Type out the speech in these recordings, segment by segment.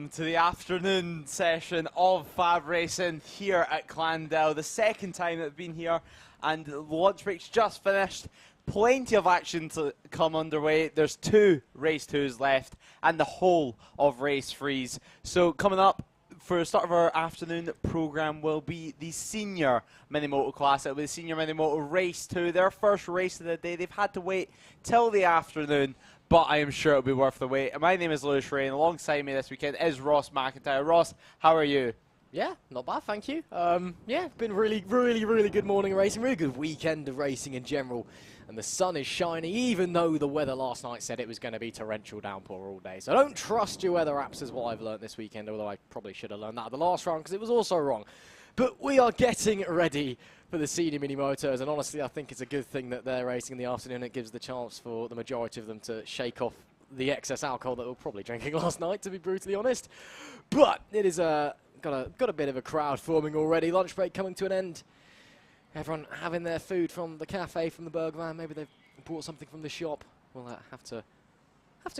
welcome to the afternoon session of FAB-Racing here at Llandow. The second time that we've been here, and the lunch break's just finished. Plenty of action to come underway. There's 2 race 2s left and the whole of race 3s. So coming up for the start of our afternoon programme will be the senior mini moto class. It'll be the senior mini moto race 2, their first race of the day. They've had to wait till the afternoon, but I am sure it'll be worth the wait. My name is Lewis Ray, and alongside me this weekend is Ross McIntyre. Ross, how are you? Yeah, not bad, thank you. Yeah, been really good morning of racing, really good weekend of racing in general. And the sun is shining, even though the weather last night said it was going to be torrential downpour all day. So don't trust your weather apps is what I've learned this weekend, although I probably should have learned that at the last round because it was also wrong. But we are getting ready for the senior mini motos, and honestly I think it's a good thing that they're racing in the afternoon. It gives the chance for the majority of them to shake off the excess alcohol that they were probably drinking last night, to be brutally honest. But it is got a bit of a crowd forming already. Lunch break coming to an end. Everyone having their food from the cafe, from the burger van. Maybe they've brought something from the shop. We'll have to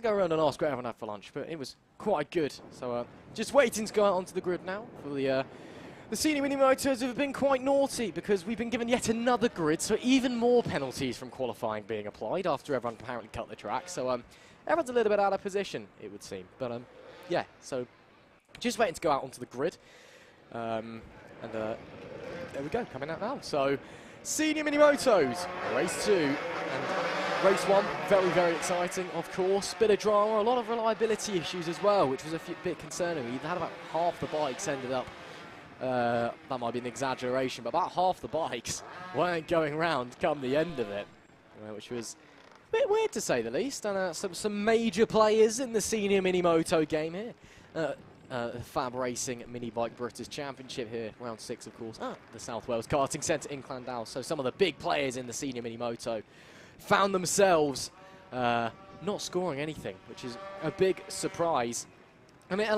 go around and ask what everyone had for lunch, but it was quite good. So just waiting to go out onto the grid now for the senior mini motos have been quite naughty because we've been given yet another grid, so even more penalties from qualifying being applied after everyone apparently cut the track. So everyone's a little bit out of position, it would seem. But yeah, so just waiting to go out onto the grid. There we go, coming out now. So, senior mini motos, race 2 and race 1, very exciting, of course. Bit of drama, a lot of reliability issues as well, which was a bit concerning. We had about half the bikes ended up, that might be an exaggeration, but about half the bikes weren't going round come the end of it, which was a bit weird to say the least. And some major players in the senior mini moto game here. FAB-Racing Mini Bike British Championship here, round 6 of course, at the South Wales Karting Centre in Llandow. So some of the big players in the senior mini moto found themselves not scoring anything, which is a big surprise. And it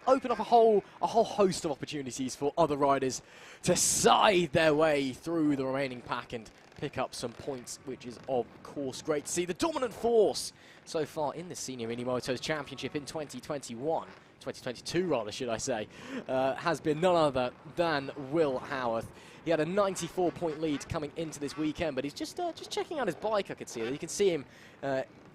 opened up a whole host of opportunities for other riders to scythe their way through the remaining pack and pick up some points, which is of course great to see. The dominant force so far in the Senior Mini Motos Championship in 2022 rather, should I say, has been none other than Will Howarth. He had a 94-point lead coming into this weekend, but he's just checking out his bike, I could see. You can see him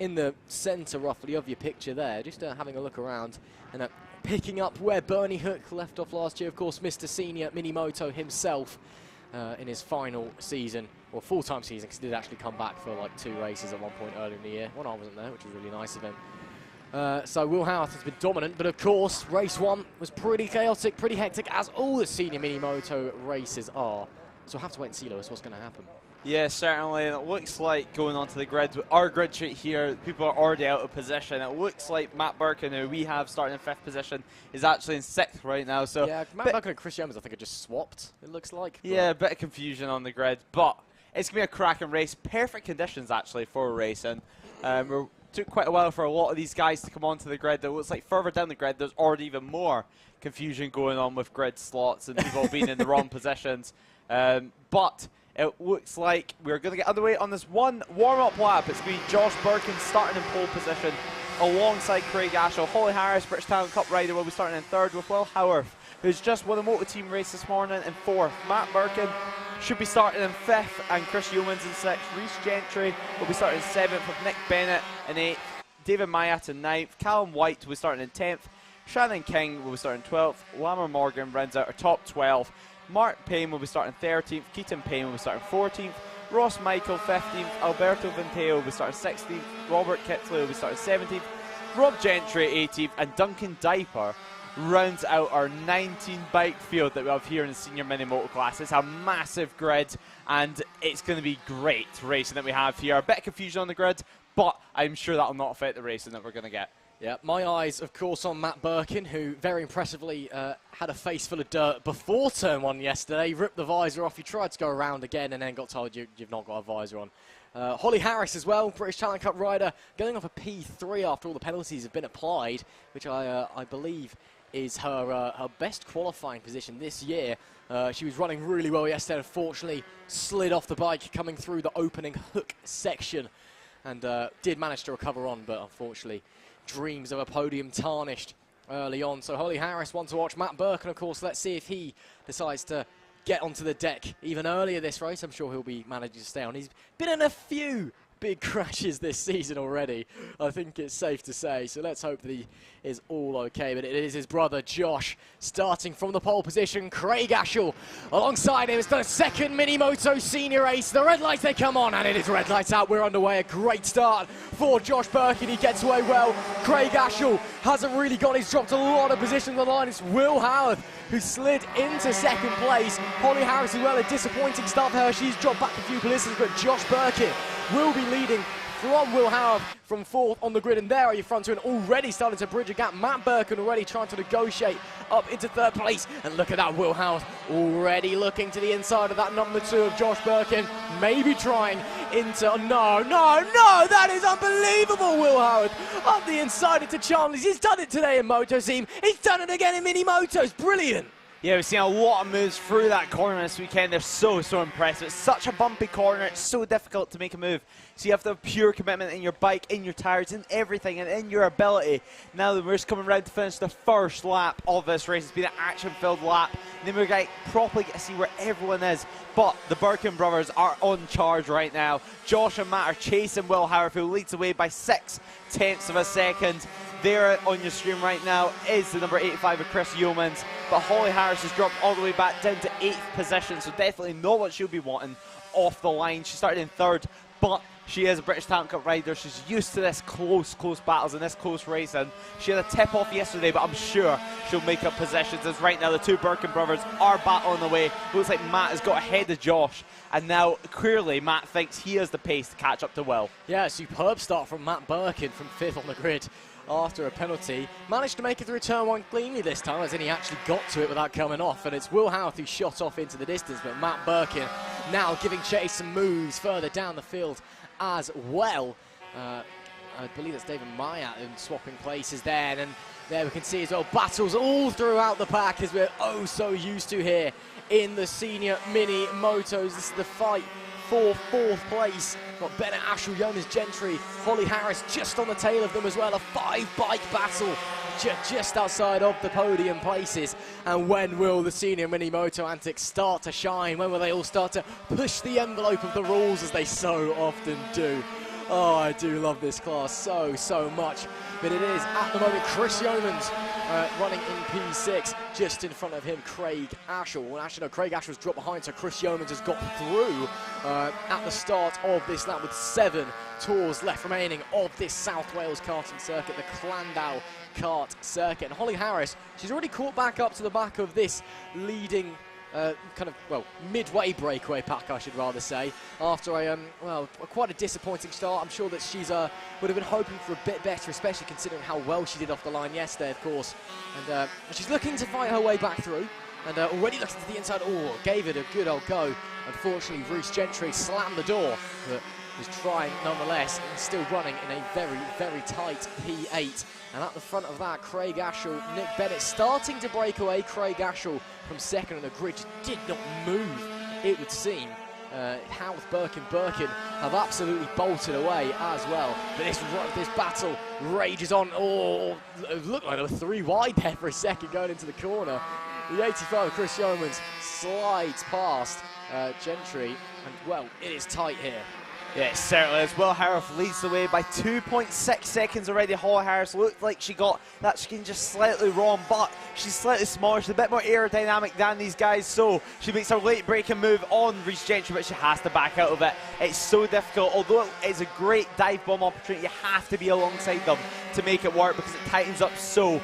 in the centre, roughly, of your picture there, just having a look around and picking up where Bernie Hook left off last year. Of course, Mr. Senior Mini Moto himself in his final season, or full-time season, because he did actually come back for like 2 races at one point earlier in the year. One I wasn't there, which was really nice of him. So Will Howarth has been dominant, but of course, race 1 was pretty chaotic, pretty hectic, as all the senior mini moto races are. So we'll have to wait and see, Lewis, what's going to happen. Yeah, certainly. It looks like going onto the grid, our grid sheet here, people are already out of position. It looks like Matt Birkin, who we have starting in 5th position, is actually in 6th right now. So yeah, Matt Birkin and Chris Yeomans, I think, are just swapped, it looks like. Yeah, a bit of confusion on the grid, but it's going to be a cracking race. Perfect conditions, actually, for racing. Took quite a while for a lot of these guys to come onto the grid. It looks like further down the grid, there's already even more confusion going on with grid slots and people being in the wrong positions. But it looks like we're going to get underway on this one warm-up lap. It's going to be Josh Birkin starting in pole position alongside Craig Ashall. Holly Harris, British Talent Cup rider, will be starting in 3rd with Will Howarth, who's just won a Moto team race this morning, in 4th. Matt Birkin should be starting in 5th, and Chris Yeomans in 6th. Reece Gentry will be starting in 7th, with Nick Bennett in 8th. David Mayat in 9th. Callum White will be starting in 10th. Shannon King will be starting 12th. Lamar Morgan rounds out our top 12. Mark Payne will be starting 13th. Keaton Payne will be starting 14th. Ross Michael 15th. Alberto Venteo will be starting 16th. Robert Kitsley will be starting 17th. Rob Gentry 18th. And Duncan Diaper rounds out our 19 bike field that we have here in the senior mini moto class. It's a massive grid, and it's going to be great racing that we have here. A bit of confusion on the grid, but I'm sure that will not affect the racing that we're going to get. Yeah, my eyes, of course, on Matt Birkin, who very impressively had a face full of dirt before turn 1 yesterday. Ripped the visor off. He tried to go around again and then got told you've not got a visor on. Holly Harris as well, British Talent Cup rider, going off a P3 after all the penalties have been applied, which I believe is her best qualifying position this year. She was running really well yesterday, unfortunately slid off the bike coming through the opening hook section, and did manage to recover on, but unfortunately dreams of a podium tarnished early on. So Holly Harris, one to watch. Matt Burke, and of course, let's see if he decides to get onto the deck even earlier this race. I'm sure he'll be managing to stay on. He's been in a few big crashes this season already, I think it's safe to say. So let's hope that he is all okay. But it is his brother Josh starting from the pole position. Craig Ashall alongside him. It's the second Mini Moto senior race. The red lights, they come on, and it is red lights out. We're underway. A great start for Josh Birkin. He gets away well. Craig Ashall hasn't really got. He's dropped a lot of position on the line. It's Will Howard who slid into second place. Holly Harris as well, a disappointing start for her. She's dropped back a few positions, but Josh Birkin will be leading from Will Howard from fourth on the grid, and there are your front two, and already starting to bridge a gap. Matt Birkin already trying to negotiate up into third place, and look at that, Will Howard already looking to the inside of that number two of Josh Birkin, maybe trying into, no, that is unbelievable, Will Howard, up the inside into Chalmers. He's done it today in Moto Team, he's done it again in Mini Motos, brilliant. Yeah, we've seen a lot of moves through that corner this weekend. They're so impressive. It's such a bumpy corner. It's so difficult to make a move. So you have to have pure commitment in your bike, in your tires, in everything, and in your ability. Now that we're just coming around to finish the first lap of this race. It's been an action-filled lap. And then we're going to properly get to see where everyone is. But the Birkin brothers are on charge right now. Josh and Matt are chasing Will Howard, who leads away by 0.6 of a second. There on your screen right now is the number 85 of Chris Yeomans, but Holly Harris has dropped all the way back down to 8th position, so definitely not what she'll be wanting off the line. She started in 3rd, but she is a British Talent Cup rider. She's used to this close battles and this close racing. She had a tip-off yesterday, but I'm sure she'll make up positions, as right now the two Birkin brothers are battling away. Looks like Matt has got ahead of Josh, and now clearly Matt thinks he has the pace to catch up to Will. Yeah, superb start from Matt Birkin from 5th on the grid after a penalty. Managed to make it through turn one cleanly this time, as in he actually got to it without coming off, and it's Will Howard who shot off into the distance, but Matt Birkin now giving chase some moves further down the field as well. I believe that's David Myatt in swapping places there, and there we can see as well battles all throughout the pack, as we're oh so used to here in the senior mini motos. This is the fight for 4th place. Got Bennett, Ashall, Jonas Gentry, Holly Harris just on the tail of them as well. A 5-bike battle just outside of the podium places. And when will the senior mini moto antics start to shine? When will they all start to push the envelope of the rules, as they so often do? Oh, I do love this class so much. But it is, at the moment, Chris Yeomans running in P6. Just in front of him, Craig Ashall. Well, actually, no, Craig Ashall's dropped behind, so Chris Yeomans has got through at the start of this lap with 7 tours left remaining of this South Wales karting circuit, the Llandow kart circuit. And Holly Harris, she's already caught back up to the back of this leading midway breakaway pack, I should rather say, after quite a disappointing start. I'm sure that she's would have been hoping for a bit better, especially considering how well she did off the line yesterday, of course. And she's looking to fight her way back through, and already looking to the inside. Oh, gave it a good old go. Unfortunately, Reece Gentry slammed the door, but was trying nonetheless, and still running in a very tight P8. And at the front of that, Craig Ashall, Nick Bennett starting to break away. Craig Ashall from 2nd on the grid did not move, it would seem. Howth, Birkin have absolutely bolted away as well. But this battle rages on. Oh, it looked like there were 3 wide there for a second going into the corner. The 85 Chris Yeomans slides past Gentry, and well, it is tight here. Yeah, it certainly is. Will Harris leads the way by 2.6 seconds already. Holly Harris looked like she got that skin just slightly wrong, but she's slightly smaller. She's a bit more aerodynamic than these guys, so she makes a late braking move on Reece Gentry, but she has to back out of it. It's so difficult. Although it's a great dive bomb opportunity, you have to be alongside them to make it work, because it tightens up so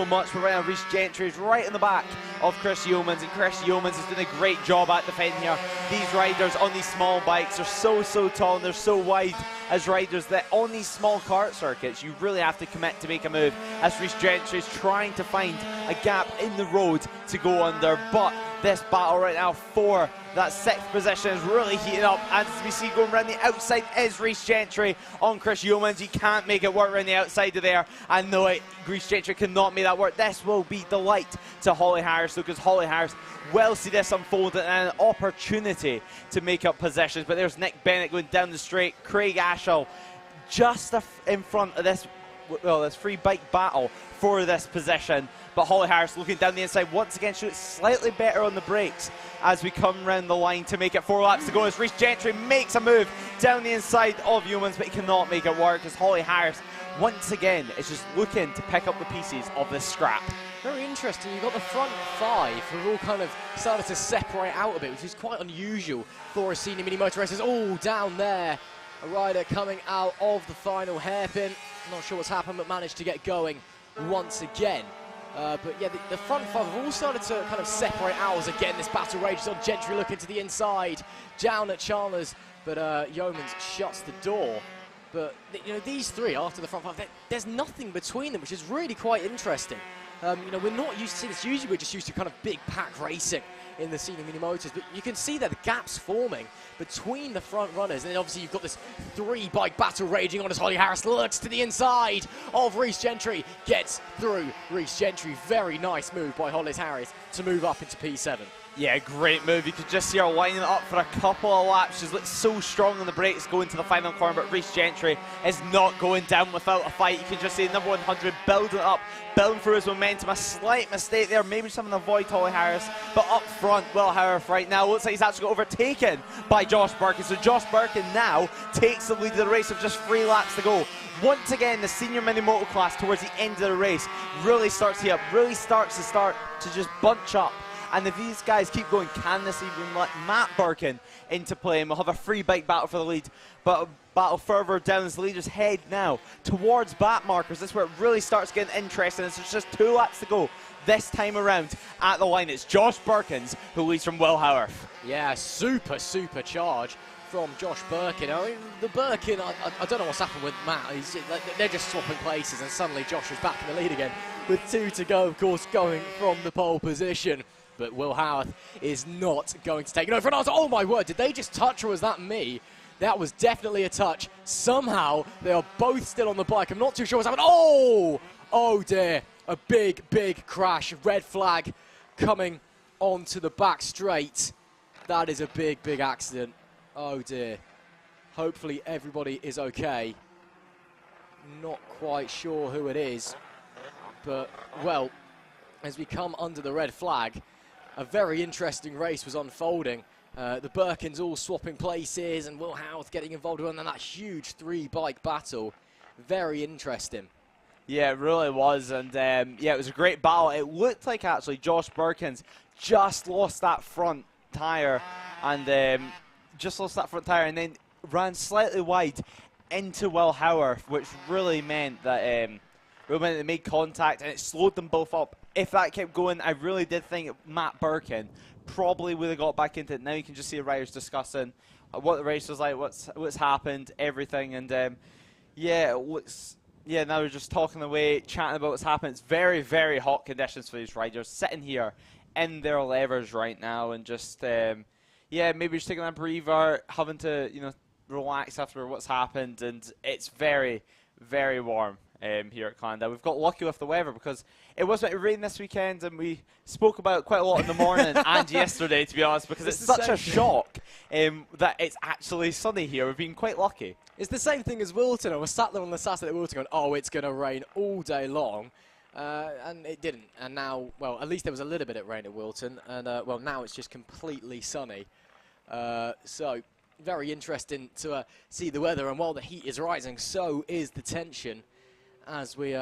much. But right now, Reece Gentry is right in the back of Chris Yeomans, and Chris Yeomans is doing a great job at defending here. These riders on these small bikes are so tall, and they're so wide as riders that on these small kart circuits you really have to commit to make a move, as Reece Gentry is trying to find a gap in the road to go under. But this battle right now for that 6th position is really heating up, and as we see going around the outside is Reece Gentry on Chris Yeomans. He can't make it work around the outside of there, and no, Reece Gentry cannot make that work. This will be delight to Holly Harris, because Holly Harris will see this unfold and an opportunity to make up positions. But there's Nick Bennett going down the straight. Craig Ashall just in front of this this free bike battle for this position. But Holly Harris looking down the inside once again, shoots slightly better on the brakes as we come round the line to make it 4 laps to go. As Reece Gentry makes a move down the inside of Yeomans, but he cannot make it work as Holly Harris once again is just looking to pick up the pieces of this scrap. Very interesting. You've got the front 5 who've all kind of started to separate out a bit, which is quite unusual for a senior mini motor race. It's all down there. A rider coming out of the final hairpin. Not sure what's happened, but managed to get going once again. But yeah, the front 5 have all started to kind of separate out as again this battle rages on. Gentry looking to the inside, down at Chalmers, but Yeomans shuts the door. But you know, these 3 after the front 5, there's nothing between them, which is really quite interesting. You know, we're not used to seeing this. Usually we're just used to kind of big pack racing in the senior mini motors, but you can see that the gaps forming between the front runners, and then obviously you've got this 3-bike battle raging on as Holly Harris looks to the inside of Reece Gentry, gets through Reece Gentry. Very nice move by Holly Harris to move up into P7. Yeah, great move. You could just see her lining up for a couple of laps. She's looked so strong on the brakes going to the final corner, but Reece Gentry is not going down without a fight. You can just see number 100 building up, building through his momentum. A slight mistake there, maybe something to avoid Holly Harris, but up front, Will Howarth right now looks like he's actually got overtaken by Josh Birkin. So Josh Birkin now takes the lead of the race with just 3 laps to go. Once again, the senior mini moto class towards the end of the race really starts to heat up, really starts to just bunch up. And if these guys keep going, can this even let Matt Birkin into play? And we'll have a free bike battle for the lead. But a battle further down as the leaders head now towards back markers. This is where it really starts getting interesting. It's just 2 laps to go this time around at the line. It's Josh Birkins who leads from Will Howarth. Yeah, super charge from Josh Birkin. I mean, the Birkin, I don't know what's happened with Matt. They're just swapping places, and suddenly Josh is back in the lead again with 2 to go, of course, going from the pole position. But Will Howarth is not going to take it over. And I was, oh my word, did they just touch, or was that me? That was definitely a touch. Somehow, they are both still on the bike. I'm not too sure what's happened. Oh dear. A big crash. Red flag coming onto the back straight. That is a big accident. Oh dear. Hopefully everybody is okay. Not quite sure who it is. But, well, as we come under the red flag, a very interesting race was unfolding. The Birkins all swapping places and Will Howarth getting involved with, and then that huge 3-bike battle. Very interesting. Yeah, it really was. And yeah, it was a great battle. It looked like actually Josh Birkins just lost that front tyre and then ran slightly wide into Will Howarth, which really meant that they made contact and it slowed them both up. If that kept going, I really did think Matt Birkin probably would have got back into it. Now you can just see the riders discussing what the race was like, what's happened, everything, and yeah, it looks. Yeah, now we're just talking away, chatting about what's happened. It's very hot conditions for these riders, sitting here in their levers right now, and just yeah, maybe just taking a breather, having to relax after what's happened, and it's very warm. Here at Llandow. We've got lucky with the weather because it was meant to rain this weekend, and we spoke about it quite a lot in the morning and yesterday, to be honest, because it's such a shock that it's actually sunny here. We've been quite lucky. It's the same thing as Wilton. I was sat there on the Saturday at Wilton going, oh, it's going to rain all day long, and it didn't. And now, well, at least there was a little bit of rain at Wilton, and well, now it's just completely sunny. So very interesting to see the weather, and while the heat is rising, so is the tension as we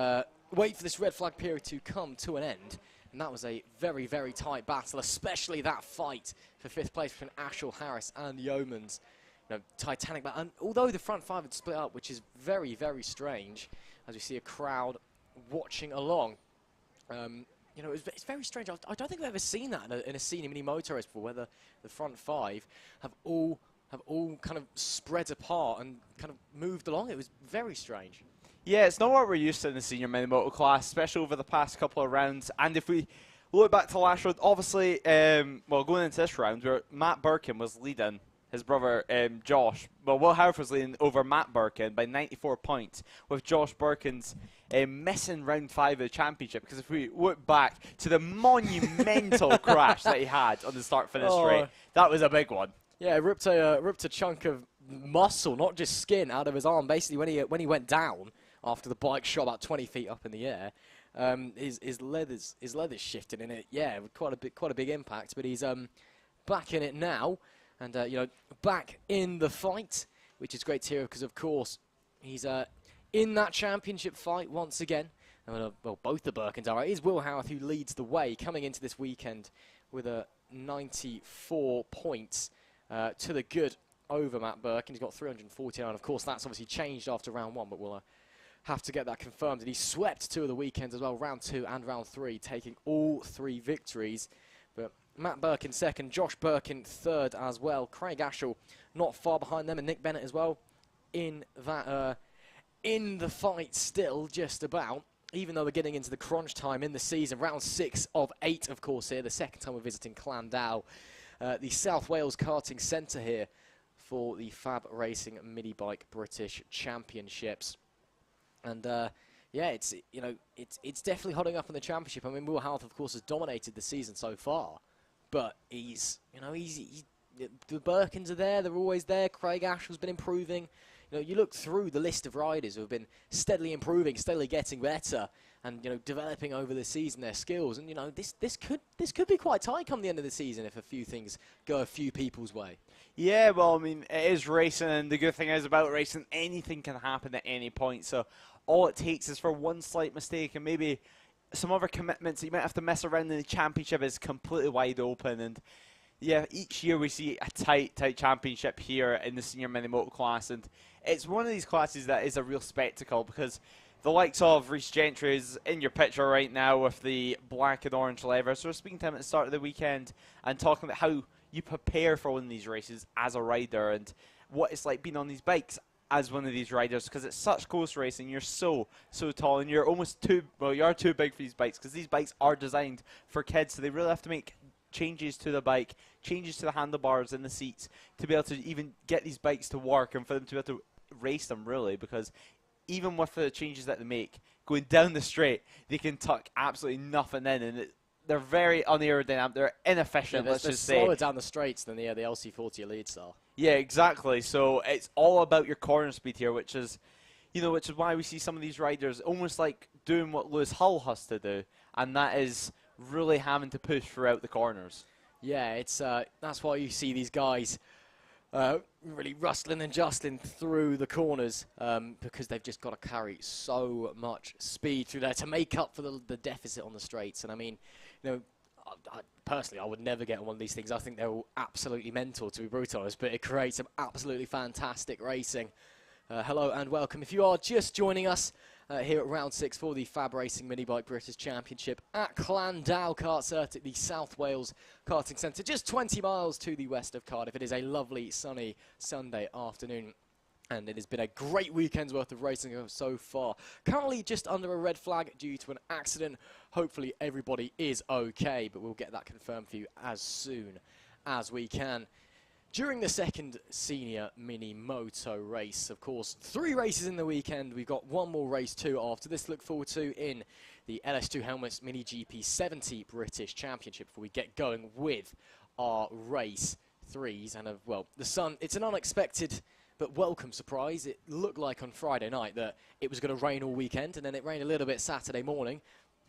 wait for this red flag period to come to an end. And that was a very tight battle, especially that fight for 5th place between Ashel Harris and Yeomans. Titanic battle. And although the front 5 had split up, which is very strange, as we see a crowd watching along. It's very strange. I don't think I've ever seen that in a senior mini motor race before, where the front 5 have all kind of spread apart and kind of moved along. It was very strange. Yeah, it's not what we're used to in the senior mini moto class, especially over the past couple of rounds. And if we look back to last round, obviously, well, going into this round, where Matt Birkin was leading his brother Josh. Well, Will Howarth was leading over Matt Birkin by 94 points, with Josh Birkin's missing round 5 of the championship. Because if we look back to the monumental crash that he had on the start-finish straight, that was a big one. Yeah, it ripped a chunk of muscle, not just skin, out of his arm. Basically, when he went down after the bike shot about 20 feet up in the air. His leather's shifted in it. Yeah, quite a big impact. But he's back in it now, and you know, back in the fight, which is great to hear because of course he's in that championship fight once again. Well, both the Birkins are. It is Will Howarth who leads the way coming into this weekend with a 94 points to the good over Matt Birkin. He's got 349. Of course, that's obviously changed after round 1, but we'll have to get that confirmed. And he swept 2 of the weekends as well, round 2 and round 3, taking all 3 victories. But Matt Birkin second, Josh Birkin third as well. Craig Ashall not far behind them, and Nick Bennett as well in that in the fight still, just about. Even though we're getting into the crunch time in the season, round 6 of 8, of course, here. The second time we're visiting Llandow, the South Wales Karting Centre here for the FAB-Racing Mini Bike British Championships. And yeah, it's definitely hotting up in the championship. I mean, Will Howarth, of course, has dominated the season so far, but he's the Birkins are there. They're always there. Craig Ashall's been improving. You know, you look through the list of riders who have been steadily improving, steadily getting better, and, you know, developing over the season their skills. And, you know, this could be quite tight come the end of the season if a few things go a few people's way. Yeah, well, I mean, it is racing, and the good thing is about racing, anything can happen at any point. So all it takes is for one slight mistake, and maybe some other commitments that you might have to mess around in the championship is completely wide open. And yeah, each year we see a tight championship here in the senior mini moto class, and it's one of these classes that is a real spectacle because the likes of Rhys Gentry is in your picture right now with the black and orange leather. So we're speaking to him at the start of the weekend and talking about how you prepare for one of these races as a rider and what it's like being on these bikes as one of these riders, because it's such close racing. You're so tall, and you're almost too big for these bikes because these bikes are designed for kids, so they really have to make changes to the bike, changes to the handlebars and the seats to be able to even get these bikes to work and for them to be able to race them, really, because even with the changes that they make going down the straight, they can tuck absolutely nothing in, and they're very unaerodynamic, they're inefficient. Yeah, let's just slower say down the straights than the LC40 Elites are. Yeah, exactly. So it's all about your corner speed here, which is why we see some of these riders almost like doing what Lewis Hull has to do, and that is really having to push throughout the corners. Yeah, it's that's why you see these guys really rustling and justling through the corners because they've just got to carry so much speed through there to make up for the deficit on the straights. And I mean, you know, personally, I would never get on one of these things. I think they're all absolutely mental, to be brutally honest, but it creates some absolutely fantastic racing. Hello and welcome. If you are just joining us here at round 6 for the FAB-Racing Mini Bike British Championship at Llandow Kart Circuit, the South Wales Karting Centre, just 20 miles to the west of Cardiff. It is a lovely, sunny Sunday afternoon, and it has been a great weekend's worth of racing so far. Currently just under a red flag due to an accident. Hopefully everybody is okay, but we'll get that confirmed for you as soon as we can. During the second senior mini moto race, of course, 3 races in the weekend. We've got one more race too after this to look forward to in the LS2 Helmets Mini GP 70 British Championship before we get going with our race 3s. And, well, the sun, it's an unexpected but welcome surprise. It looked like on Friday night that it was going to rain all weekend, and then it rained a little bit Saturday morning,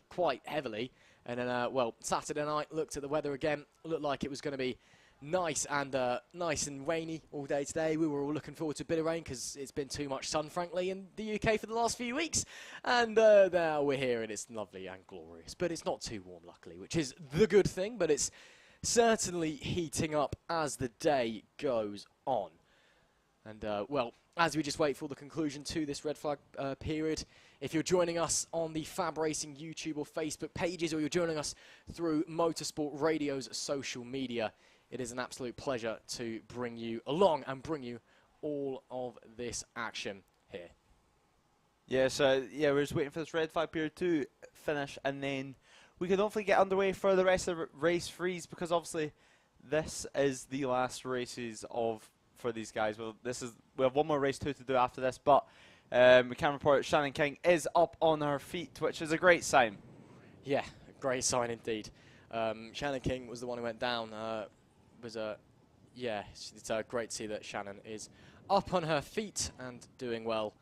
quite heavily. And then, well, Saturday night, looked at the weather again, looked like it was going to be nice and rainy all day today. We were all looking forward to a bit of rain because it's been too much sun, frankly, in the UK for the last few weeks. And now we're here and it's lovely and glorious. But it's not too warm, luckily, which is the good thing. But it's certainly heating up as the day goes on. And, well, as we just wait for the conclusion to this red flag period, if you're joining us on the FAB-Racing YouTube or Facebook pages, or you're joining us through Motorsport Radio's social media, it is an absolute pleasure to bring you along and bring you all of this action here. Yeah, so yeah, we're just waiting for this red flag period to finish, and then we can hopefully get underway for the rest of the race 3s, because obviously this is the last races for these guys. Well, we have one more race 2 to do after this, but we can report Shannon King is up on her feet, which is a great sign. Yeah, a great sign indeed. Shannon King was the one who went down. Yeah, it's great to see that Shannon is up on her feet and doing well.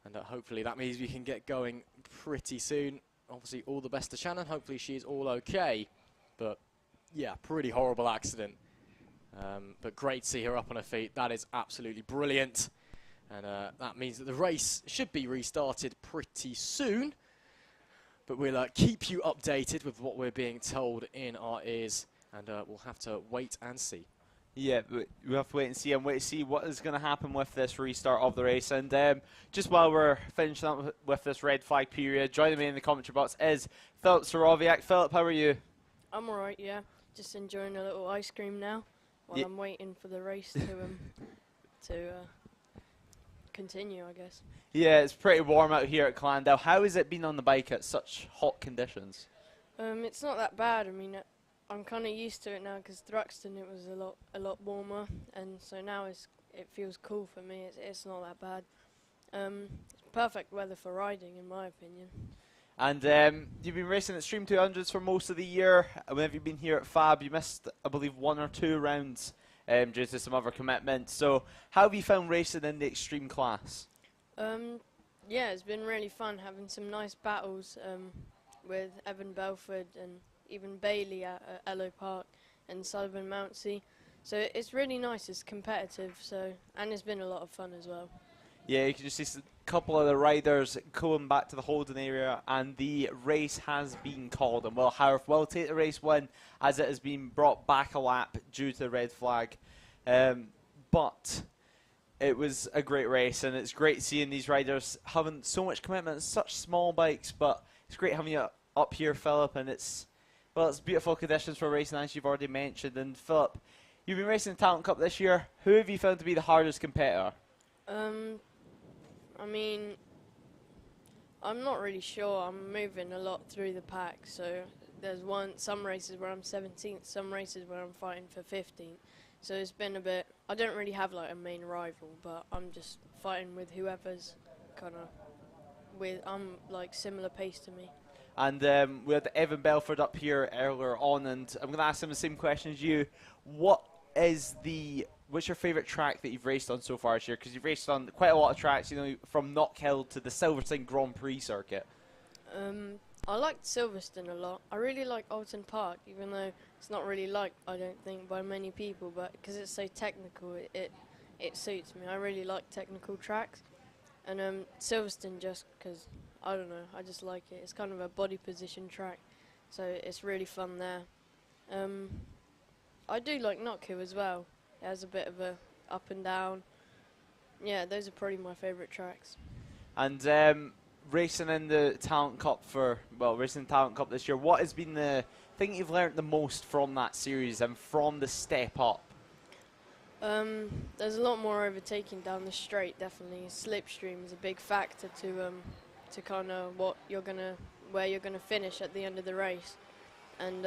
And hopefully that means we can get going pretty soon. Obviously, all the best to Shannon. Hopefully she is all okay. But, yeah, pretty horrible accident. But great to see her up on her feet. That is absolutely brilliant. And that means that the race should be restarted pretty soon. But we'll keep you updated with what we're being told in our ears. And we'll have to wait and see. Yeah, we'll have to wait and see what is going to happen with this restart of the race. And just while we're finishing up with this red flag period, joining me in the commentary box is Philip Sorowiak. Philip, how are you? I'm alright, yeah. Just enjoying a little ice cream now while I'm waiting for the race to continue, I guess. Yeah, it's pretty warm out here at Llandow. How has it been on the bike at such hot conditions? It's not that bad. I mean, I'm kind of used to it now because Thruxton it was a lot warmer, and so now it feels cool for me. It's not that bad. It's perfect weather for riding, in my opinion. And you've been racing at Stream 200s for most of the year. Whenever you've been here at FAB, you missed, I believe, 1 or 2 rounds due to some other commitments. So how have you found racing in the extreme class? Yeah, it's been really fun having some nice battles with Evan Belford and even Bailey at Ello Park and Sullivan Mountsey. So it's really nice, it's competitive, and it's been a lot of fun as well. Yeah, you can just see a couple of the riders going back to the holding area, and the race has been called. And Will Howarth will take the race win as it has been brought back a lap due to the red flag. But it was a great race, and it's great seeing these riders having so much commitment, such small bikes, but it's great having you up here, Philip, and it's beautiful conditions for racing, as you've already mentioned. And Philip, you've been racing the Talent Cup this year. Who have you found to be the hardest competitor? I mean, I'm not really sure. I'm moving a lot through the pack, so there's some races where I'm 17th, some races where I'm fighting for 15th. So it's been a bit, I don't really have like a main rival, but I'm just fighting with whoever's kind of like similar pace to me. And we had Evan Belford up here earlier on, and I'm going to ask him the same question as you. What's your favourite track that you've raced on so far this year? Because you've raced on quite a lot of tracks, you know, from Knockhill to the Silverstone Grand Prix circuit. I liked Silverstone a lot. I really like Alton Park, even though it's not really liked, I don't think, by many people, but because it's so technical, it suits me. I really like technical tracks. And Silverstone just because, I don't know, I just like it. It's kind of a body position track, so it's really fun there. I do like Knockhill as well. It has a bit of a up and down. Yeah, those are probably my favourite tracks. And racing in the Talent Cup this year, what has been the thing you've learnt the most from that series and from the step up? There's a lot more overtaking down the straight, definitely. Slipstream is a big factor to kind of where you're gonna finish at the end of the race, and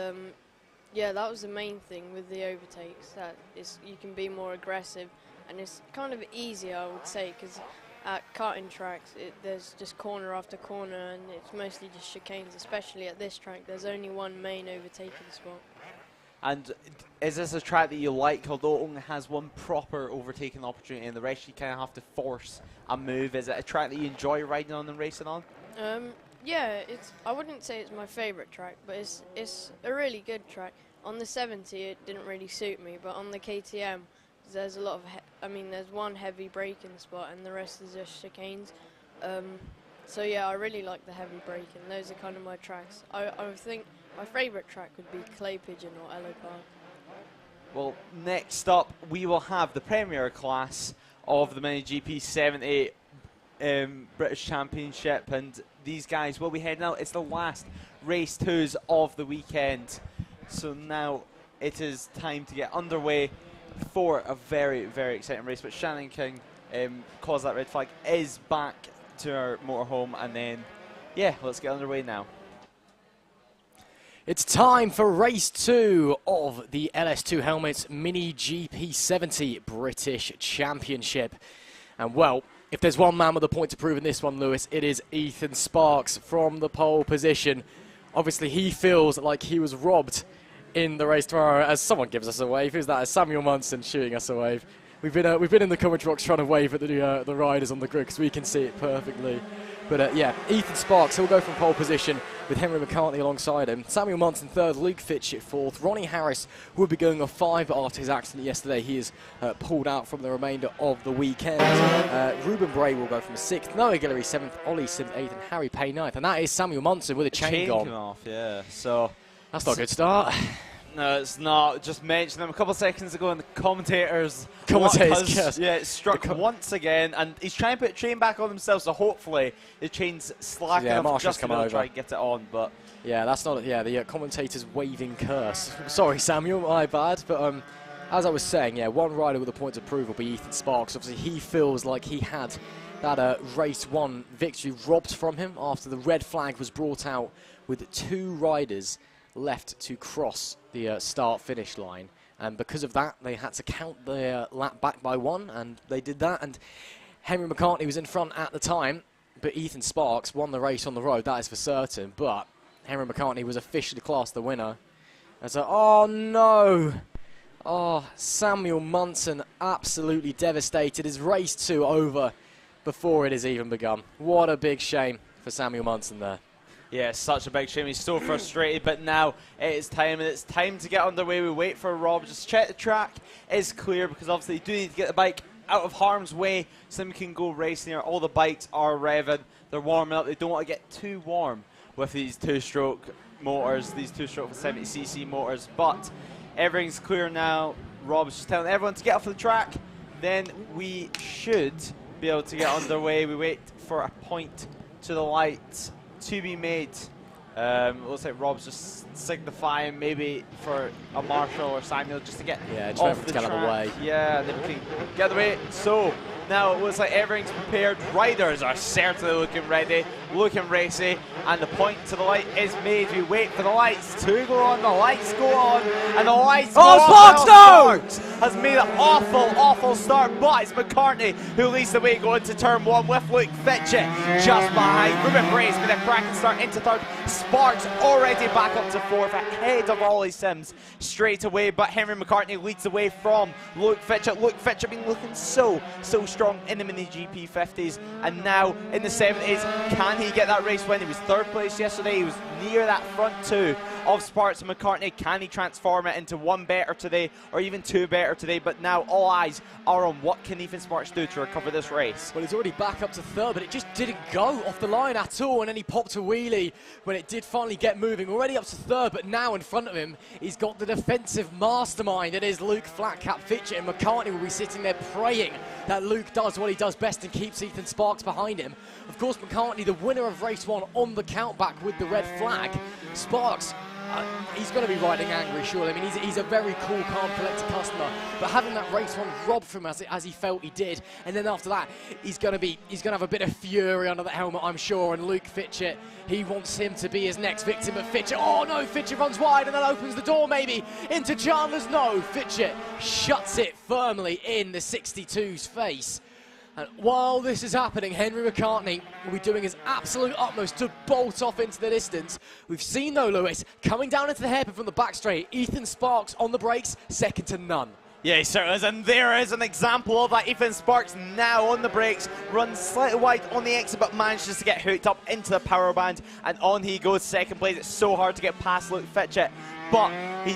yeah, that was the main thing with the overtakes. That is, you can be more aggressive, and it's kind of easier, I would say, because at karting tracks, there's just corner after corner, and it's mostly just chicanes. Especially at this track, there's only one main overtaking spot. And is this a track that you like, although it only has one proper overtaking opportunity, and the rest you kind of have to force a move? Is it a track that you enjoy riding on and racing on? Yeah, I wouldn't say it's my favourite track, but it's a really good track. On the 70, it didn't really suit me, but on the KTM, there's a lot of, there's one heavy braking spot, and the rest is just chicanes. So yeah, I really like the heavy braking. Those are kind of my tracks. I think my favourite track would be Clay Pigeon or Ello Park. Well, next up, we will have the Premier class of the Mini GP 70 British Championship, and these guys will be heading out. It's the last race 2s of the weekend, so now it is time to get underway for a very, very exciting race. But Shannon King, cause that red flag, is back to our motorhome, and then, yeah, let's get underway now. It's time for race 2 of the LS2 Helmets Mini GP 70 British Championship. And well, if there's one man with a point to prove in this one, Lewis, it is Ethan Sparks from the pole position. Obviously, he feels like he was robbed in the race tomorrow as someone gives us a wave. Who's that? Samuel Munson shooting us a wave. We've been in the commentary box trying to wave at the riders on the grid because we can see it perfectly. But yeah, Ethan Sparks, he'll go from pole position with Henry McCartney alongside him. Samuel Munson third, Luke Fitchett fourth. Ronnie Harris will be going off 5 after his accident yesterday. He is pulled out from the remainder of the weekend. Ruben Bray will go from 6th, Noah Guillory 7th, Ollie Sims 8th, and Harry Payne 9th. And that is Samuel Munson with a chain gone. Came off, yeah. So that's not a good start. No, it's not. Just mentioned him a couple of seconds ago, and the commentators it struck once again, and he's trying to put the chain back on himself, so hopefully the chain's slack enough just to try and get it on. But yeah, that's not. Yeah, the commentators waving curse. Sorry, Samuel, my bad. But as I was saying, yeah, one rider with a point of approval will be Ethan Sparks. Obviously, he feels like he had that race 1 victory robbed from him after the red flag was brought out with 2 riders left to cross the start-finish line, and because of that they had to count their lap back by 1, and they did that, and Henry McCartney was in front at the time, but Ethan Sparks won the race on the road, that is for certain. But Henry McCartney was officially classed the winner. And so, oh no! Oh, Samuel Munson absolutely devastated. His race 2 over before it has even begun. What a big shame for Samuel Munson there. yeah, such a big shame. He's so frustrated, but now it is time, and it's time to get underway. We wait for Rob. Just check the track is clear, because obviously you do need to get the bike out of harm's way so we can go racing here. All the bikes are revving. They're warming up. They don't want to get too warm with these 2-stroke motors, these 2-stroke 70cc motors, but everything's clear now. Rob's just telling everyone to get off the track. Then we should be able to get underway. We wait for a point to the light to be made. Looks like Rob's just signifying maybe for a Marshall or Samuel just to get off the track. Away. Yeah, then we can get away. So now it looks like everything's prepared. Riders are certainly looking ready, looking racy, and the point to the light is made. We wait for the lights to go on. The lights go on, and the lights go on. Sparks has made an awful start, but it's McCartney who leads the way going to turn 1 with Luke Fitchett just behind. Ruben Bray's made a cracking start into 3rd. Sparks already back up to 4th, ahead of Ollie Sims straight away, but Henry McCartney leads the way from Luke Fitchett. Luke Fitchett been looking so strong in the Mini GP 50s, and now in the 70s. Can he get that race win? He was 3rd place yesterday. He was near that front 2 of Sparks and McCartney. Can he transform it into 1 better today, or even 2 better today? But now all eyes are on what can Ethan Sparks do to recover this race. Well, he's already back up to 3rd, but it just didn't go off the line at all, and then he popped a wheelie when it did finally get moving. Already up to 3rd, but now in front of him, he's got the defensive mastermind. It is Luke Flatcap Fitchett, and McCartney will be sitting there praying that Luke does what he does best and keeps Ethan Sparks behind him. Of course, McCartney, the winner of race 1 on the countback with the red flag. Sparks, he's going to be riding angry, surely. I mean, he's a very cool, calm, collected customer, but having that race 1 robbed from him as he felt he did, and then after that, he's going to have a bit of fury under the helmet, I'm sure. And Luke Fitchett, he wants him to be his next victim. But Fitchett, oh no, Fitchett runs wide, and that opens the door maybe into Chandler's. No, Fitchett shuts it firmly in the 62's face. And while this is happening, Henry McCartney will be doing his absolute utmost to bolt off into the distance. We've seen, though, Lewis, coming down into the hairpin from the back straight. Ethan Sparks on the brakes, second to none. Yeah, he certainly is, and there is an example of that. Ethan Sparks now on the brakes, runs slightly wide on the exit, but manages to get hooked up into the power band, and on he goes, 2nd place. It's so hard to get past Luke Fitchett, but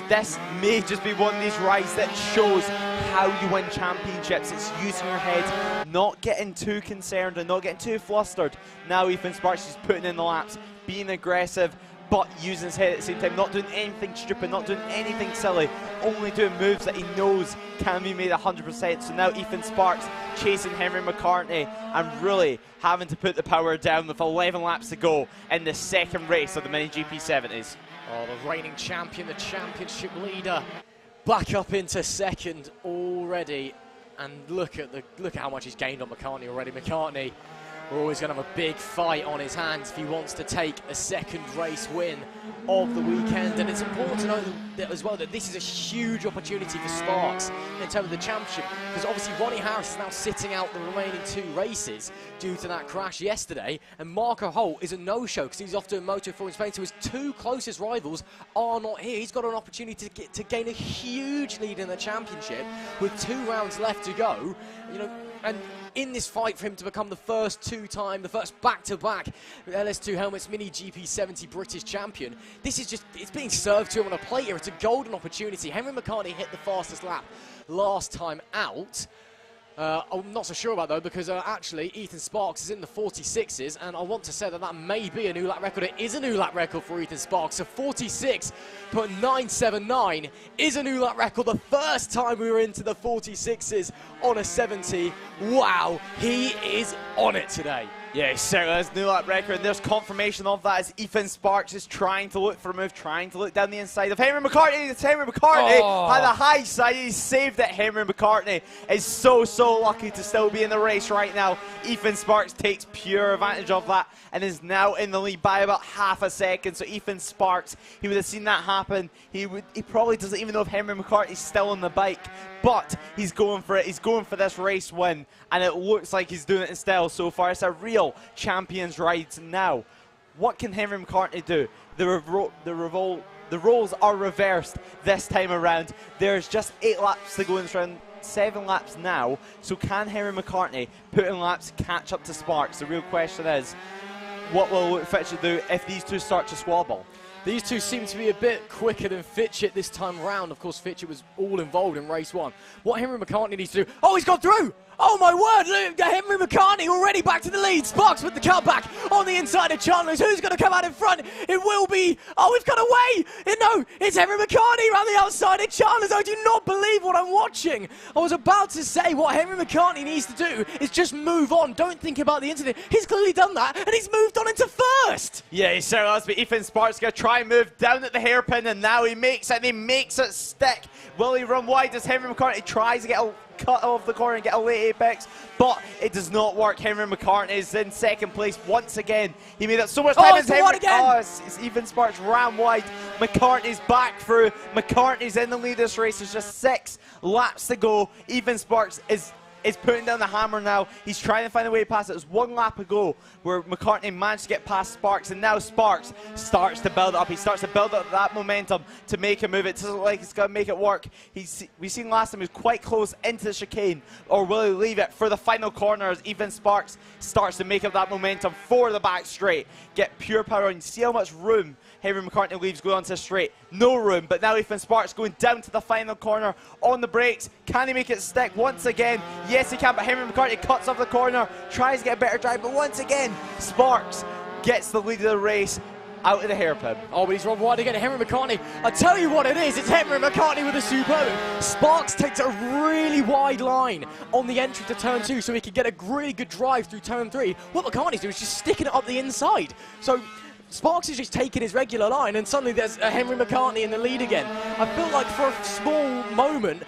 this may just be one of these rides that shows how you win championships. It's using your head, not getting too concerned and not getting too flustered. Now Ethan Sparks is putting in the laps, being aggressive, but using his head at the same time, not doing anything stupid, not doing anything silly, only doing moves that he knows can be made 100%. So now Ethan Sparks chasing Henry McCartney and really having to put the power down with 11 laps to go in the 2nd race of the Mini GP 70s. Oh, the reigning champion, the championship leader, back up into 2nd already. And look at how much he's gained on McCartney already. McCartney we're always going to have a big fight on his hands if he wants to take a second race win of the weekend. And it's important to know that as well that this is a huge opportunity for Sparks in terms of the championship, because obviously Ronnie Harris is now sitting out the remaining 2 races due to that crash yesterday, and Marco Holt is a no-show because he's off doing Moto 4 in Spain, so his 2 closest rivals are not here. He's got an opportunity to gain a huge lead in the championship with 2 rounds left to go, you know, and in this fight for him to become the first back-to-back LS2 Helmets Mini GP70 British champion, this is just, it's being served to him on a plate here. It's a golden opportunity. Henry McCartney hit the fastest lap last time out. I'm not so sure about though, because actually Ethan Sparks is in the 46s, and I want to say that that may be a new lap record. It is a new lap record for Ethan Sparks. So 46.979 is a new lap record. The first time we were into the 46s on a 70. Wow, he is on it today. Yeah, he certainly has new lap record, and there's confirmation of that as Ethan Sparks is trying to look for a move, trying to look down the inside of Henry McCartney. It's Henry McCartney on the high side. He's saved it. Henry McCartney is so lucky to still be in the race right now. Ethan Sparks takes pure advantage of that and is now in the lead by about half a second. So Ethan Sparks, he would have seen that happen. He probably doesn't even know if Henry McCartney's still on the bike, but he's going for it. He's going for this race win, and it looks like he's doing it in style so far. It's a real champions ride now. What can Henry McCartney do? The roles are reversed this time around. There's just 8 laps to go in this round, 7 laps now. So can Henry McCartney put in laps, catch up to Sparks? The real question is, what will Fitchett do if these 2 start to squabble? These 2 seem to be a bit quicker than Fitchett this time around. Of course, Fitchett was all involved in race 1. What Henry McCartney needs to do... Oh, he's got through! Oh, my word! Look, Henry McCartney already back to the lead. Sparks with the cutback on the inside of Chandler's. Who's going to come out in front? It will be... Oh, we've got away! No, it's Henry McCartney around the outside of Chandler's. I do not believe what I'm watching. I was about to say what Henry McCartney needs to do is just move on. Don't think about the incident. He's clearly done that, and he's moved on into first. Yeah, he certainly has, but Ethan Sparks going to try and move down at the hairpin, and now he makes it, and he makes it stick. Will he run wide as Henry McCartney tries to get a cut off the corner and get a late apex, but it does not work. Henry McCartney is in second place once again. He made it so much time as Henry. It's Ethan Sparks ran wide. McCartney's back through. McCartney's in the lead of this race. There's just 6 laps to go. Ethan Sparks is putting down the hammer now. He's trying to find a way past it. There's 1 lap ago where McCartney managed to get past Sparks, and now Sparks starts to build up. He starts to build up that momentum to make a move. It doesn't look like he's going to make it work. We've seen last time he was quite close into the chicane, or will he leave it for the final corner as Ethan Sparks starts to make up that momentum for the back straight. Get pure power on. See how much room Henry McCartney leaves going onto the straight. No room, but now Ethan Sparks going down to the final corner on the brakes. Can he make it stick once again? Yes, he can, but Henry McCartney cuts off the corner, tries to get a better drive, but once again, Sparks gets the lead of the race out of the hairpin. Oh, but he's run wide again. Henry McCartney, I tell you what it is, it's Henry McCartney with a superb. Sparks takes a really wide line on the entry to turn 2 so he can get a really good drive through turn 3. What McCartney's doing is just sticking it up the inside. So Sparks is just taking his regular line, and suddenly there's a Henry McCartney in the lead again. I feel like for a small moment,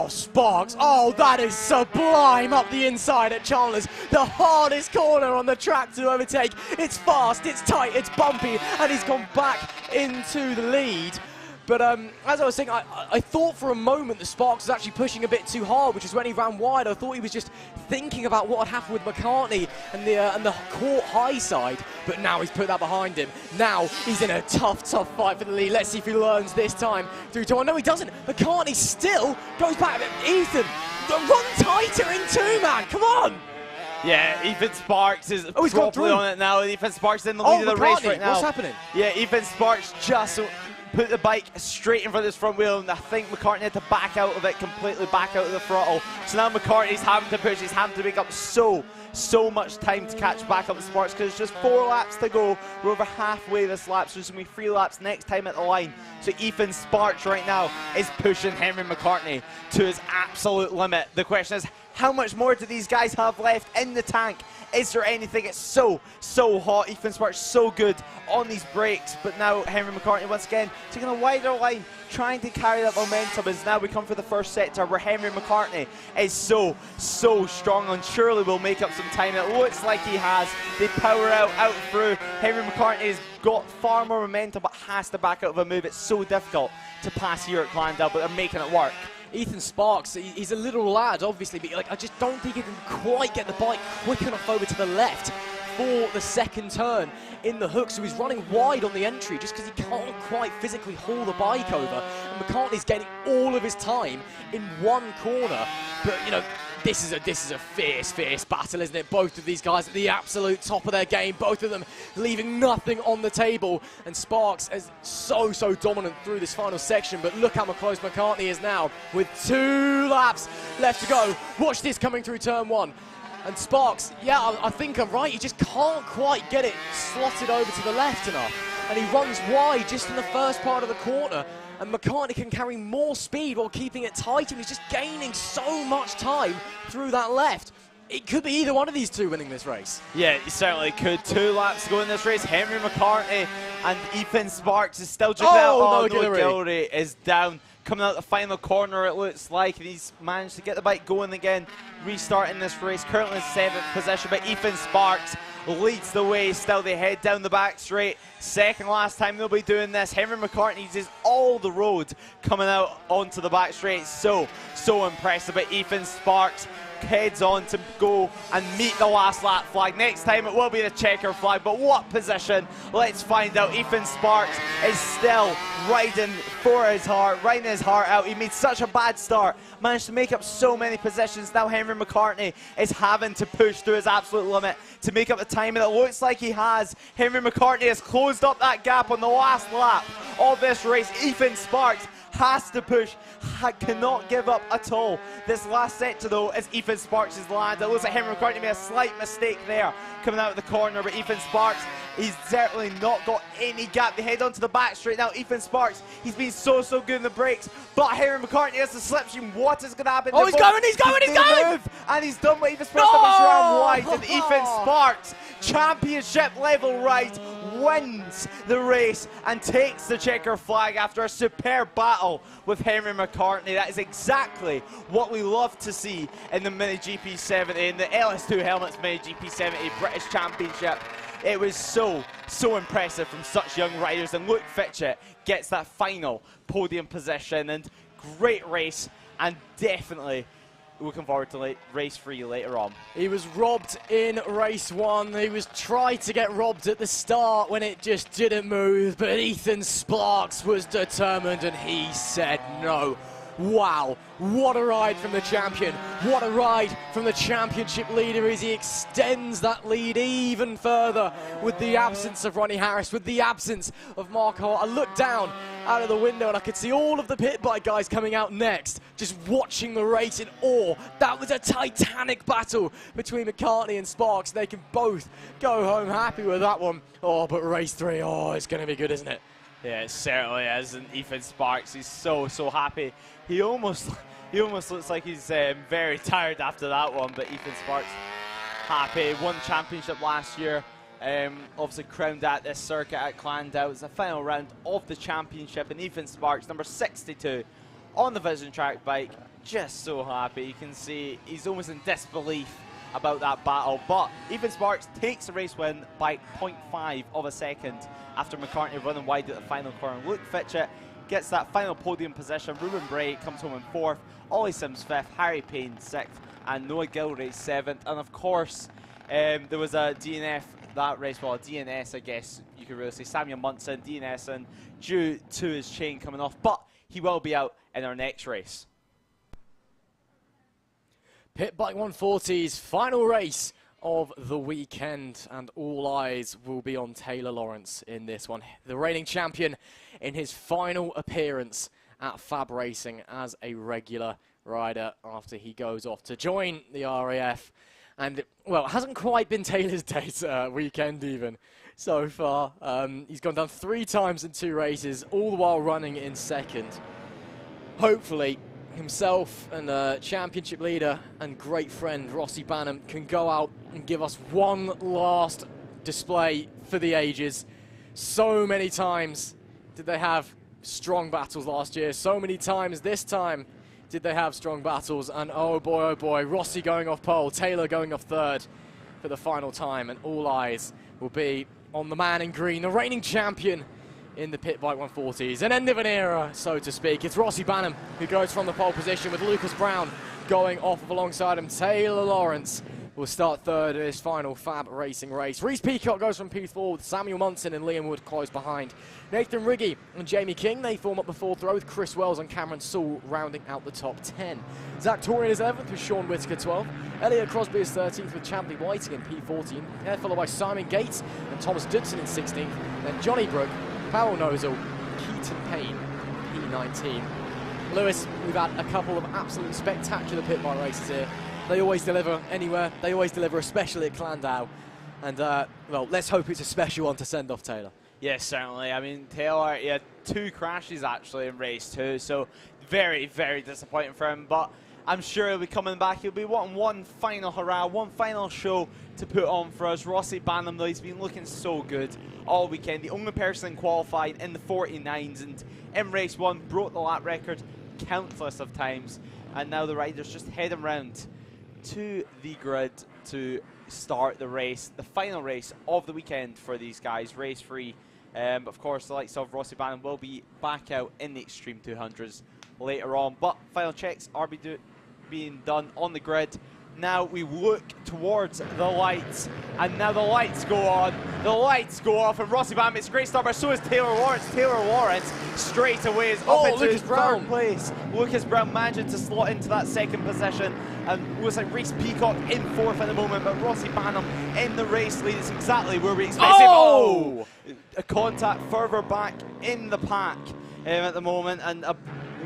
Sparks, that is sublime up the inside at Chandler's. The hardest corner on the track to overtake. It's fast, it's tight, it's bumpy, and he's gone back into the lead. But as I was saying, I thought for a moment that Sparks was actually pushing a bit too hard, which is when he ran wide. I thought he was just thinking about what had happened with McCartney and the court high side. But now he's put that behind him. Now he's in a tough fight for the lead. Let's see if he learns this time through to... No, he doesn't. McCartney still goes back. Ethan, run tighter in 2, man. Come on. Yeah, Ethan Sparks is properly on it now. Ethan Sparks in the lead of the race right now. What's happening? Yeah, Ethan Sparks just put the bike straight in front of his front wheel, and I think McCartney had to back out of it completely, back out of the throttle. So now McCartney's having to push, he's having to make up so much time to catch back up the Sparks, because it's just 4 laps to go. We're over halfway this lap, so there's going to be 3 laps next time at the line. So Ethan Sparks right now is pushing Henry McCartney to his absolute limit. The question is, How much more do these guys have left in the tank? Is there anything? It's so hot. Ethan Sparks so good on these brakes, but now Henry McCartney once again taking a wider line, trying to carry that momentum as now we come for the first sector where Henry McCartney is so strong and surely will make up some time. It looks like he has. They power out through. Henry McCartney has got far more momentum but has to back out of a move. It's so difficult to pass here at Llandow, but they're making it work. Ethan Sparks, he's a little lad, obviously, but like, I just don't think he can quite get the bike quick enough over to the left for the second turn in the hook, so he's running wide on the entry just because he can't quite physically haul the bike over, and McCartney's getting all of his time in one corner. But you know, this is a fierce battle, isn't it? Both of these guys at the absolute top of their game, both of them leaving nothing on the table, and Sparks is so dominant through this final section, but look how close McCartney is now with 2 laps left to go. Watch this coming through turn 1. And Sparks, yeah, I think I'm right, he just can't quite get it slotted over to the left enough. And he runs wide just in the first part of the corner. And McCartney can carry more speed while keeping it tight, and he's just gaining so much time through that left. It could be either one of these two winning this race. Yeah, he certainly could. 2 laps to go in this race. Henry McCartney and Ethan Sparks is still jumping out. Oh, no, Guillory is down. Coming out the final corner, it looks like, and he's managed to get the bike going again, restarting this race. Currently in 7th position, but Ethan Sparks leads the way. Still, they head down the back straight. Second last time they'll be doing this. Henry McCartney uses all the road coming out onto the back straight. So impressive. But Ethan Sparks heads on to go and meet the last lap flag. Next time it will be the checker flag, but what position? Let's find out. Ethan Sparks is still riding for his heart, riding his heart out. He made such a bad start, managed to make up so many positions. Now Henry McCartney is having to push through his absolute limit to make up the time, and it looks like he has. Henry McCartney has closed up that gap on the last lap of this race. Ethan Sparks has to push, cannot give up at all. This last sector though is Ethan Sparks' land. It looks like Henry McCartney made a slight mistake there coming out of the corner, but Ethan Sparks, he's certainly not got any gap. They head onto the back straight now. Ethan Sparks, he's been so good in the brakes, but Henry McCartney has the slipstream. What is going to happen? Oh, he's going! Move, and he's done what Ethan Sparks done. He's run wide, and Ethan Sparks, championship level ride, wins the race and takes the checker flag after a superb battle with Henry McCartney. That is exactly what we love to see in the Mini GP 70, in the LS2 Helmets Mini GP 70 British Championship. It was so impressive from such young riders, and Luke Fitchett gets that final podium position, and great race, and definitely looking forward to race 3 later on. He was robbed in race 1. He was tried to get robbed at the start when it just didn't move, but Ethan Sparks was determined and he said no. Wow, what a ride from the champion. What a ride from the championship leader as he extends that lead even further with the absence of Ronnie Harris, with the absence of Mark Hart. I looked down out of the window and I could see all of the pit bike guys coming out next, just watching the race in awe. That was a titanic battle between McCartney and Sparks. They can both go home happy with that one. Oh, but race 3, oh, it's going to be good, isn't it? Yeah, it certainly is, and Ethan Sparks, he's so happy. He almost looks like he's very tired after that one, but Ethan Sparks happy. Won the championship last year, obviously crowned at this circuit at Llandow. It's the final round of the championship, and Ethan Sparks, number 62, on the Vision Track bike, just so happy. You can see he's almost in disbelief about that battle, but Ethan Sparks takes the race win by 0.5 of a second after McCartney running wide at the final corner. Luke Fitchett gets that final podium position. Ruben Bray comes home in 4th, Ollie Sims 5th, Harry Payne 6th, and Noah Gilray 7th. And of course, there was a DNF that race, well, a DNS, I guess you could really say. Samuel Munson, DNS, and due to his chain coming off, but he will be out in our next race. Pit Bike 140's final race of the weekend, and all eyes will be on Taylor Lawrence in this one. The reigning champion in his final appearance at FAB-Racing as a regular rider after he goes off to join the RAF. And, well, it hasn't quite been Taylor's day's weekend even so far. He's gone down 3 times in 2 races, all the while running in 2nd. Hopefully, himself and championship leader and great friend Rossi Banham can go out and give us one last display for the ages. So many times did they have strong battles last year, so many times this time did they have strong battles, and oh boy, Rossi going off pole, Taylor going off third for the final time, and all eyes will be on the man in green, the reigning champion in the pit bike 140s. An end of an era, so to speak. It's Rossi Banham who goes from the pole position with Lucas Brown going off of alongside him. Taylor Lawrence will start third in his final FAB-Racing race. Reese Peacock goes from P4 with Samuel Munson and Liam Wood close behind. Nathan Riggy and Jamie King, they form up the fourth row with Chris Wells and Cameron Sewell rounding out the top 10. Zach Torian is 11th with Sean Whitaker 12th. Elliot Crosby is 13th with Champley Whiting in P14. They're followed by Simon Gates and Thomas Dudson in 16th. Then Johnny Brook, Powell Nozel, Keaton Payne, P19. Lewis, we've had a couple of absolutely spectacular pit bike races here. They always deliver anywhere. They always deliver, especially at Llandow. And, well, let's hope it's a special one to send off Taylor. Yes, certainly. I mean, Taylor, he had 2 crashes actually in race 2, so very, very disappointing for him. But I'm sure he'll be coming back. He'll be wanting one final hurrah, one final show to put on for us. Rossi Banham, though, he's been looking so good all weekend. The only person qualified in the 49s, and in race 1 broke the lap record countless of times. And now the riders just heading round to the grid to start the race, the final race of the weekend for these guys, race 3. Of course, the likes of Rossi Banham will be back out in the Extreme 200s later on, but final checks are being done on the grid. Now we look towards the lights, and now the lights go on, the lights go off, and Rossi Banham makes a great start, but so is Taylor Lawrence. Taylor Lawrence straight away is up into Lucas Brown. third place. Lucas Brown managing to slot into that second position, and looks like Reese Peacock in 4th at the moment, but Rossi Banham in the race lead is exactly where we expect him. Oh! A contact further back in the pack at the moment, and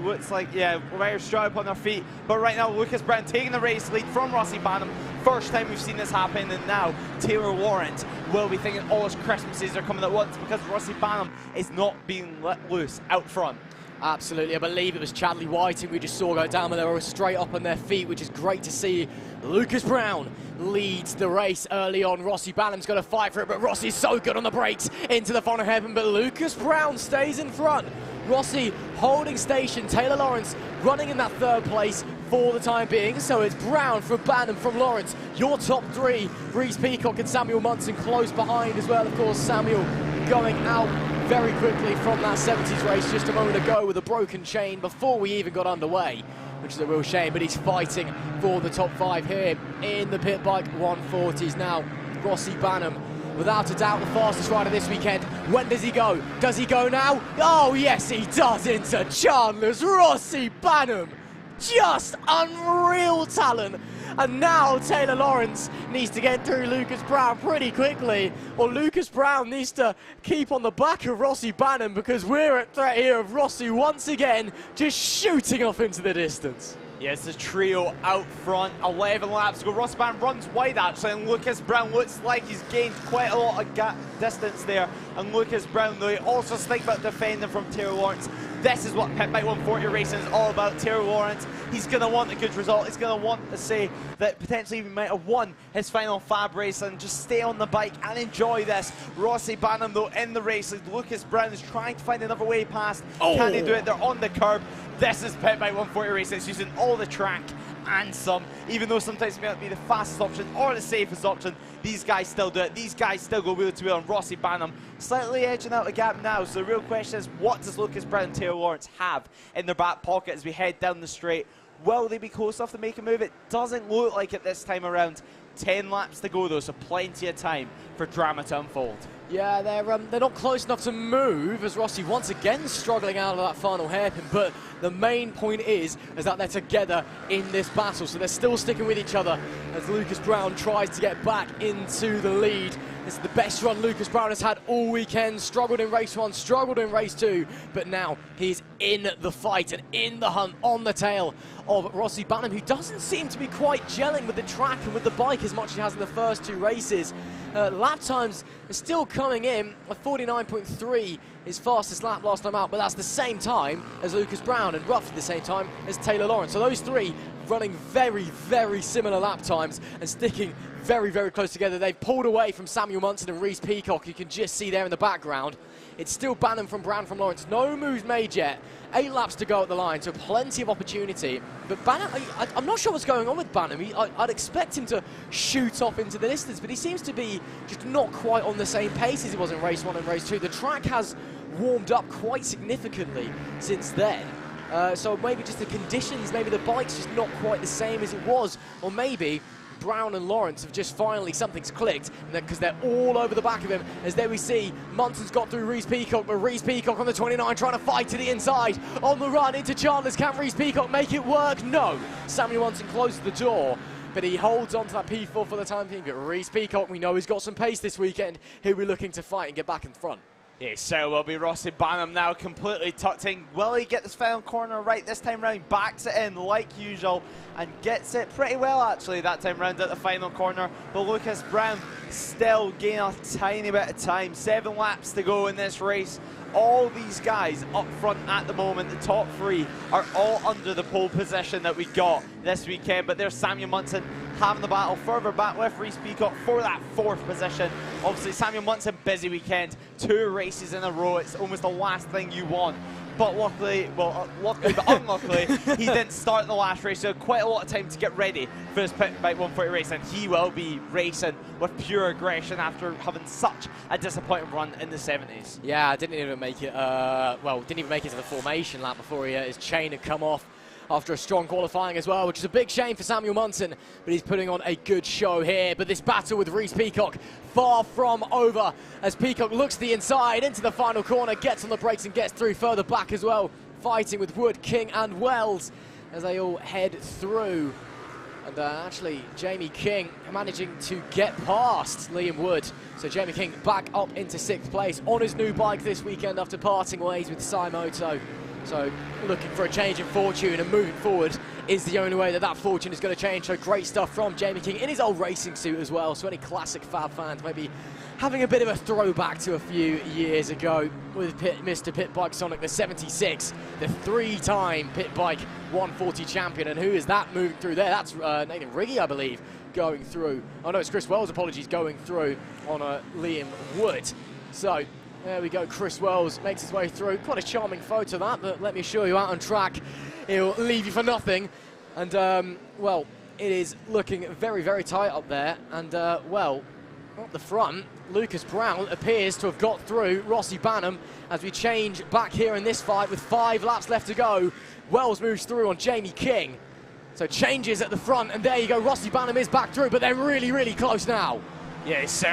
looks like, yeah, riders straight up on their feet. But right now, Lucas Brown taking the race lead from Rossi Banham. First time we've seen this happen, and now Taylor Lawrence will be thinking all his Christmases are coming at once because Rossi Banham is not being let loose out front. Absolutely, I believe it was Chadley Whiting we just saw go down, but they were straight up on their feet, which is great to see. Lucas Brown leads the race early on. Rossi Banham's got to fight for it, but Rossi's so good on the brakes into the final hairpin, but Lucas Brown stays in front. Rossi holding station, Taylor Lawrence running in that third place for the time being. So it's Brown from Banham from Lawrence. Your top 3, Reese Peacock and Samuel Munson close behind as well. Of course, Samuel going out very quickly from that 70s race just a moment ago with a broken chain before we even got underway, which is a real shame, but he's fighting for the top 5 here in the pit bike 140s. Now, Rossi Banham, without a doubt the fastest rider this weekend. When does he go? Does he go now? Oh yes, he does, into Chandler's Rossi Banham. Just unreal talent. And now Taylor Lawrence needs to get through Lucas Brown pretty quickly, or Lucas Brown needs to keep on the back of Rossi Banham, because we're at threat here of Rossi once again just shooting off into the distance. Yes, the trio out front, 11 laps to go. Rossi Banham runs wide actually, and Lucas Brown looks like he's gained quite a lot of distance there. And Lucas Brown, though, he also stinks about defending from Taylor Lawrence. This is what Pit Bike 140 racing is all about. Taylor Lawrence, he's going to want a good result. He's going to want to say that potentially he might have won his final FAB race and just stay on the bike and enjoy this. Rossi Banham, though, in the race. Lucas Brown is trying to find another way past. Oh. Can they do it? They're on the curb. This is Pit Bike 140 racing. It's using all the track and some, even though sometimes it may not be the fastest option or the safest option. These guys still do it. These guys still go wheel to wheel, and Rossi Banham slightly edging out the gap now. So the real question is, what does Lucas Brown and Taylor Lawrence have in their back pocket as we head down the straight? Will they be close enough to make a move? It doesn't look like it this time around. 10 laps to go though, so plenty of time for drama to unfold. Yeah, they're not close enough to move, as Rossi once again struggling out of that final hairpin, but the main point is that they're together in this battle, so they're still sticking with each other as Lucas Brown tries to get back into the lead. This is the best run Lucas Brown has had all weekend. Struggled in race 1, struggled in race 2, but now he's in the fight and in the hunt on the tail of Rossi Banham, who doesn't seem to be quite gelling with the track and with the bike as much as he has in the first 2 races. Lap times are still coming in. A 49.3 his fastest lap last time out, but that's the same time as Lucas Brown and roughly the same time as Taylor Lawrence. So those three running very, very similar lap times and sticking very, very close together. They've pulled away from Samuel Munson and Reece Peacock. You can just see there in the background. It's still Banham from Brown from Lawrence. No moves made yet. 8 laps to go at the line, so plenty of opportunity. But Banham, I'm not sure what's going on with Banham. I'd expect him to shoot off into the distance, but he seems to be just not quite on the same pace as he was in race 1 and race 2. The track has warmed up quite significantly since then. So maybe just the conditions, maybe the bike's just not quite the same as it was, or maybe Brown and Lawrence have just finally, something's clicked, because they're all over the back of him. As there we see, Munson's got through Reece Peacock, but Reece Peacock on the 29 trying to fight to the inside. On the run into Chandler's, can Reece Peacock make it work? No. Samuel Munson closes the door, but he holds on to that P4 for the time being. But Reece Peacock, we know he's got some pace this weekend. He'll be looking to fight and get back in front. Yeah, so will be Rossi Banham now completely tucked in. Will he get this final corner right this time round? Backs it in like usual and gets it pretty well actually that time round at the final corner. But Lucas Brown still gaining a tiny bit of time. 7 laps to go in this race. All these guys up front at the moment, the top 3, are all under the pole position that we got this weekend. But there's Samuel Munson having the battle further back with Reece Peacock for that 4th position. Obviously, Samuel Munson, busy weekend, 2 races in a row. It's almost the last thing you want. But luckily, well, luckily but unluckily, he didn't start the last race, so quite a lot of time to get ready for this Pit Bike 140 race, and he will be racing with pure aggression after having such a disappointing run in the 70s. Yeah, didn't even make it, didn't even make it to the formation lap before his chain had come off after a strong qualifying as well, which is a big shame for Samuel Munson, but he's putting on a good show here. But this battle with Reece Peacock far from over as Peacock looks the inside into the final corner, gets on the brakes and gets through further back as well, fighting with Wood, King and Wells as they all head through. And actually, Jamie King managing to get past Liam Wood. So Jamie King back up into 6th place on his new bike this weekend after parting ways with Moto. So looking for a change in fortune, and moving forward is the only way that that fortune is going to change. So great stuff from Jamie King in his old racing suit as well. So any classic Fab fans maybe having a bit of a throwback to a few years ago with Mr. Pit Bike Sonic, the 76, the 3-time Pit Bike 140 champion. And who is that moving through there? That's Nathan Riggy, I believe, going through. Oh no, it's Chris Wells, apologies, going through on Liam Wood. So there we go, Chris Wells makes his way through. Quite a charming photo that, but let me assure you, out on track, he'll leave you for nothing. And, well, it is looking very, very tight up there. And, well, up the front, Lucas Brown appears to have got through Rossi Banham as we change back here in this fight with 5 laps left to go. Wells moves through on Jamie King. So changes at the front, and there you go, Rossi Banham is back through, but they're really, really close now. Yeah, so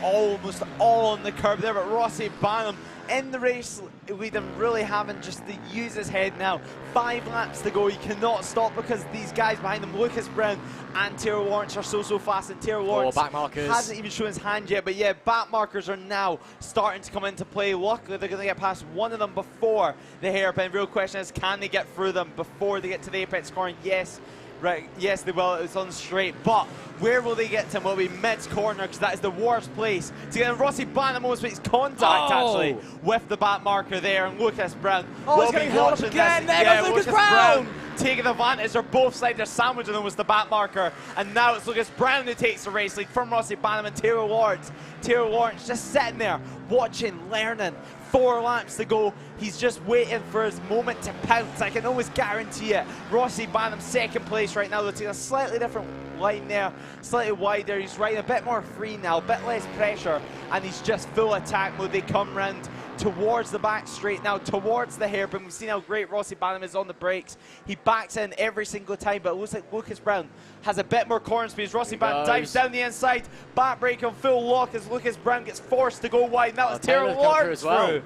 almost all on the curb there, but Rossi Banham in the race with him really having just to use his head now. 5 laps to go, you cannot stop because these guys behind him, Lucas Brown and Taylor Lawrence, are so fast, and Taylor Lawrence back markers hasn't even shown his hand yet, but yeah, back markers are now starting to come into play. Luckily, they're going to get past one of them before the hairpin. Real question is, can they get through them before they get to the apex corner? Yes. Right, yes, they will. It's on straight, but where will they get to him? Will it be mid-corner, because that is the worst place to get in. Rossi Banham almost makes contact, actually, with the back marker there, and Lucas Brown will be watching again. this. There goes Lucas Brown taking advantage. They're both sides, they're sandwiching them with the back marker, and now it's Lucas Brown who takes the race lead from Rossi Banham and Taylor Lawrence. Taylor Lawrence just sitting there, watching, learning. 4 laps to go. He's just waiting for his moment to pounce. I can almost guarantee it. Rossi Banham 2nd place right now. They're taking a slightly different line there, slightly wider. He's riding a bit more free now, a bit less pressure, and he's just full attack mode. They come round towards the back straight now, towards the hairpin. We've seen how great Rossi Banham is on the brakes. He backs in every single time, but it looks like Lucas Brown has a bit more corner speed. Rossi Banham dives down the inside, back brake on full lock as Lucas Brown gets forced to go wide. That was Taylor Lawrence through.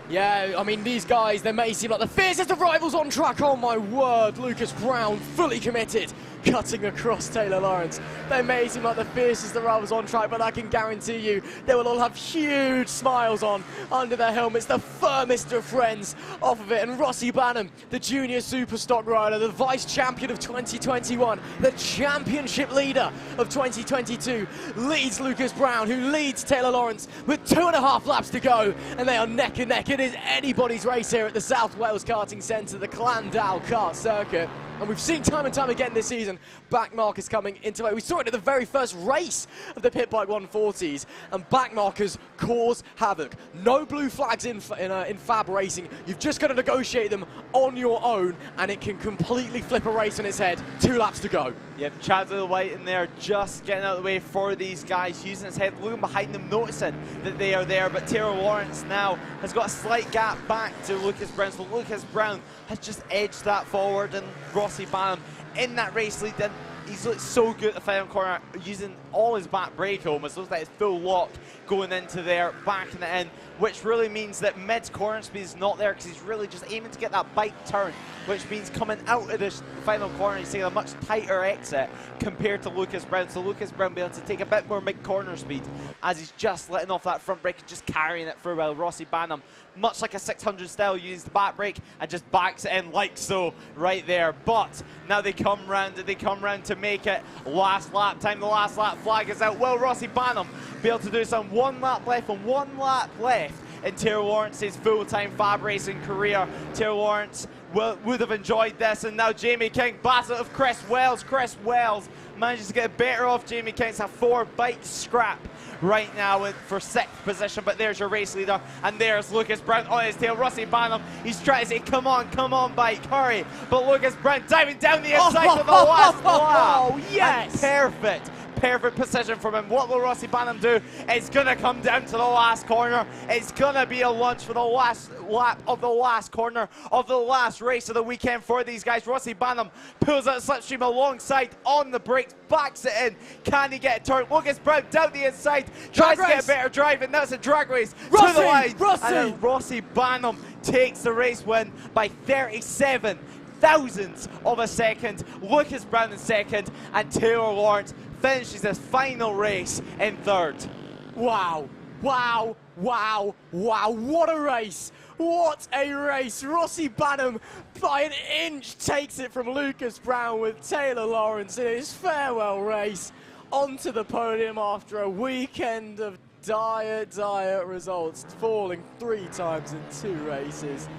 Yeah, I mean, these guys, they may seem like the fiercest of rivals on track. Oh my word, Lucas Brown fully committed, cutting across Taylor Lawrence. They may seem like the fiercest the rivals on track, but I can guarantee you they will all have huge smiles on under their helmets, the firmest of friends off of it. And Rossi Banham, the junior super stock rider, the vice champion of 2021, the championship leader of 2022, leads Lucas Brown, who leads Taylor Lawrence with 2.5 laps to go, and they are neck and neck. It is anybody's race here at the South Wales Karting Centre, the Llandow Kart Circuit. And we've seen time and time again this season, back markers coming into it. We saw it at the very first race of the Pit Bike 140s, and back markers cause havoc. No blue flags in FAB-Racing. You've just got to negotiate them on your own, and it can completely flip a race on its head. 2 laps to go. Yep, Chad the White in there just getting out of the way for these guys, using his head, looking behind them, noticing that they are there. But Taylor Lawrence now has got a slight gap back to Lucas Brown. So Lucas Brown has just edged that forward, and Rossi Banham in that race lead. And he's looked so good at the final corner, using all his back brake almost. Looks like it's full lock going into there, back in the end, which really means that mid corner speed is not there, because he's really just aiming to get that bike turn, which means coming out of this final corner, he's taking a much tighter exit compared to Lucas Brown. So Lucas Brown being able to take a bit more mid corner speed as he's just letting off that front brake and just carrying it through, while Rossi Banham, much like a 600 style, uses the back brake and just backs it in like so right there. But now they come round to make it last lap time. The last lap flag is out. Will Rossi Banham be able to do some? 1 lap left, and 1 lap left in Taylor Lawrence's full-time FAB-Racing career. Taylor Lawrence would have enjoyed this, and now Jamie King bats it of Chris Wells. Chris Wells manages to get better off Jamie King. It's a 4-bike scrap right now for 6th position, but there's your race leader, and there's Lucas Brown on his tail. Rossi Banham, he's trying to say, come on bike, hurry, but Lucas Brown diving down the inside for the last lap. Oh, yes! And perfect position from him. What will Rossi Banham do? It's going to come down to the last corner. It's going to be a lunge for the last lap of the last corner of the last race of the weekend for these guys. Rossi Banham pulls out slipstream alongside on the brakes, backs it in. Can he get a turn? Lucas Brown down the inside, tries to get a better drive, and that's a drag race to the line. And then Rossi Banham takes the race win by 37 thousandths of a second. Lucas Brown in second, and Taylor Lawrence finishes his final race in 3rd. Wow, wow, wow, wow, what a race! What a race! Rossi Banham by an inch takes it from Lucas Brown, with Taylor Lawrence in his farewell race onto the podium after a weekend of dire results, falling 3 times in 2 races.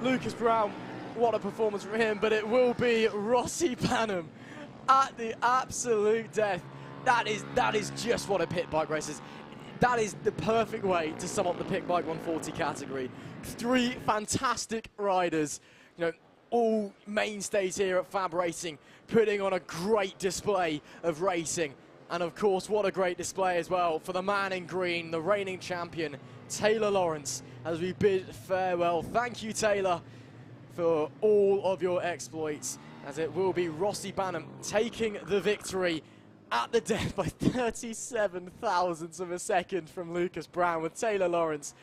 Lucas Brown, what a performance from him, but it will be Rossi Banham at the absolute death. That is just what a pit bike race is. That is the perfect way to sum up the Pit Bike 140 category. 3 fantastic riders, you know, all mainstays here at FAB-Racing, putting on a great display of racing. And of course, what a great display as well for the man in green, the reigning champion, Taylor Lawrence, as we bid farewell. Thank you, Taylor, for all of your exploits, as it will be Rossi Banham taking the victory at the death by 37 thousandths of a second from Lucas Brown, with Taylor Lawrence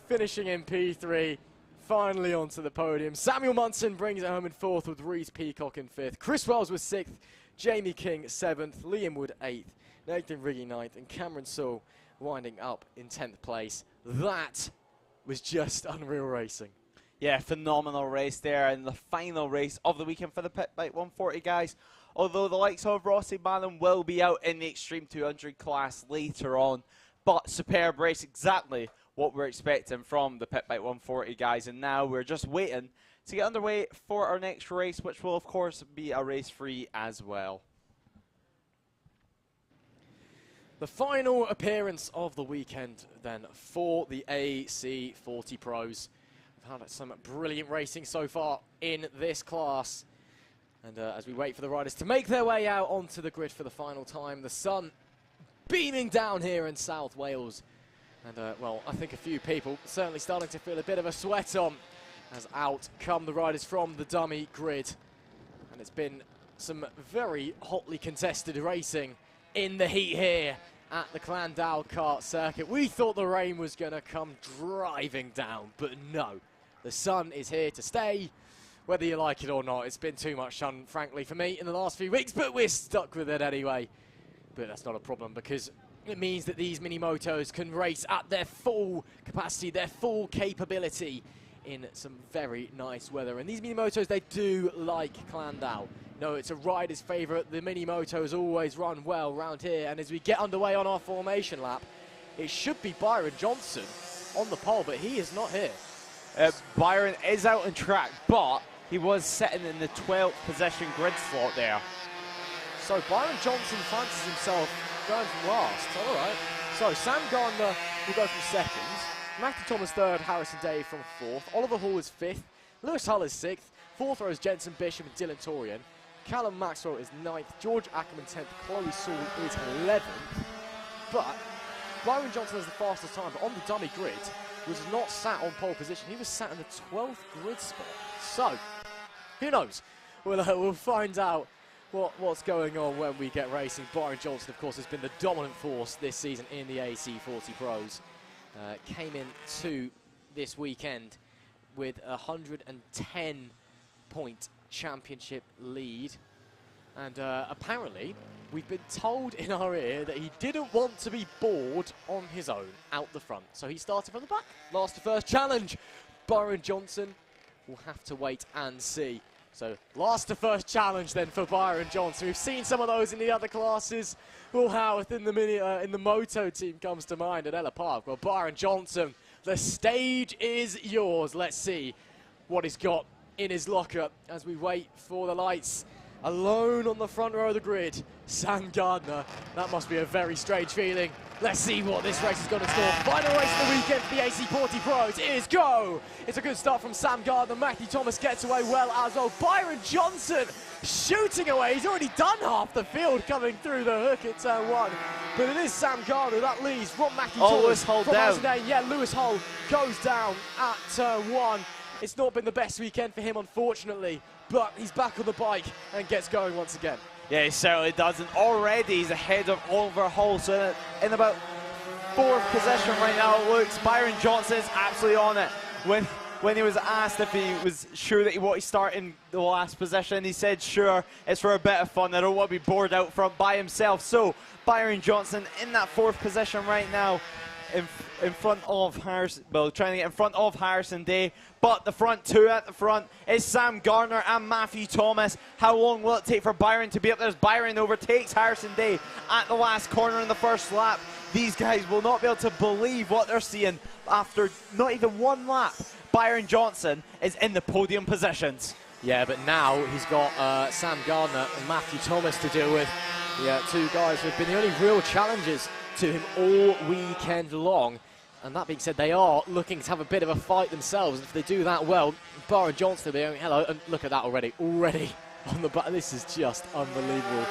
finishing in P3, finally onto the podium. Samuel Munson brings it home in 4th, with Reese Peacock in 5th. Chris Wells was 6th, Jamie King 7th, Liam Wood 8th, Nathan Riggy 9th, and Cameron Sewell winding up in 10th place. That was just unreal racing. Yeah, phenomenal race there, and the final race of the weekend for the Pit Bike 140 guys. Although the likes of Rossi Banham will be out in the Extreme 200 class later on, but superb race, exactly what we're expecting from the Pit Bike 140 guys. And now we're just waiting to get underway for our next race, which will of course be a race free as well. The final appearance of the weekend then for the AC40 Pros. We've had some brilliant racing so far in this class. And as we wait for the riders to make their way out onto the grid for the final time, the sun beaming down here in South Wales. And, well, I think a few people certainly starting to feel a bit of a sweat on, as out come the riders from the dummy grid. And it's been some very hotly contested racing in the heat here at the Llandow Kart Circuit. We thought the rain was going to come driving down, but no. The sun is here to stay, whether you like it or not. It's been too much fun, frankly, for me in the last few weeks, but we're stuck with it anyway. But that's not a problem, because it means that these mini-motos can race at their full capacity, their full capability in some very nice weather. And these mini-motos, they do like Llandow. No, it's a rider's favourite. The mini-motos always run well round here. And as we get underway on our formation lap, it should be Byron Johnson on the pole, but he is not here. Byron is out on track, but he was sitting in the 12th position grid slot there. So Byron Johnson fancies himself going from last. All right. So Sam Gardner will go from second. Matthew Thomas third, Harrison Day from fourth. Oliver Hall is fifth. Lewis Hull is sixth. Fourth row is Jensen Bishop and Dylan Torian. Callum Maxwell is ninth. George Ackerman 10th. Chloe Saul is 11th. But Byron Johnson has the fastest time, but on the dummy grid was not sat on pole position. He was sat in the 12th grid spot. So, who knows? We'll find out what's going on when we get racing. Byron Johnson, of course, has been the dominant force this season in the AC40 Pros. Came in to this weekend with a 110-point championship lead. And apparently, we've been told in our ear that he didn't want to be bored on his own out the front. So he started from the back. Last to first challenge. Byron Johnson will have to wait and see. So last to first challenge then for Byron Johnson. We've seen some of those in the other classes. Will Howarth in the Moto team comes to mind at Ella Park. Well, Byron Johnson, the stage is yours. Let's see what he's got in his locker as we wait for the lights. Alone on the front row of the grid, Sam Gardner. That must be a very strange feeling. Let's see what this race is going to score. Final race of the weekend for the AC40 Pros is go! It's a good start from Sam Gardner. Matthew Thomas gets away well as well. Byron Johnson shooting away. He's already done half the field coming through the hook at turn one. But it is Sam Gardner that leads from Matthew Thomas. Lewis Hull down. Yeah, Lewis Hull goes down at turn one. It's not been the best weekend for him, unfortunately, but he's back on the bike and gets going once again. Yeah, he certainly does, and already he's ahead of Oliver Hull, so in about 4th position right now it looks. Byron Johnson is absolutely on it. When he was asked if he was sure that he wanted to start in the last position, he said, sure, it's for a bit of fun, I don't want to be bored out front by himself. So Byron Johnson in that 4th position right now, in front of Harrison, well, trying to get in front of Harrison Day, but the front two at the front is Sam Gardner and Matthew Thomas. How long will it take for Byron to be up there as Byron overtakes Harrison Day at the last corner in the first lap? These guys will not be able to believe what they're seeing after not even one lap. Byron Johnson is in the podium positions. Yeah, but now he's got Sam Gardner and Matthew Thomas to deal with. Yeah, two guys who have been the only real challengers to him all weekend long. And that being said, they are looking to have a bit of a fight themselves. If they do that well, Byron Johnson will be going, hello, and look at that already on the back. This is just unbelievable.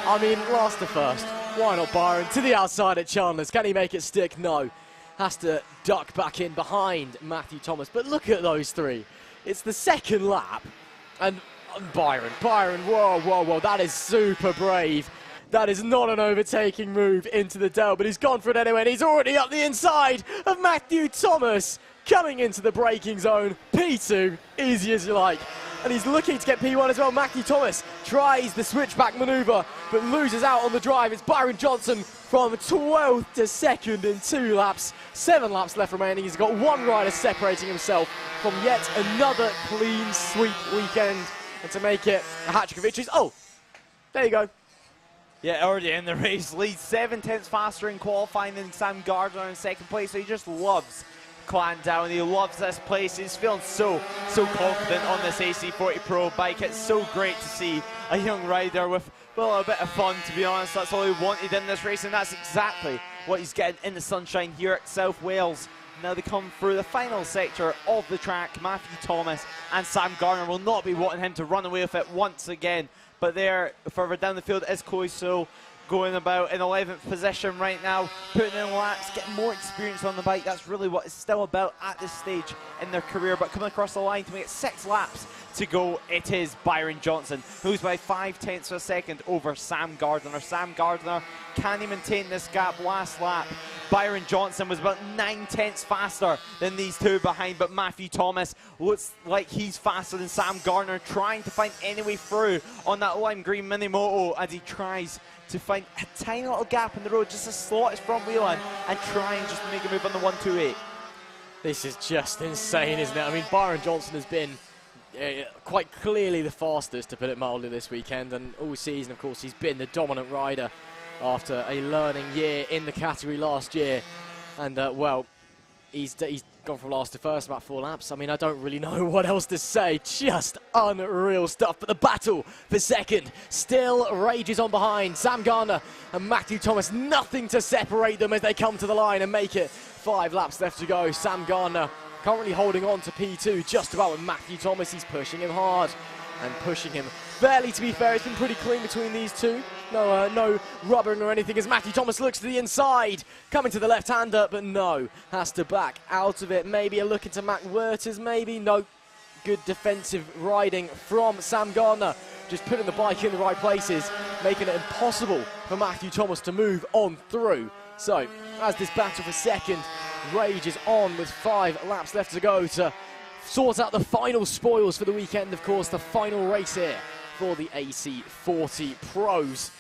I mean, last to first, why not Byron? To the outside at Chandler's. Can he make it stick? No. Has to duck back in behind Matthew Thomas. But look at those three. It's the second lap. And Byron, whoa, that is super brave. That is not an overtaking move into the Dell, but he's gone for it anyway, and he's already up the inside of Matthew Thomas, coming into the braking zone. P2, easy as you like. And he's looking to get P1 as well. Matthew Thomas tries the switchback maneuver, but loses out on the drive. It's Byron Johnson from 12th to 2nd in 2 laps. 7 laps left remaining. He's got one rider separating himself from yet another clean sweep weekend. And to make it a hat-trick of victories. Oh, there you go. Yeah, already in the race, leads 7/10 faster in qualifying than Sam Gardner in 2nd place, so he just loves Llandow, and he loves this place. He's feeling so confident on this AC40 Pro bike. It's so great to see a young rider with, well, a bit of fun, to be honest. That's all he wanted in this race, and that's exactly what he's getting in the sunshine here at South Wales. Now they come through the final sector of the track. Matthew Thomas and Sam Gardner will not be wanting him to run away with it once again. But there, further down the field, is Chloe Soule going about in 11th position right now, putting in laps, getting more experience on the bike. That's really what it's still about at this stage in their career. But coming across the line to make it 6 laps to go, it is Byron Johnson, who's by 0.5 of a second over Sam Gardner. Sam Gardner, can he maintain this gap? Last lap Byron Johnson was about 9/10 faster than these two behind, but Matthew Thomas looks like he's faster than Sam Gardner, trying to find any way through on that lime green mini moto as he tries to find a tiny little gap in the road just to slot his front wheel in and try and just make a move on the 128. This is just insane, isn't it? I mean, Byron Johnson has been quite clearly the fastest, to put it mildly, this weekend, and all season, of course, he's been the dominant rider after a learning year in the category last year. And, well, he's gone from last to first, about 4 laps. I mean, I don't really know what else to say. Just unreal stuff. But the battle for second still rages on behind. Sam Gardner and Matthew Thomas, nothing to separate them as they come to the line and make it 5 laps left to go. Sam Gardner currently holding on to P2 just about with Matthew Thomas. He's pushing him hard and pushing him fairly, to be fair. It's been pretty clean between these two. No rubbering or anything as Matthew Thomas looks to the inside, coming to the left-hander, but no, has to back out of it. Maybe a look into Mac Werters, maybe. No, good defensive riding from Sam Gardner, just putting the bike in the right places, making it impossible for Matthew Thomas to move on through. So, as this battle for second rages on with 5 laps left to go to sort out the final spoils for the weekend, of course, the final race here for the AC40 Pros.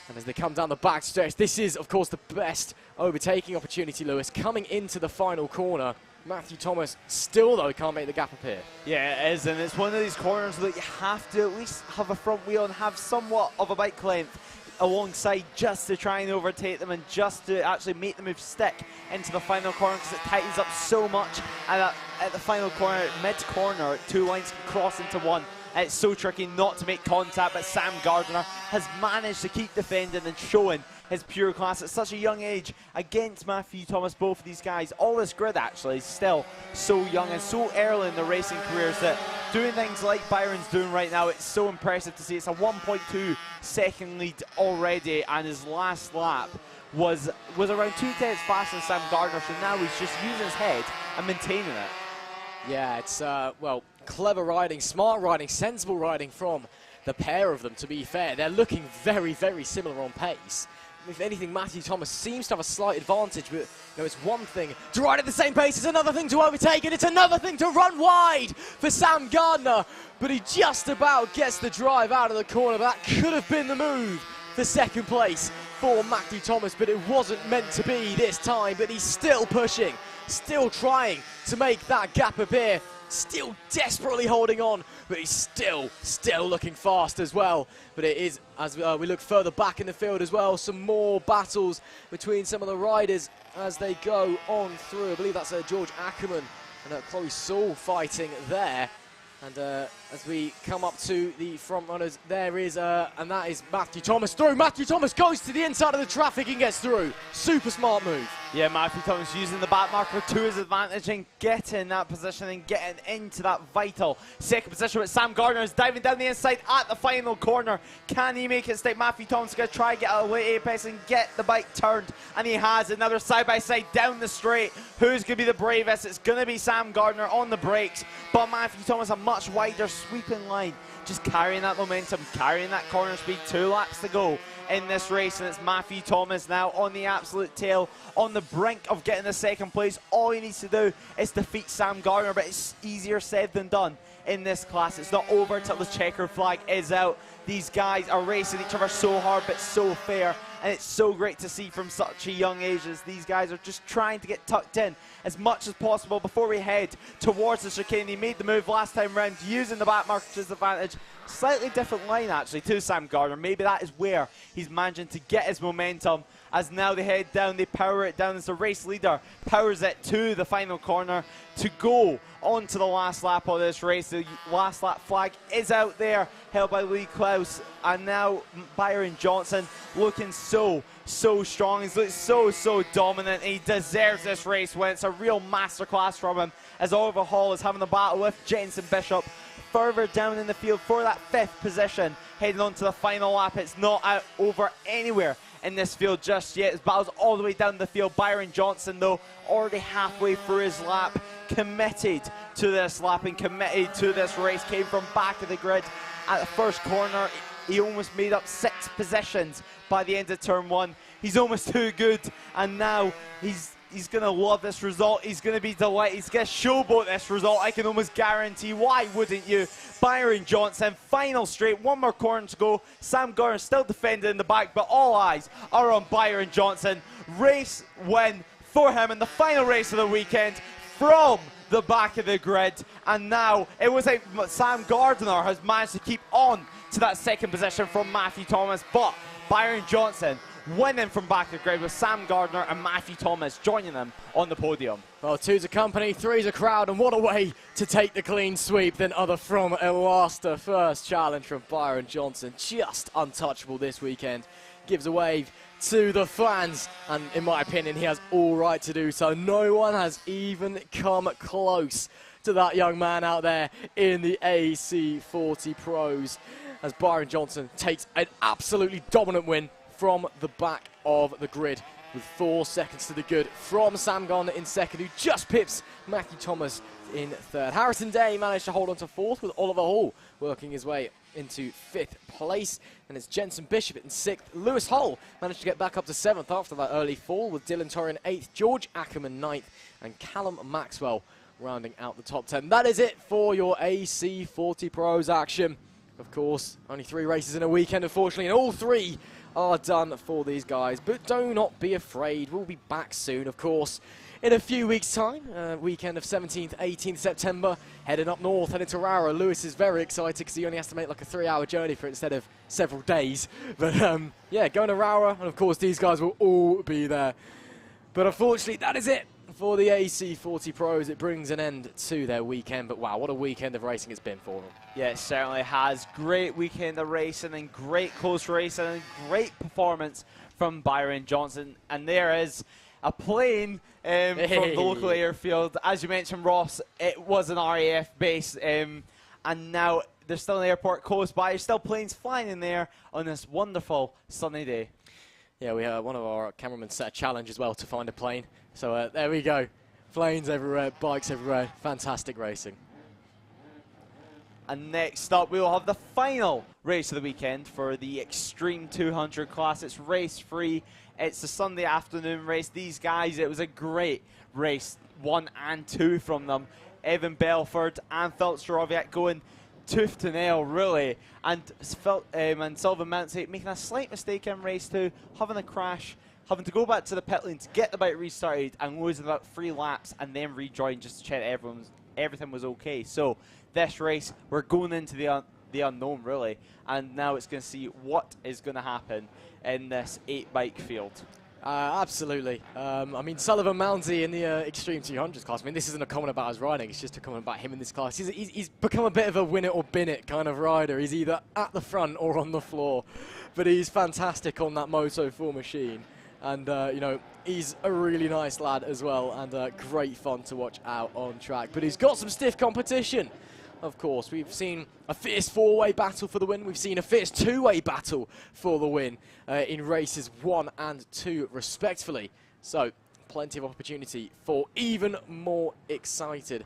And as they come down the back stretch, this is, of course, the best overtaking opportunity, Lewis, coming into the final corner. Matthew Thomas still, though, can't make the gap appear. Yeah, it is, and it's one of these corners that you have to at least have a front wheel and have somewhat of a bike length alongside just to try and overtake them and just to actually make the move stick into the final corner, because it tightens up so much. And at the final corner, mid-corner, 2 lines can cross into one. And it's so tricky not to make contact, but Sam Gardner has managed to keep defending and showing his pure class at such a young age against Matthew Thomas. Both of these guys, all this grid actually is still so young and so early in their racing careers that doing things like Byron's doing right now, it's so impressive to see. It's a 1.2 second lead already, and his last lap was around 2/10 faster than Sam Gardner, so now he's just using his head and maintaining it. Yeah, it's, well, clever riding, smart riding, sensible riding from the pair of them, to be fair. They're looking very, very similar on pace. If anything, Matthew Thomas seems to have a slight advantage, but it's one thing to ride at the same pace, it's another thing to overtake, and it's another thing to run wide for Sam Gardner. But he just about gets the drive out of the corner. That could have been the move for second place for Matthew Thomas, but it wasn't meant to be this time. But he's still pushing, still trying to make that gap appear, still desperately holding on, but he's still looking fast as well. But it is, as we look further back in the field as well, some more battles between some of the riders as they go on through. I believe that's George Ackerman and Chloe Saul fighting there. And as we come up to the front runners, there is, and that is Matthew Thomas through. Matthew Thomas goes to the inside of the traffic and gets through. Super smart move. Yeah, Matthew Thomas using the back marker to his advantage and getting that position and getting into that vital second position. With Sam Gardner is diving down the inside at the final corner. Can he make it stick? Matthew Thomas is going to try and get a late apex and get the bike turned, and he has. Another side-by-side down the straight. Who's going to be the bravest? It's going to be Sam Gardner on the brakes, but Matthew Thomas a much wider sweeping line, just carrying that momentum, carrying that corner speed. 2 laps to go in this race, and it's Matthew Thomas now on the absolute tail, on the brink of getting the second place. All he needs to do is defeat Sam Gardner, but it's easier said than done in this class. It's not over until the checker flag is out. These guys are racing each other so hard but so fair, and it's so great to see from such a young age as these guys are just trying to get tucked in as much as possible before we head towards the chicane. He made the move last time round using the back marker to his advantage. Slightly different line actually to Sam Gardner. Maybe that is where he's managing to get his momentum, as now they head down, they power it down as the race leader powers it to the final corner to go on to the last lap of this race. The last lap flag is out there, held by Lee Klaus, and now Byron Johnson looking so strong. He's looking so dominant. He deserves this race win. It's a real masterclass from him, as Oliver Hall is having a battle with Jensen Bishop further down in the field for that 5th position, heading on to the final lap. It's not out over anywhere in this field just yet. His battle's all the way down the field. Byron Johnson, though, already halfway through his lap, committed to this lap and committed to this race. Came from back of the grid at the first corner. He almost made up 6 positions by the end of turn 1. He's almost too good, and now he's going to love this result. He's going to be delighted. He's going to showboat this result, I can almost guarantee. Why wouldn't you? Byron Johnson, final straight, one more corner to go. Sam Gardner still defending in the back, but all eyes are on Byron Johnson. Race win for him in the final race of the weekend from the back of the grid. And now it was like Sam Gardner has managed to keep on to that second position from Matthew Thomas, but Byron Johnson winning from back of the grid with Sam Gardner and Matthew Thomas joining them on the podium. Well, 2's a company, 3's a crowd, and what a way to take the clean sweep than other from Elasta. First challenge from Byron Johnson, just untouchable this weekend. Gives a wave to the fans, and in my opinion, he has all right to do so. No one has even come close to that young man out there in the AC40 Pros, as Byron Johnson takes an absolutely dominant win from the back of the grid with 4 seconds to the good from Sam Gardner in second, who just pips Matthew Thomas in third. Harrison Day managed to hold on to fourth, with Oliver Hall working his way into 5th place, and it's Jensen Bishop in 6th. Lewis Hull managed to get back up to 7th after that early fall, with Dylan Torre in 8th, George Ackerman 9th, and Callum Maxwell rounding out the top 10. That is it for your AC40 Pros action. Of course, only 3 races in a weekend, unfortunately, and all 3 are done for these guys. But do not be afraid. We'll be back soon, of course, in a few weeks' time. Weekend of 17th, 18th September, heading up north, heading to Rara. Lewis is very excited because he only has to make like a 3-hour journey for it instead of several days. But yeah, going to Rara, and of course these guys will all be there. But unfortunately, that is it for the AC40 Pros. It brings an end to their weekend, but wow, what a weekend of racing it's been for them. Yeah, it certainly has. Great weekend of racing and great close racing and great performance from Byron Johnson. And there is a plane from the local airfield. As you mentioned, Ross, it was an RAF base, and now there's still an airport close by. There's still planes flying in there on this wonderful sunny day. Yeah, we one of our cameramen set a challenge as well to find a plane. So there we go. Planes everywhere, bikes everywhere. Fantastic racing. And next up, we will have the final race of the weekend for the Extreme 200 class. It's race free. It's the Sunday afternoon race. These guys, it was a great race, 1 and 2 from them. Evan Belford and Philip Starowiak going tooth to nail, really. And Sylvan Mountsie making a slight mistake in race 2, having a crash, having to go back to the pit lane to get the bike restarted and losing about 3 laps and then rejoin just to check everything was okay. So this race, we're going into the unknown, really. And now it's going to see what is going to happen in this 8-bike field. Absolutely. I mean, Sullivan Mountsie in the Extreme 200 class. I mean, this isn't a comment about his riding. It's just a comment about him in this class. He's become a bit of a win it or bin it kind of rider. He's either at the front or on the floor. But he's fantastic on that Moto 4 machine. And, you know, he's a really nice lad as well. And great fun to watch out on track. But he's got some stiff competition. Of course, we've seen a fierce 4-way battle for the win. We've seen a fierce 2-way battle for the win in races 1 and 2, respectively. So, plenty of opportunity for even more exciting,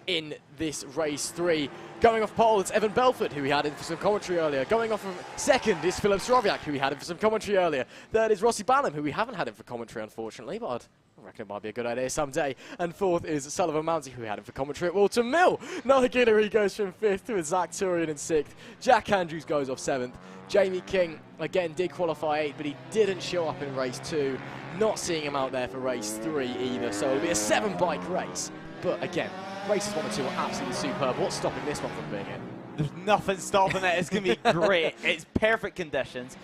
in this race 3. Going off pole, it's Evan Belford, who we had in for some commentary earlier. Going off from second is Philip Starowiak, who we had in for some commentary earlier. Third is Rossi Ballum, who we haven't had in for commentary, unfortunately, but I reckon it might be a good idea someday. And fourth is Sullivan Mountsie, who we had him for commentary at Walton Mill. Noah Guillory goes from 5th to Zach Turian in 6th. Jack Andrews goes off 7th. Jamie King, again, did qualify 8th, but he didn't show up in race 2. Not seeing him out there for race 3 either, so it'll be a 7-bike race. But again, races 1 and 2 are absolutely superb. What's stopping this one from being it? There's nothing stopping it. It's going to be great. It's perfect conditions.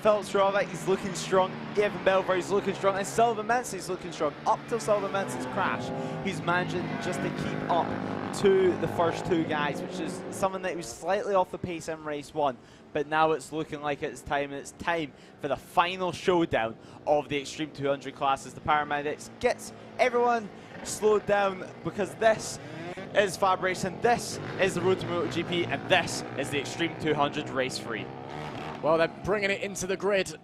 Philip Starowiak is looking strong, Evan Belford is looking strong, and Sullivan Mountsie is looking strong. Up till Sullivan Mounsie's crash, he's managing just to keep up to the first 2 guys, which is something that was slightly off the pace in race 1. But now it's looking like it's time, and it's time for the final showdown of the Extreme 200 class as the paramedics gets everyone slowed down, because this is FAB-Racing, this is the Road to MotoGP, and this is the Extreme 200 race free. Well, they're bringing it into the grid.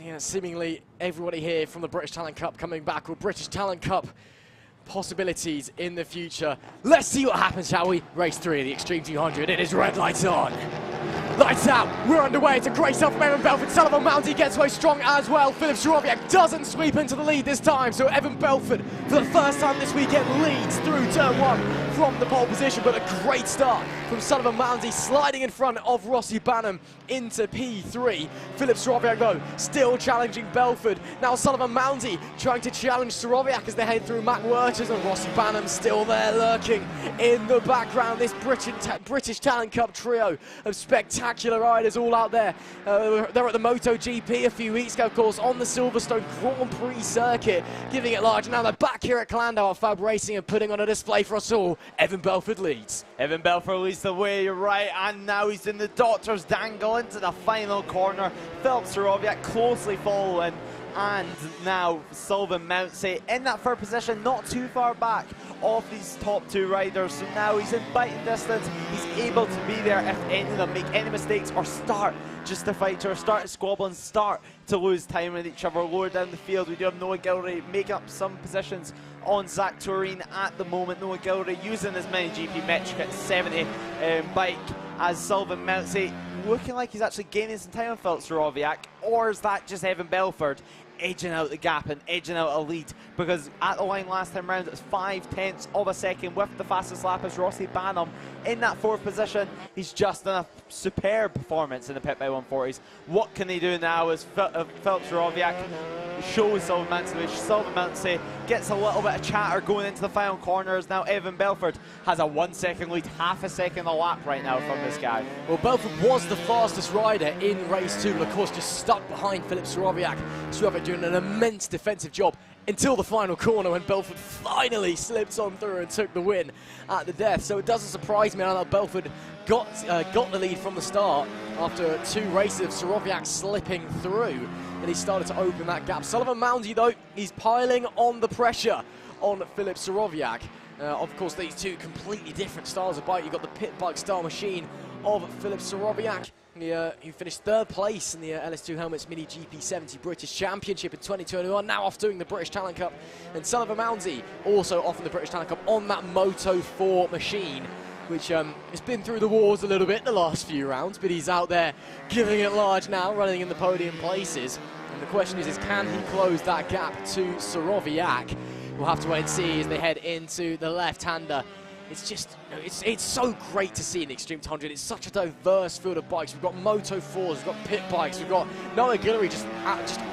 Yeah, seemingly everybody here from the British Talent Cup coming back, or British Talent Cup possibilities in the future. Let's see what happens, shall we? Race 3 of the Extreme 200. It is red lights on. Lights out, we're underway. It's a great start from Evan Belford. Sullivan Mounty gets away strong as well. Filip Sorowiak doesn't sweep into the lead this time, so Evan Belford, for the first time this weekend, leads through turn 1 from the pole position, but a great start from Sullivan Mounty, sliding in front of Rossi Banham into P3. Filip Sorowiak, though, still challenging Belford. Now Sullivan Mounty trying to challenge Sorowiak as they head through Matt Werters, and Rossi Banham still there lurking in the background. This British Talent Cup trio of spectacular riders all out there. They're at the Moto GP a few weeks ago, of course, on the Silverstone Grand Prix circuit, giving it large. Now they're back here at Llandow at FAB-Racing and putting on a display for us all. Evan Belford leads. Evan Belford leads the way, you're right, and now he's in the doctor's dangle into the final corner. Filip Sorowiak closely following, and now Sullivan Mounty in that third position, not too far back of these top 2 riders. So now he's in biting distance. He's able to be there if any of them make any mistakes or start just to fight or start to squabble and start to lose time with each other. Lower down the field, we do have Noah Gilroy making up some positions on Zach Turin at the moment. Noah Gilroy using his mini GP metric at 70 bike, as Sullivan Mounty looking like he's actually gaining some time on Filip Sorowiak, or is that just Evan Belford edging out the gap and edging out a lead? Because at the line last time round, it's 0.5 of a second with the fastest lap as Rossi Banham in that 4th position. He's just done a superb performance in the pit by 140s. What can he do now as Filip Sorowiak shows Sullivan Mounty, which Sullivan Mounty gets a little bit of chatter going into the final corners. Now Evan Belford has a 1 second lead, half a second a lap right now from this guy. Well, Belford was the fastest rider in race 2, but of course just stuck behind Filip Sorowiak. Sorowiak doing an immense defensive job until the final corner, when Belford finally slipped on through and took the win at the death. So it doesn't surprise me now that Belford got the lead from the start after 2 races of Sorowiak slipping through, and he started to open that gap. Sullivan Mounty, though, he's piling on the pressure on Filip Sorowiak. Of course, these 2 completely different styles of bike. You've got the pit bike style machine of Filip Sorowiak. He finished 3rd place in the LS2 Helmets Mini GP 70 British Championship in 2021, now off doing the British Talent Cup. And Sullivan Mounty also off in the British Talent Cup on that Moto 4 machine, which has been through the wars a little bit in the last few rounds, but he's out there giving it large now, running in the podium places. And the question is can he close that gap to Sorowiak? We'll have to wait and see as they head into the left-hander. It's just, it's so great to see in Extreme 200. It's such a diverse field of bikes. We've got Moto 4s, we've got pit bikes, we've got Noah Gilroy just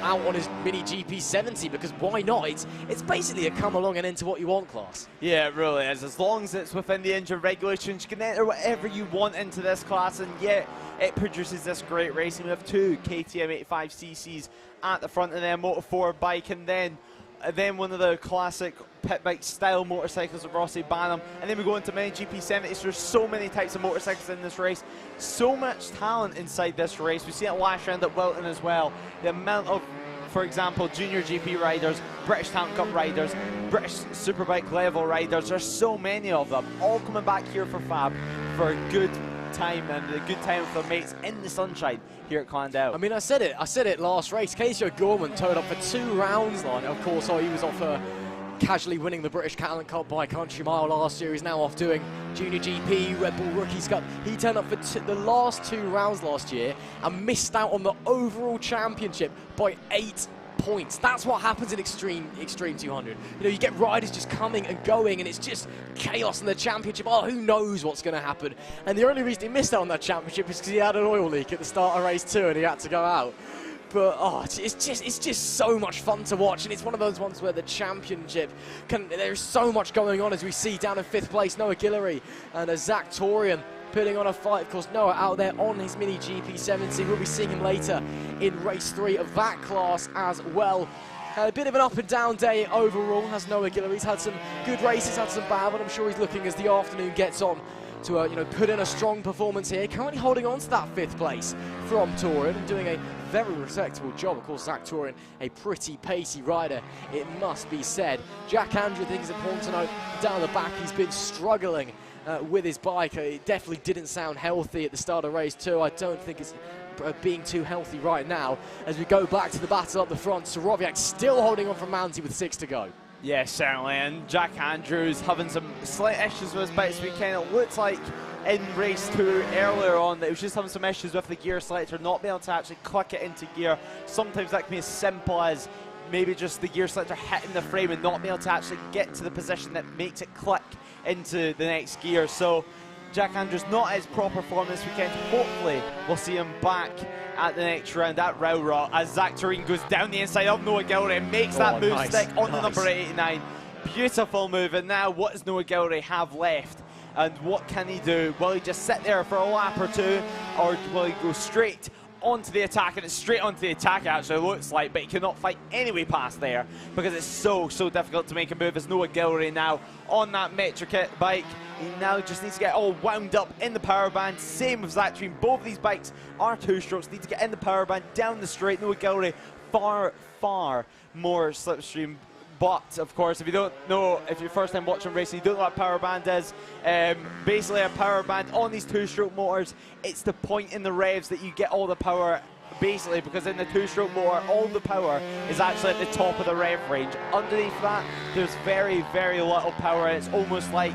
out on his mini GP 70, because why not? It's basically a come along and into what you want class. Yeah, it really is. As long as it's within the engine regulations, you can enter whatever you want into this class, and yet it produces this great racing. We have 2 KTM 85cc's at the front, and then a Moto 4 bike, and then one of the classic pit bike style motorcycles of Rossi Banham, and then we go into mini GP 70s. So there's so many types of motorcycles in this race, so much talent inside this race. We see it last round at Wilton as well. The amount of, for example, junior GP riders, British Talent Cup riders, British Superbike level riders, there's so many of them, all coming back here for Fab for a good time, and a good time with their mates in the sunshine here at Llandow. I mean, I said it last race. Casey O'Gorman towed up for 2 rounds line. Of course, he was off casually winning the British Talent Cup by Country Mile last year. He's now off doing Junior GP, Red Bull Rookies Cup. He turned up for the last 2 rounds last year and missed out on the overall championship by 8 points. That's what happens in Extreme 200. You know, you get riders just coming and going, and it's just chaos in the championship. Oh, who knows what's going to happen? And the only reason he missed out on that championship is because he had an oil leak at the start of race 2 and he had to go out. But it's just so much fun to watch, and it's one of those ones where the championship there's so much going on, as we see down in 5th place Noah Gilroy and Zach Torian putting on a fight. Of course, Noah out there on his mini GP 70. We'll be seeing him later in race 3 of that class as well. Had a bit of an up and down day overall, has Noah Gilroy. He's had some good races, had some bad, but I'm sure he's looking as the afternoon gets on to put in a strong performance here. Currently holding on to that 5th place from Torian and doing a very respectable job. Of course, Zach Torian, a pretty pacey rider, it must be said. Jack Andrew, I think it's important to note, down the back, he's been struggling with his bike. It definitely didn't sound healthy at the start of race 2. I don't think it's being too healthy right now. As we go back to the battle up the front, Sorowiak still holding on from Mounty with 6 to go. Yeah, certainly, and Jack Andrews having some slight issues with his bike this weekend. It looks like in race 2 earlier on that it was just having some issues with the gear selector, not being able to actually click it into gear. Sometimes that can be as simple as maybe just the gear selector hitting the frame and not being able to actually get to the position that makes it click into the next gear. So Jack Andrews not at his proper form this weekend. Hopefully we'll see him back at the next round at Rowrot as Zach Tureen goes down the inside of Noah Gilray and makes that move stick on the number 89. Beautiful move, and now what does Noah Gilray have left? And what can he do? Will he just sit there for a lap or two, or will he go straight onto the attack? And it's straight onto the attack, it actually looks like, but he cannot fight any way past there because it's so difficult to make a move. As Noah Gilray now on that Metro Kit bike, he now just needs to get all wound up in the power band. Same with Zach Tureen. Both of these bikes are 2-strokes, need to get in the power band down the straight. Noah Gilray far more slipstream. But, of course, if you don't know, if you're first time watching racing, you don't know what a power band is. Basically, a power band on these 2-stroke motors, it's the point in the revs that you get all the power, basically, because in the 2-stroke motor, all the power is actually at the top of the rev range. Underneath that, there's very little power, and it's almost like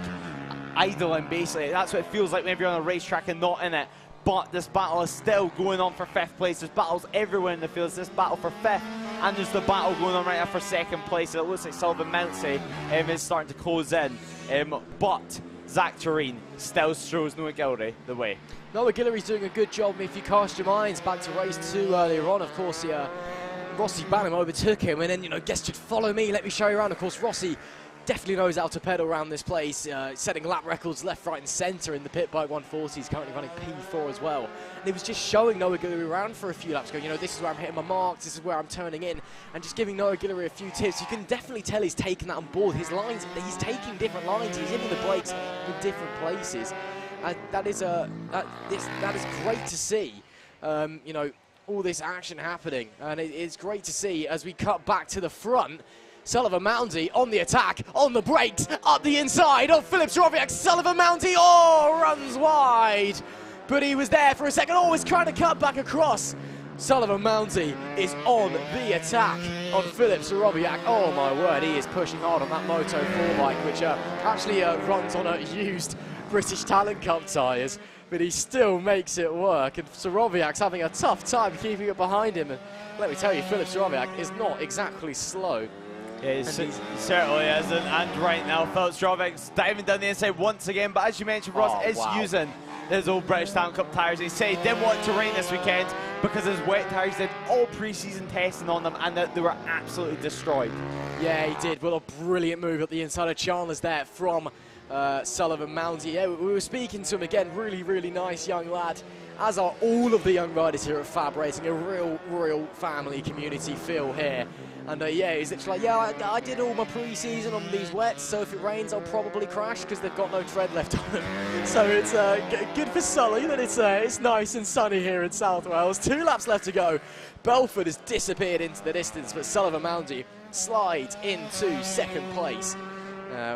idling, basically. That's what it feels like whenever you're on a racetrack and not in it. But this battle is still going on for 5th place. There's battles everywhere in the field. There's this battle for 5th, and there's the battle going on right now for 2nd place. It looks like Sullivan Mountsie is starting to close in. But Zach Tureen still shows Noah Gilray the way. Noah Gilray's doing a good job. If you cast your minds back to race 2 earlier on, of course, Rossi Banham overtook him and then, gestured, follow me, let me show you around. Of course, Rossi definitely knows how to pedal around this place, setting lap records left, right and centre in the pit bike 140. He's currently running P4 as well. And he was just showing Noah Gilray around for a few laps, going, this is where I'm hitting my marks, this is where I'm turning in, and just giving Noah Gilray a few tips. You can definitely tell he's taking that on board. His lines, he's taking different lines, he's hitting the brakes in different places. And that is great to see, all this action happening. And it's great to see as we cut back to the front. Sullivan Mountsie on the attack, on the brakes, up the inside of Filip Sorowiak. Sullivan Mountsie, runs wide. But he was there for a second, he's trying to cut back across. Sullivan Mountsie is on the attack on Filip Sorowiak. Oh my word, he is pushing hard on that Moto 4 bike, which actually runs on used British Talent Cup tyres. But he still makes it work, and Sorowiak's having a tough time keeping it behind him. And let me tell you, Filip Sorowiak is not exactly slow. Yeah, he certainly isn't, and right now Filip Sorowiak's diving down the inside once again, but as you mentioned, Ross is using his old British Talent Cup tyres. He said he didn't want it to rain this weekend because his wet tyres did all pre-season testing on them and that they were absolutely destroyed. Yeah, he did. Well, a brilliant move at the inside of Chandler's there from Sullivan Mountsie. Yeah, we were speaking to him again, really nice young lad, as are all of the young riders here at FAB-Racing, a real family community feel here. And he's literally like, I did all my pre-season on these wets, so if it rains I'll probably crash because they've got no tread left on them. So it's good for Sully that it's nice and sunny here in South Wales. 2 laps left to go. Belford has disappeared into the distance, but Sullivan Mountsie slides into 2nd place.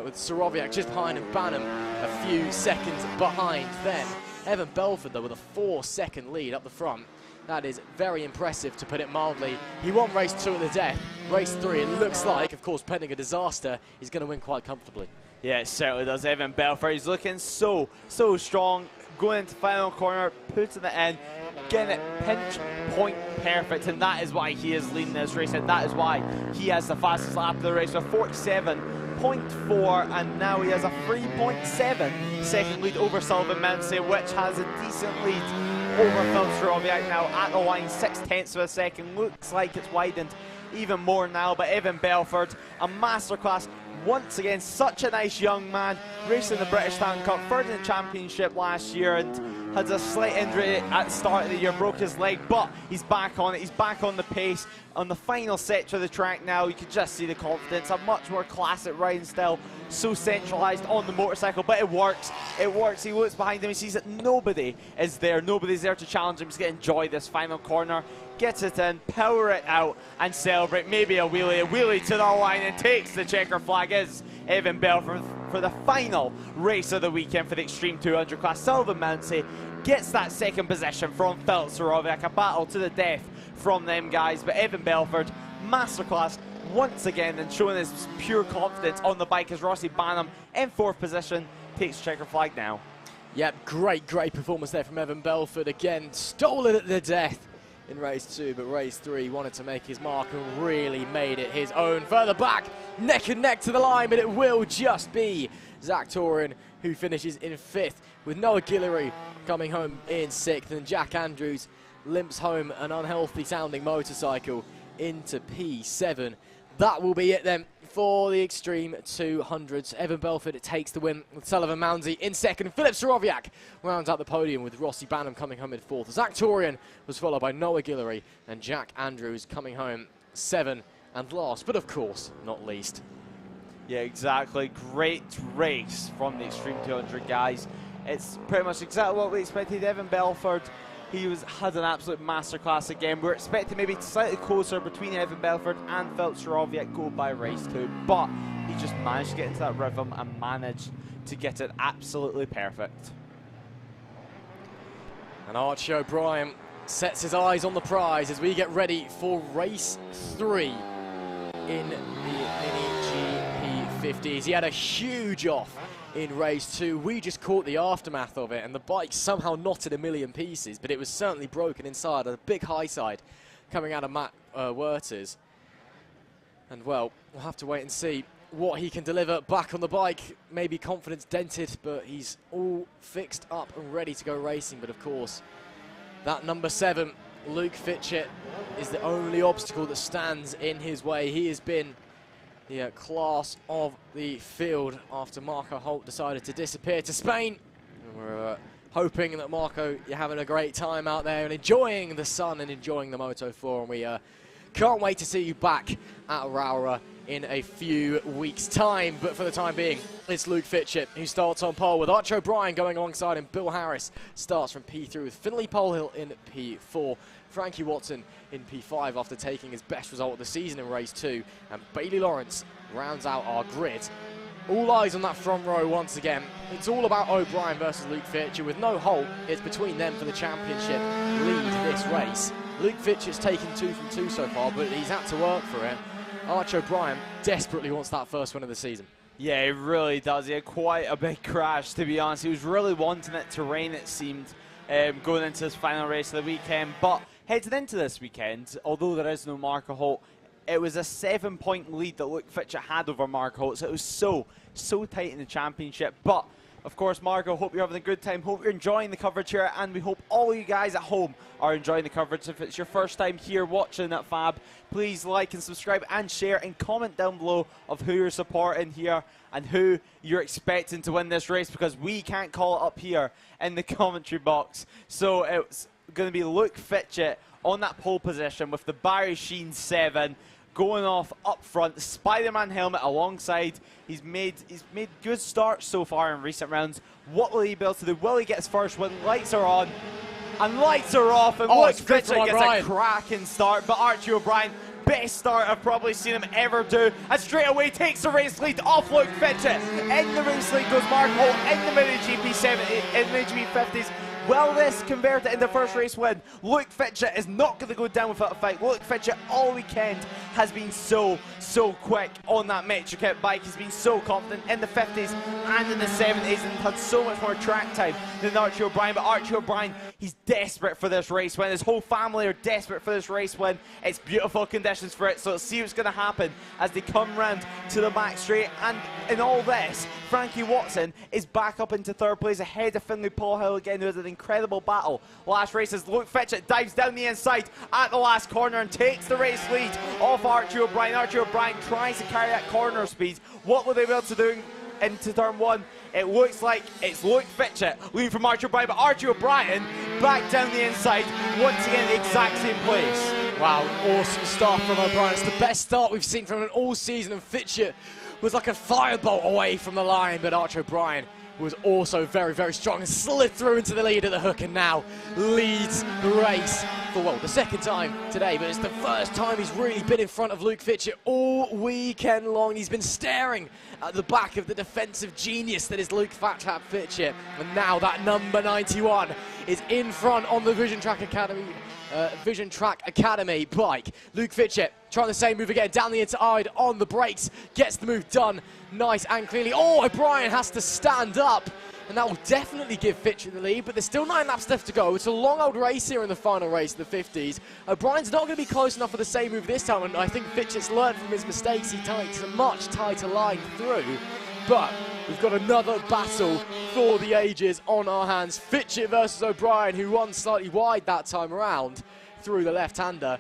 With Sorowiak just behind and Banham a few seconds behind. Then Evan Belford though with a 4-second lead up the front. That is very impressive, to put it mildly. He won race 2 at the death. Race 3, it looks like, of course, pending a disaster, he's going to win quite comfortably. Yeah, it certainly does. Evan Belford, he's looking so strong. Going into the final corner, putting it in, getting it pinch point perfect, and that is why he is leading this race, and that is why he has the fastest lap of the race with 47.4, and now he has a 3.7 second lead over Sullivan Mountsie, which has a decent lead over Filip Sorowiak now at the line, 0.6 of a second. Looks like it's widened even more now, but Evan Belford, a masterclass once again. Such a nice young man, racing the British Talent Cup, 3rd in the championship last year, and had a slight injury at the start of the year, broke his leg, but he's back on it, he's back on the pace. On the final sector of the track now, you can just see the confidence, a much more classic riding style, so centralised on the motorcycle, but it works, he looks behind him, he sees that nobody is there, nobody's there to challenge him, he's going to enjoy this final corner, gets it in, power it out, and celebrate, maybe a wheelie to the line, and takes the checker flag. Is Evan Belford for the final race of the weekend for the Extreme 200 class. Sullivan Mountsie gets that 2nd position from Filip Sorowiak, a battle to the death from them guys, but Evan Belford, masterclass once again, and showing his pure confidence on the bike as Rossi Banham in 4th position takes checker flag now. Yep, great performance there from Evan Belford. Again, stolen at the death in race 2, but race 3 wanted to make his mark and really made it his own. Further back, neck and neck to the line, but it will just be Zach Torin who finishes in 5th, with Noah Guillory coming home in 6th, and Jack Andrews limps home an unhealthy sounding motorcycle into P7. That will be it then for the Extreme 200s. Evan Belford takes the win with Sullivan Mounsey in 2nd. Philip Soroviak rounds out the podium with Rossi Banham coming home in 4th. Zach Torian was followed by Noah Guillory and Jack Andrews coming home 7. And last, but of course not least. Yeah, exactly. Great race from the Extreme 200 guys. It's pretty much exactly what we expected. Evan Belford, he had an absolute masterclass again. We're expecting maybe slightly closer between Evan Belford and Philip Soroviak go by race 2, but he just managed to get into that rhythm and managed to get it absolutely perfect. And Archie O'Brien sets his eyes on the prize as we get ready for race 3 in the Mini GP50s. He had a huge off in race 2. We just caught the aftermath of it, and the bike somehow knotted a million pieces, but it was certainly broken inside. A big high side coming out of Matt Werters. And well, we'll have to wait and see what he can deliver back on the bike. Maybe confidence dented, but he's all fixed up and ready to go racing. But of course, that number 7, Luke Fitchett, is the only obstacle that stands in his way. He has been the class of the field after Marco Holt decided to disappear to Spain. And we're hoping that, Marco, you're having a great time out there and enjoying the sun and enjoying the Moto 4. And we can't wait to see you back at Aurora in a few weeks' time. But for the time being, it's Luke Fitchett who starts on pole, with Archie O'Brien going alongside him. Bill Harris starts from P3 with Finley Polehill in P4. Frankie Watson in P5 after taking his best result of the season in race 2. And Bailey Lawrence rounds out our grid. All eyes on that front row once again. It's all about O'Brien versus Luke Fitchett. With no Holt, it's between them for the championship lead this race. Luke Fitchett's taken 2 from 2 so far, but he's had to work for it. Archie O'Brien desperately wants that first win of the season. Yeah, he really does. He had quite a big crash, to be honest. He was really wanting it to rain, it seemed, going into this final race of the weekend. But heading into this weekend, although there is no Marco Holt, it was a 7-point lead that Luke Fitchett had over Marco Holt, so it was so tight in the championship. But of course, Marco, hope you're having a good time, hope you're enjoying the coverage here, and we hope all you guys at home are enjoying the coverage. If it's your first time here watching at FAB, please like and subscribe and share and comment down below of who you're supporting here and who you're expecting to win this race, because we can't call it up here in the commentary box. So it's going to be Luke Fitchett on that pole position with the Barry Sheen 7 going off up front, the Spider-Man helmet alongside. He's made good starts so far in recent rounds. What will he be able to do? Will he get his first win? Lights are on and lights are off, and Luke Fitchett gets a cracking start. But Archie O'Brien, best start I've probably seen him ever do, and straight away takes the race lead off Luke Fitchett. In the race lead goes Mark Holt in the Mini GP50s. Will this convert it into first race win? Luke Fitchett is not going to go down without a fight. Luke Fitchett all weekend has been so quick on that Metrokit bike. He's been so confident in the 50s and in the 70s and had so much more track time than Archie O'Brien. But Archie O'Brien, he's desperate for this race win. His whole family are desperate for this race win. It's beautiful conditions for it, so let's see what's going to happen as they come round to the back straight. And in all this, Frankie Watson is back up into 3rd place ahead of Finley Polehill again, who had an incredible battle last race as Luke Fitchett dives down the inside at the last corner and takes the race lead off Archie O'Brien. Archie O'Brien tries to carry that corner speed. What will they be able to do into turn 1? It looks like it's Luke Fitchett leading from Archie O'Brien, but Archie O'Brien back down the inside, once again the exact same place. Wow, awesome start from O'Brien. It's the best start we've seen from him all season, and Fitchett was like a firebolt away from the line, but Archie O'Brien was also very strong and slid through into the lead at the hook, and now leads the race for, well, the 2nd time today, but it's the 1st time he's really been in front of Luke Fitchett all weekend long. He's been staring at the back of the defensive genius that is Luke Fitchett, and now that number 91 is in front on the Vision Track Academy bike. Luke Fitchett trying the same move again, down the inside on the brakes, gets the move done nice and cleanly. Oh, O'Brien has to stand up, and that will definitely give Fitchett the lead, but there's still 9 laps left to go. It's a long old race here in the final race of the 50s. O'Brien's not going to be close enough for the same move this time, and I think Fitchett's learned from his mistakes. He takes a much tighter line through, but we've got another battle for the ages on our hands. Fitchett versus O'Brien, who won slightly wide that time around through the left-hander.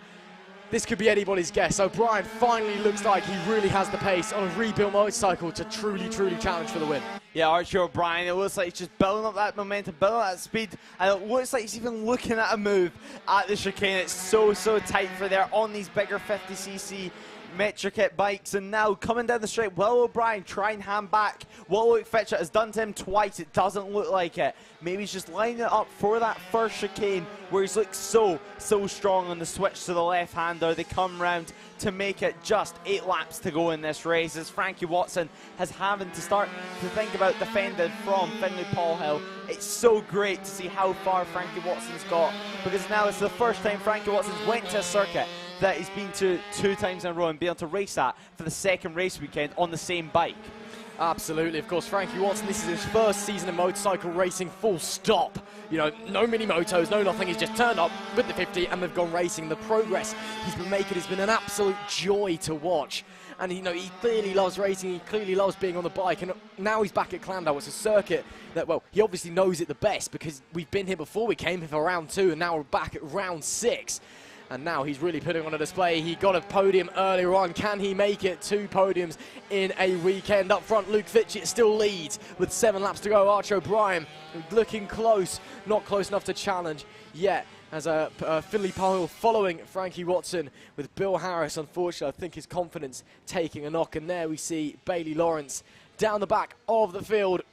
This could be anybody's guess. O'Brien finally looks like he really has the pace on a rebuilt motorcycle to truly challenge for the win. Yeah, Archie O'Brien, it looks like he's just building up that momentum, building up that speed, and it looks like he's even looking at a move at the chicane. It's so tight for there on these bigger 50cc Metric Kit bikes, and now coming down the straight, will O'Brien try and hand back what Luke Fitchett has done to him twice? It doesn't look like it. Maybe he's just lining it up for that first chicane where he's looked so strong on the switch to the left-hander. They come round to make it just 8 laps to go in this race, as Frankie Watson has having to start to think about defending from Finlay Paul Hill. It's so great to see how far Frankie Watson's got, because now it's the first time Frankie Watson's went to a circuit that he's been to 2 times in a row and be able to race that for the second race weekend on the same bike. Absolutely, of course, Frankie Watson, this is his first season of motorcycle racing, full stop. You know, no mini motos, no nothing, he's just turned up with the 50 and they've gone racing. The progress he's been making has been an absolute joy to watch. And, you know, he clearly loves racing, he clearly loves being on the bike, and now he's back at Llandow. It's a circuit that, well, he obviously knows it the best, because we've been here before, we came here for round 2, and now we're back at round 6. And now he's really putting on a display. He got a podium earlier on. Can he make it 2 podiums in a weekend? Up front, Luke Fitchett still leads with 7 laps to go. Archie O'Brien looking close, not close enough to challenge yet. As Finlay Powell following Frankie Watson with Bill Harris. Unfortunately, I think his confidence taking a knock. And there we see Bailey Lawrence down the back of the field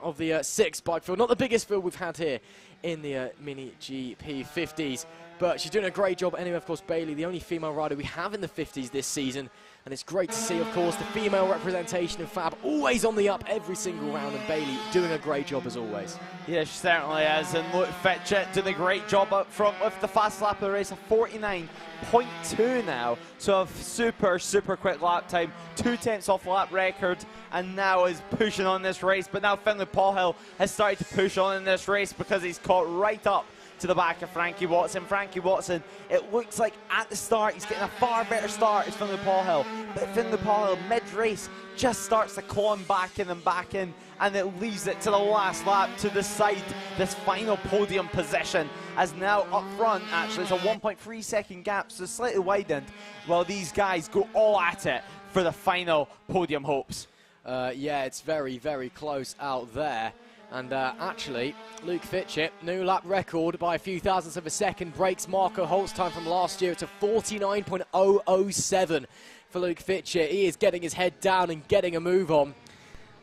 of the 6 bike field. Not the biggest field we've had here in the Mini GP 50s. But she's doing a great job anyway. Of course, Bailey, the only female rider we have in the 50s this season. And it's great to see, of course, the female representation in FAB always on the up every single round. And Bailey doing a great job as always. Yeah, she certainly is. And Luke Fitchett doing a great job up front with the fast lap of the race, a 49.2 now. So a super quick lap time. 2/10 off the lap record. And now is pushing on this race. But now Finlay Paul Hill has started to push on in this race because he's caught right up to the back of Frankie Watson. Frankie Watson, it looks like at the start he's getting a far better start as Finlay Paul Hill, but Finlay Paul Hill mid-race just starts to climb back in, and it leaves it to the last lap to decide this final podium position, as now up front actually it's a 1.3 second gap, so slightly widened, while these guys go all at it for the final podium hopes. Yeah, it's very close out there. And actually, Luke Fitchett, new lap record by a few thousandths of a second, breaks Marco Holt's time from last year. It's a 49.007 for Luke Fitchett. He is getting his head down and getting a move on.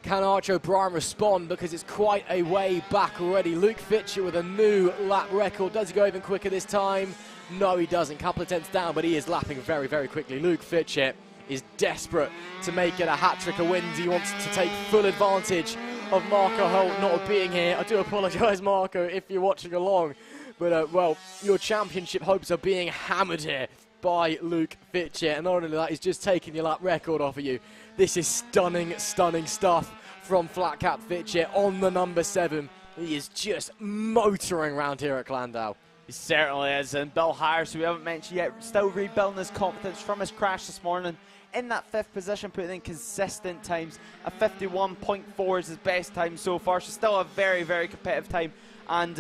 Can Archie O'Brien respond, because it's quite a way back already? Luke Fitchett with a new lap record. Does he go even quicker this time? No, he doesn't. Couple of tenths down, but he is lapping very quickly. Luke Fitchett is desperate to make it a hat-trick of wins. He wants to take full advantage of Marco Holt not being here. I do apologise, Marco, if you're watching along. But, well, your championship hopes are being hammered here by Luke Fitchett. And not only that, he's just taking your lap record off of you. This is stunning stuff from Flat Cap Fitchett on the number 7. He is just motoring around here at Llandow. He certainly is. And Bill Harris, who we haven't mentioned yet, still rebuilding his confidence from his crash this morning. In that 5th position, putting in consistent times. A 51.4 is his best time so far. So still a very competitive time. And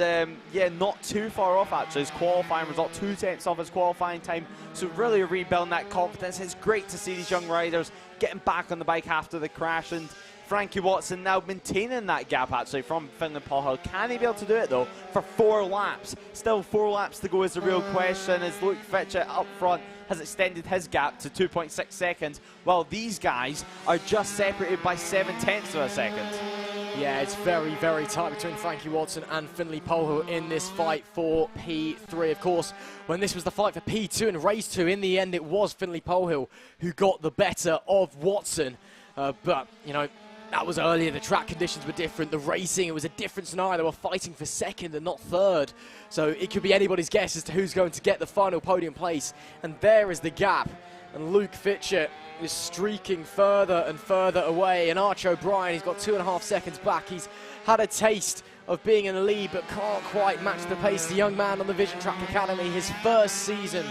yeah, not too far off actually. His qualifying result, 2/10 off his qualifying time. So really rebuilding that confidence. It's great to see these young riders getting back on the bike after the crash. And Frankie Watson now maintaining that gap actually from Finlay Paul Hill. Can he be able to do it though for 4 laps? Still 4 laps to go is the real question, as Luke Fitchett up front has extended his gap to 2.6 seconds, while these guys are just separated by 7/10 of a second. Yeah, it's very tight between Frankie Watson and Finlay Paul Hill in this fight for P3. Of course, when this was the fight for P2 and race 2, in the end it was Finlay Paul Hill who got the better of Watson. But, you know, that was earlier. The track conditions were different. The racing, it was a different scenario. They were fighting for second and not third. So it could be anybody's guess as to who's going to get the final podium place. And there is the gap. And Luke Fitchett is streaking further and further away. And Archie O'Brien, he's got 2.5 seconds back. He's had a taste of being in the lead, but can't quite match the pace. The young man on the Vision Track Academy, his first season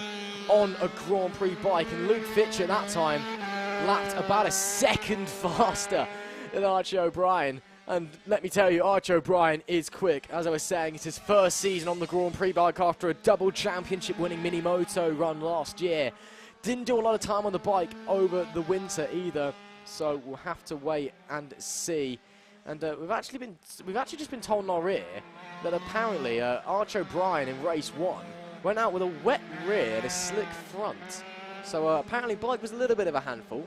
on a Grand Prix bike. And Luke Fitchett that time lapped about a second faster than Archie O'Brien. And let me tell you, Archie O'Brien is quick. As I was saying, it's his first season on the Grand Prix bike after a double championship winning Mini Moto run last year. Didn't do a lot of time on the bike over the winter either, so we'll have to wait and see. And we've actually just been told in our ear that apparently Archie O'Brien in race 1 went out with a wet rear and a slick front. So apparently bike was a little bit of a handful.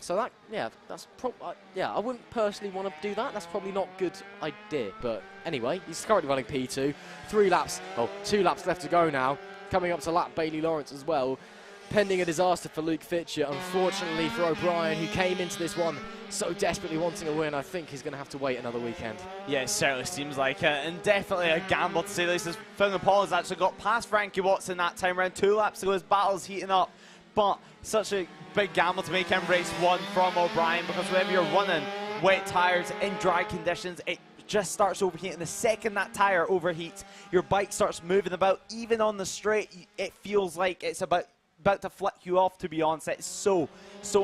So that, yeah, that's yeah, I wouldn't personally want to do that. That's probably not a good idea. But anyway, he's currently running P2. 2 laps left to go now. Coming up to lap Bailey Lawrence as well. Pending a disaster for Luke Fitchett. Unfortunately for O'Brien, who came into this one so desperately wanting a win, I think he's going to have to wait another weekend. Yeah, it certainly seems like it, and definitely a gamble to say the least. As Phil Paul has actually got past Frankie Watson that time around. 2 laps to go, his battle's heating up, but such a big gamble to make in race 1 from O'Brien, because whenever you're running wet tyres in dry conditions, it just starts overheating. The second that tyre overheats, your bike starts moving about. Even on the straight, it feels like it's about to flick you off, to be honest. It's so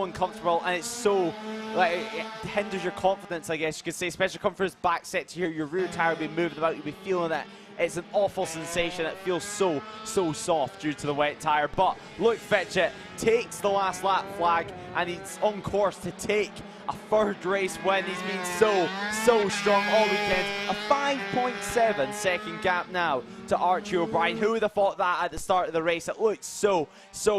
uncomfortable, and it's so, like, it hinders your confidence, I guess you could say, especially coming for his back set to your rear tyre will be moving about, you'll be feeling it. It's an awful sensation. It feels so soft due to the wet tyre. But Luke Fitchett takes the last lap flag, and he's on course to take a 3rd race win. He's been so strong all weekend. A 5.7 second gap now to Archie O'Brien. Who would have thought that at the start of the race? It looked so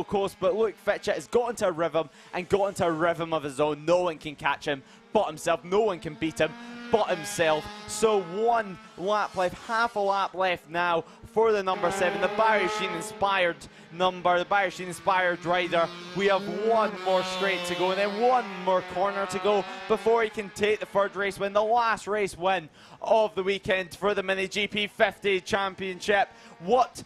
close, but Luke Fitchett has got into a rhythm, and got into a rhythm of his own. No one can catch him but himself. No one can beat him but himself. So 1 lap left, half a lap left now for the number 7, the Barry Sheen inspired number, the Barry Sheen inspired rider. We have 1 more straight to go, and then 1 more corner to go before he can take the 3rd race win, the last race win of the weekend for the Mini GP 50 Championship. What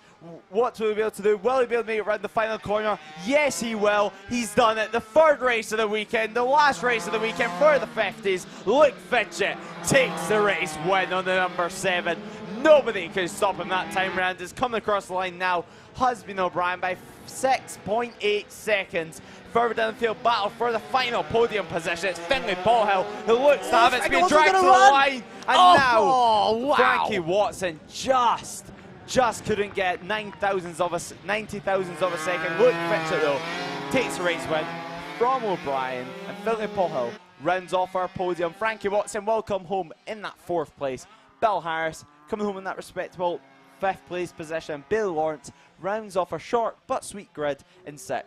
will he be able to do? Will he be able to make it around the final corner? Yes, he will. He's done it. The 3rd race of the weekend, the last race of the weekend for the 50s. Luke Fitchett takes the race win on the number 7. Nobody can stop him that time around. He's coming across the line now. Husband O'Brien by 6.8 seconds. Further down the field, battle for the final podium position. It's Finlay Paulhill who looks to have it. It's been dragged to the line. And now Frankie Watson just couldn't get 90 thousandths of a second. Luke Fitchett though takes the race win from O'Brien, and Finlay Paulhill rounds off our podium. Frankie Watson will come home in that 4th place. Bill Harris coming home in that respectable 5th place position. Bill Lawrence rounds off a short but sweet grid in 6th.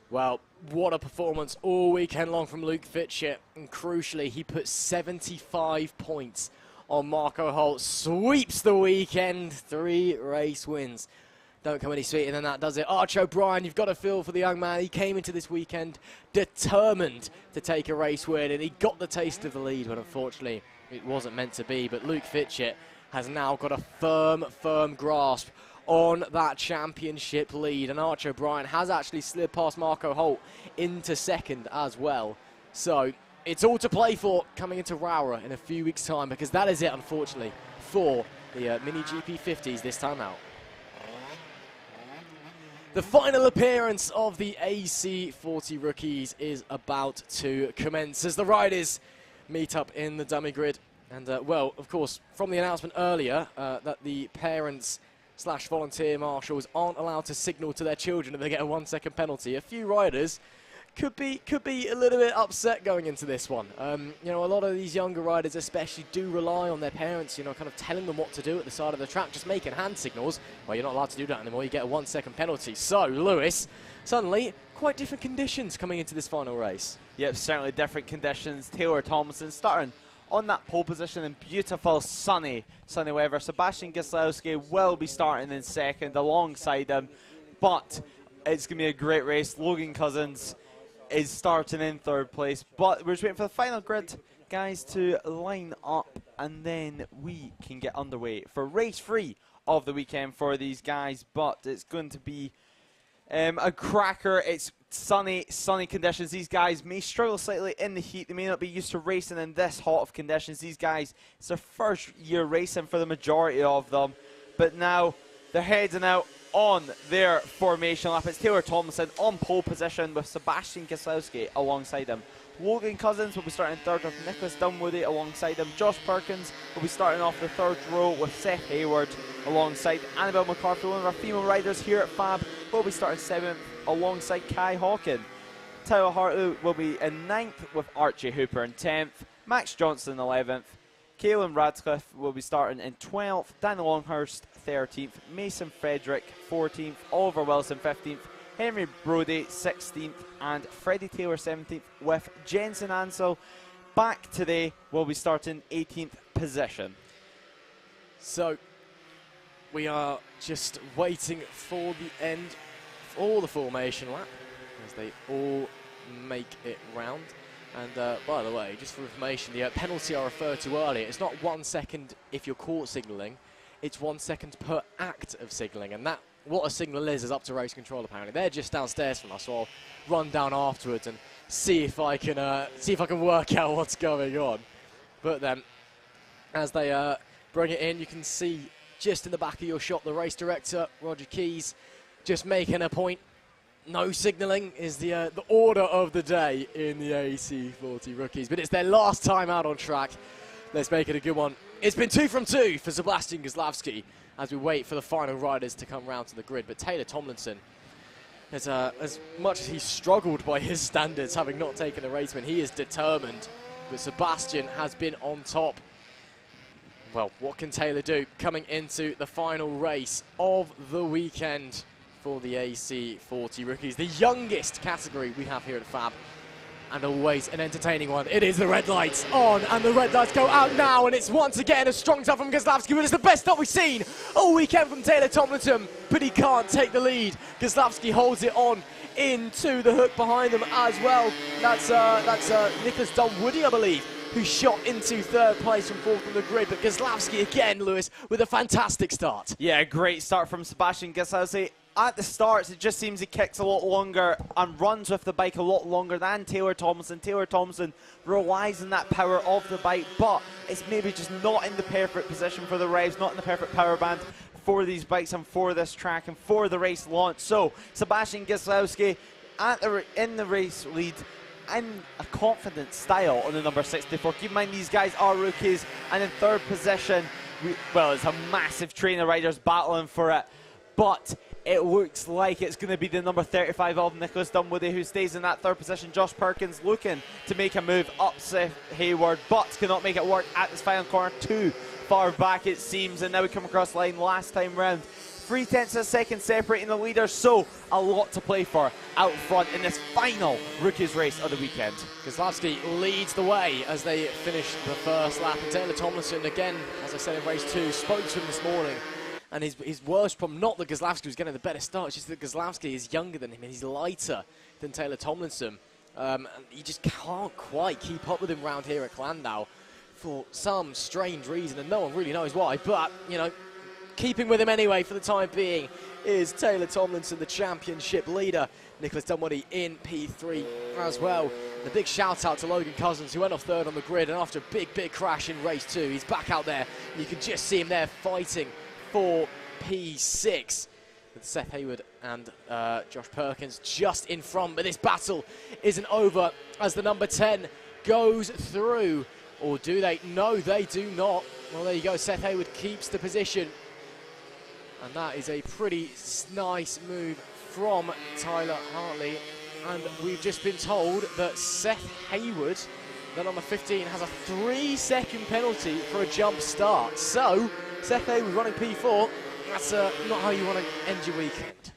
Well, what a performance all weekend long from Luke Fitchett, and crucially he put 75 points on Marco Holt. Sweeps the weekend, 3 race wins. Don't come any sweeter than that, does it? Archie O'Brien, you've got to feel for the young man. He came into this weekend determined to take a race win, and he got the taste of the lead when unfortunately it wasn't meant to be. But Luke Fitchett has now got a firm grasp on that championship lead, and Archie O'Brien has actually slid past Marco Holt into 2nd as well. So it's all to play for coming into Rowra in a few weeks' time, because that is it, unfortunately, for the Mini GP 50s this time out. The final appearance of the AC40 rookies is about to commence as the riders meet up in the dummy grid. And, well, of course, from the announcement earlier that the parents/volunteer marshals aren't allowed to signal to their children if they get a 1-second penalty, a few riders could be a little bit upset going into this one. You know, a lot of these younger riders especially do rely on their parents, you know, kind of telling them what to do at the side of the track, just making hand signals. Well, you're not allowed to do that anymore. You get a 1-second penalty. So, Lewis, suddenly, quite different conditions coming into this final race. Yep, certainly different conditions. Taylor Thompson starting on that pole position in beautiful sunny weather. Sebastian Gieslowski will be starting in 2nd alongside him, but it's going to be a great race. Logan Cousins is starting in 3rd place, but we're just waiting for the final grid guys to line up, and then we can get underway for race 3 of the weekend for these guys. But it's going to be a cracker. It's sunny conditions. These guys may struggle slightly in the heat. They may not be used to racing in this hot of conditions. These guys, it's their first year racing for the majority of them. But now they're heading out on their formation lap. It's Taylor Tomlinson on pole position with Sebastian Gieslowski alongside him. Logan Cousins will be starting third with Nicholas Dunwoody alongside him. Josh Perkins will be starting off the third row with Seth Hayward alongside Annabelle McCarthy. One of our female riders here at FAB will be starting 7th alongside Kai Hawken. Tyler Hartley will be in 9th with Archie Hooper in 10th. Max Johnson 11th. Caelan Radcliffe will be starting in 12th. Danny Longhurst 13th. Mason Frederick 14th. Oliver Wilson 15th. Henry Brody 16th. And Freddie Taylor 17th, with Jensen Ansell back today will be starting 18th position. So we are just waiting for the end for the formation lap as they all make it round. And by the way, just for information, the penalty I referred to earlier, it's not 1 second if you're caught signalling, it's 1 second per act of signalling, and that what a signal is up to race control apparently. They're just downstairs from us, so I'll run down afterwards and see if I can work out what's going on. But then, as they bring it in, you can see just in the back of your shot the race director, Roger Keys, just making a point. No signalling is the order of the day in the AC40 rookies, but it's their last time out on track. Let's make it a good one. It's been 2 from 2 for Sebastian Gieslowski as we wait for the final riders to come round to the grid. But Taylor Tomlinson, as much as he's struggled by his standards, having not taken a race win, he is determined. But Sebastian has been on top. Well, what can Taylor do coming into the final race of the weekend for the AC40 rookies? The youngest category we have here at FAB. And always an entertaining one. It is the red lights on, and the red lights go out now, and it's once again a strong start from Gieslowski, but it's the best that we've seen all weekend from Taylor Tomlinson, but he can't take the lead. Gieslowski holds it on into the hook behind them as well. That's Nicholas Dunwoody, I believe, who shot into 3rd place from 4th on the grid, but Gieslowski again, Lewis, with a fantastic start. Yeah, great start from Sebastian Gieslowski. At the starts, it just seems he kicks a lot longer and runs with the bike a lot longer than Taylor Tomlinson. Taylor Tomlinson relies on that power of the bike, but it's maybe just not in the perfect position for the revs, not in the perfect power band for these bikes and for this track and for the race launch. So Sebastian Gieslowski in the race lead in a confident style on the number 64. Keep in mind these guys are rookies, and in 3rd position, it's a massive train of riders battling for it, but it looks like it's going to be the number 35 of Nicholas Dunwoody who stays in that 3rd position. Josh Perkins looking to make a move up Seth Hayward, but cannot make it work at this final corner. Too far back it seems, and now we come across the line last time round. 0.3 of a second separating the leaders, so a lot to play for out front in this final rookies race of the weekend. Gieslowski leads the way as they finish the first lap, and Taylor Tomlinson, again, as I said in race 2, spoke to him this morning. And his worst problem, not that Gieslowski was getting the better start, it's just that Gieslowski is younger than him and he's lighter than Taylor Tomlinson. And you just can't quite keep up with him round here at Llandow for some strange reason, and no one really knows why. But, you know, keeping with him anyway for the time being is Taylor Tomlinson, the championship leader. Nicholas Dunwoody in P3 as well. And a big shout out to Logan Cousins, who went off 3rd on the grid, and after a big crash in race 2, he's back out there. You can just see him there fighting for P6 with Seth Hayward and Josh Perkins just in front, but this battle isn't over as the number 10 goes through. Or do they? No, they do not. Well, there you go. Seth Hayward keeps the position, and that is a pretty nice move from Tyler Hartley. And we've just been told that Seth Hayward, the number 15, has a 3-second penalty for a jump start. So Seth Hayward running P4, that's not how you want to end your weekend.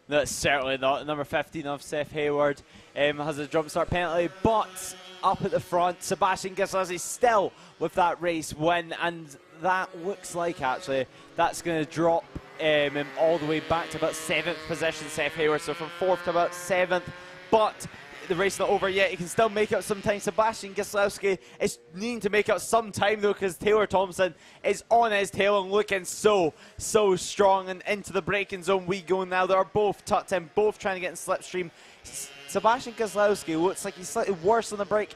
That's certainly not. Number 15 of Seth Hayward has a jump start penalty, but up at the front, Sebastian Gieslowski still with that race win, and that looks like actually that's going to drop him all the way back to about 7th position, Seth Hayward, so from 4th to about 7th. But the race is not over yet. He can still make up some time. Sebastian Gieslowski is needing to make up some time though, because Taylor Thompson is on his tail and looking so strong. And into the braking zone we go now. They're both tucked in, both trying to get in slipstream. Sebastian Gieslowski looks like he's slightly worse on the brake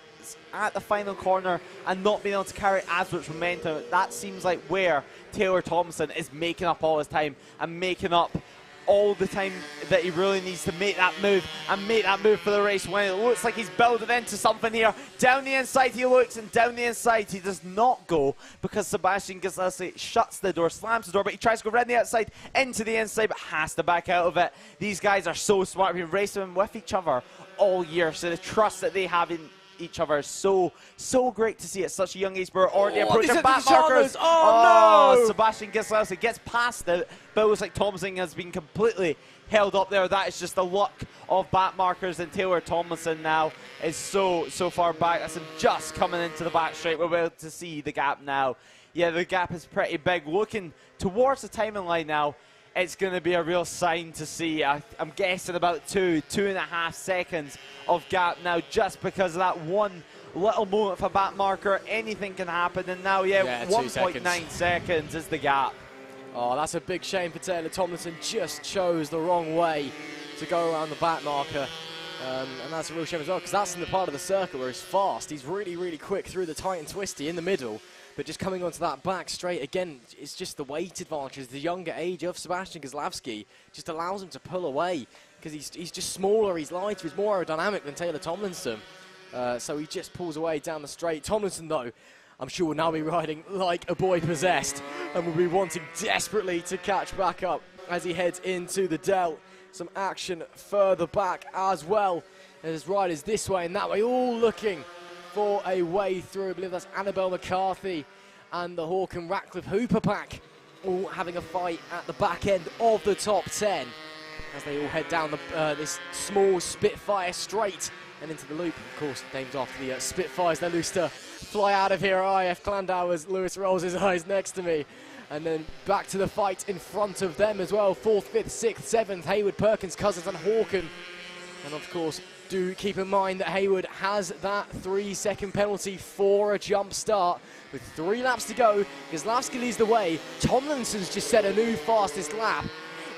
at the final corner and not being able to carry as much momentum. That seems like where Taylor Thompson is making up all his time and making up all the time that he really needs to make that move and make that move for the race when it looks like he's building into something here. Down the inside he looks, and down the inside he does not go, because Sebastian Gieslowski shuts the door, slams the door, but he tries to go around the outside into the inside but has to back out of it. These guys are so smart. We've been racing with each other all year, so the trust that they have in each other is so great to see at such a young age. We're already approaching back markers. Oh no! Sebastian Gieslowski gets past it, but it looks like Thompson has been completely held up there. That is just the luck of back markers, and Taylor Tomlinson now is so far back. That's him just coming into the back straight. We're able to see the gap now. Yeah, the gap is pretty big. Looking towards the timing line now, it's going to be a real sign to see. I'm guessing about 2.5 seconds of gap now, just because of that one little moment for back marker. Anything can happen, and now, yeah 1.9 seconds is the gap. Oh, that's a big shame for Taylor Tomlinson. Just chose the wrong way to go around the back marker. And that's a real shame as well, because that's in the part of the circuit where he's fast. He's really quick through the tight and twisty in the middle. But just coming onto that back straight, again, it's just the weight advantage. The younger age of Sebastian Gieslowski just allows him to pull away, because he's just smaller, he's lighter, he's more aerodynamic than Taylor Tomlinson. So he just pulls away down the straight. Tomlinson, though, I'm sure will now be riding like a boy possessed and will be wanting desperately to catch back up as he heads into the Dell. Some action further back as well. There's riders this way and that way, all looking for a way through. I believe that's Annabelle McCarthy and the Hawk and Ratcliffe Hooper pack all having a fight at the back end of the top 10 as they all head down this small Spitfire straight and into the loop. Of course, named after the Spitfires. They're loose to fly out of here at IF Llandow as Lewis rolls his eyes next to me. And then back to the fight in front of them as well. 4th, 5th, 6th, 7th, Hayward, Perkins, Cousins and Hawken. And of course, do keep in mind that Hayward has that 3-second penalty for a jump start. With 3 laps to go, Gieslowski leads the way. Tomlinson's just set a new fastest lap.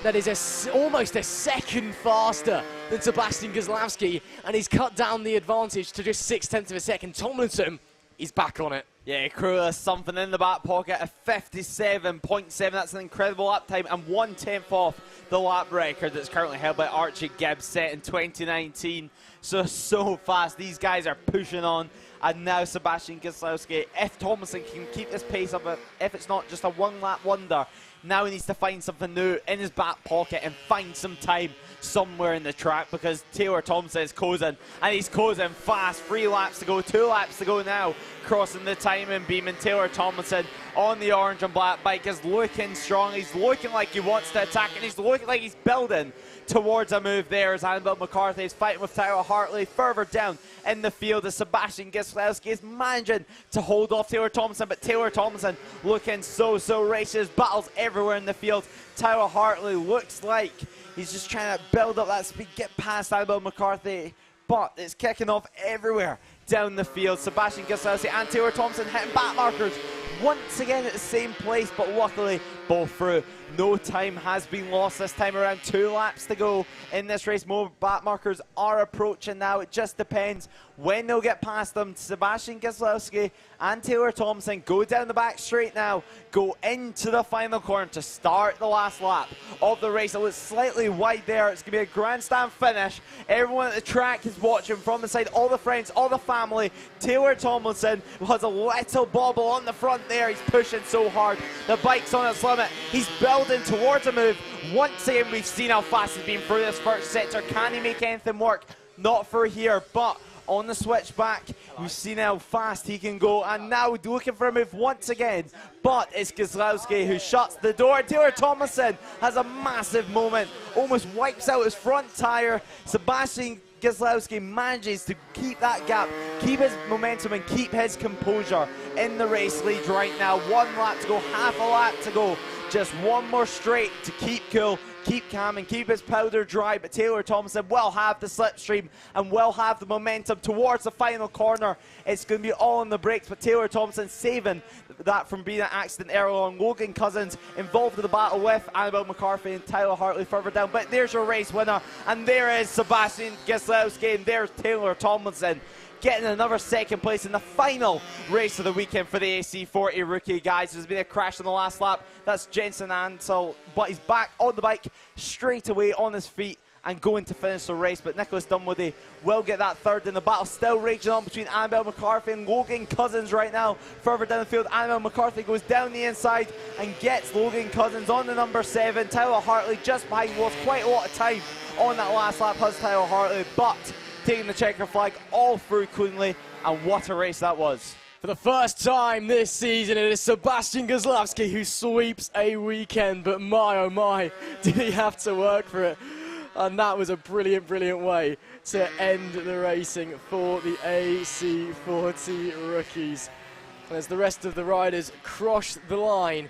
That is almost a second faster than Sebastian Gieslowski, and he's cut down the advantage to just 0.6 of a second. Tomlinson is back on it. Yeah, Crew has something in the back pocket, a 57.7. That's an incredible lap time, and 1/10 off the lap record that's currently held by Archie Gibbs, set in 2019. So fast. These guys are pushing on. And now Sebastian Gieslowski, if Tomlinson can keep this pace up, if it's not just a one-lap wonder, now he needs to find something new in his back pocket and find some time somewhere in the track, because Taylor Thompson is closing, and he's closing fast. 3 laps to go, 2 laps to go now, crossing the timing beam, and Taylor Tomlinson on the orange and black bike is looking strong. He's looking like he wants to attack, and he's looking like he's building towards a move there as Annabelle McCarthy is fighting with Tyler Hartley further down in the field as Sebastian Gieslowski is managing to hold off Taylor Tomlinson, but Taylor Tomlinson looking so racist, battles everywhere in the field. Tyler Hartley looks like he's just trying to build up that speed, get past Annabelle McCarthy, but it's kicking off everywhere down the field. Sebastian Gieslowski and Taylor Tomlinson hitting back markers once again at the same place, but luckily both through. No time has been lost this time around. 2 laps to go in this race. More back markers are approaching now. It just depends when they'll get past them. Sebastian Gieslowski and Taylor Tomlinson go down the back straight now, go into the final corner to start the last lap of the race. It was slightly wide there. It's going to be a grandstand finish. Everyone at the track is watching from the side, all the friends, all the family. Taylor Tomlinson has a little bobble on the front there. He's pushing so hard. The bike's on its limit. He's building towards a move. Once again, we've seen how fast he's been through this first sector. Can he make anything work? Not for here, but on the switchback, we've seen how fast he can go, and now looking for a move once again, but it's Gieslowski who shuts the door. Taylor Tomlinson has a massive moment, almost wipes out his front tire. Sebastian Gieslowski manages to keep that gap, keep his momentum and keep his composure in the race lead right now. 1 lap to go, half a lap to go. Just one more straight to keep cool, keep calm, and keep his powder dry. But Taylor Tomlinson will have the slipstream and will have the momentum towards the final corner. It's going to be all on the brakes, but Taylor Tomlinson saving that from being an accident early on. Logan Cousins involved in the battle with Annabelle McCarthy and Tyler Hartley further down. But there's your race winner, and there is Sebastian Gieslowski, and there's Taylor Tomlinson getting another second place in the final race of the weekend for the AC40 rookie, guys. There's been a crash on the last lap. That's Jensen Ansel, but he's back on the bike straight away on his feet and going to finish the race. But Nicholas Dunwoody will get that third, in the battle still raging on between Annabelle McCarthy and Logan Cousins right now. Further down the field, Annabelle McCarthy goes down the inside and gets Logan Cousins on the number 7. Tyler Hartley just behind, lost quite a lot of time on that last lap, has Tyler Hartley, but taking the checker flag all through cleanly, and what a race that was. For the first time this season, it is Sebastian Gieslowski who sweeps a weekend, but my oh my, did he have to work for it. And that was a brilliant, brilliant way to end the racing for the AC40 rookies. And as the rest of the riders cross the line,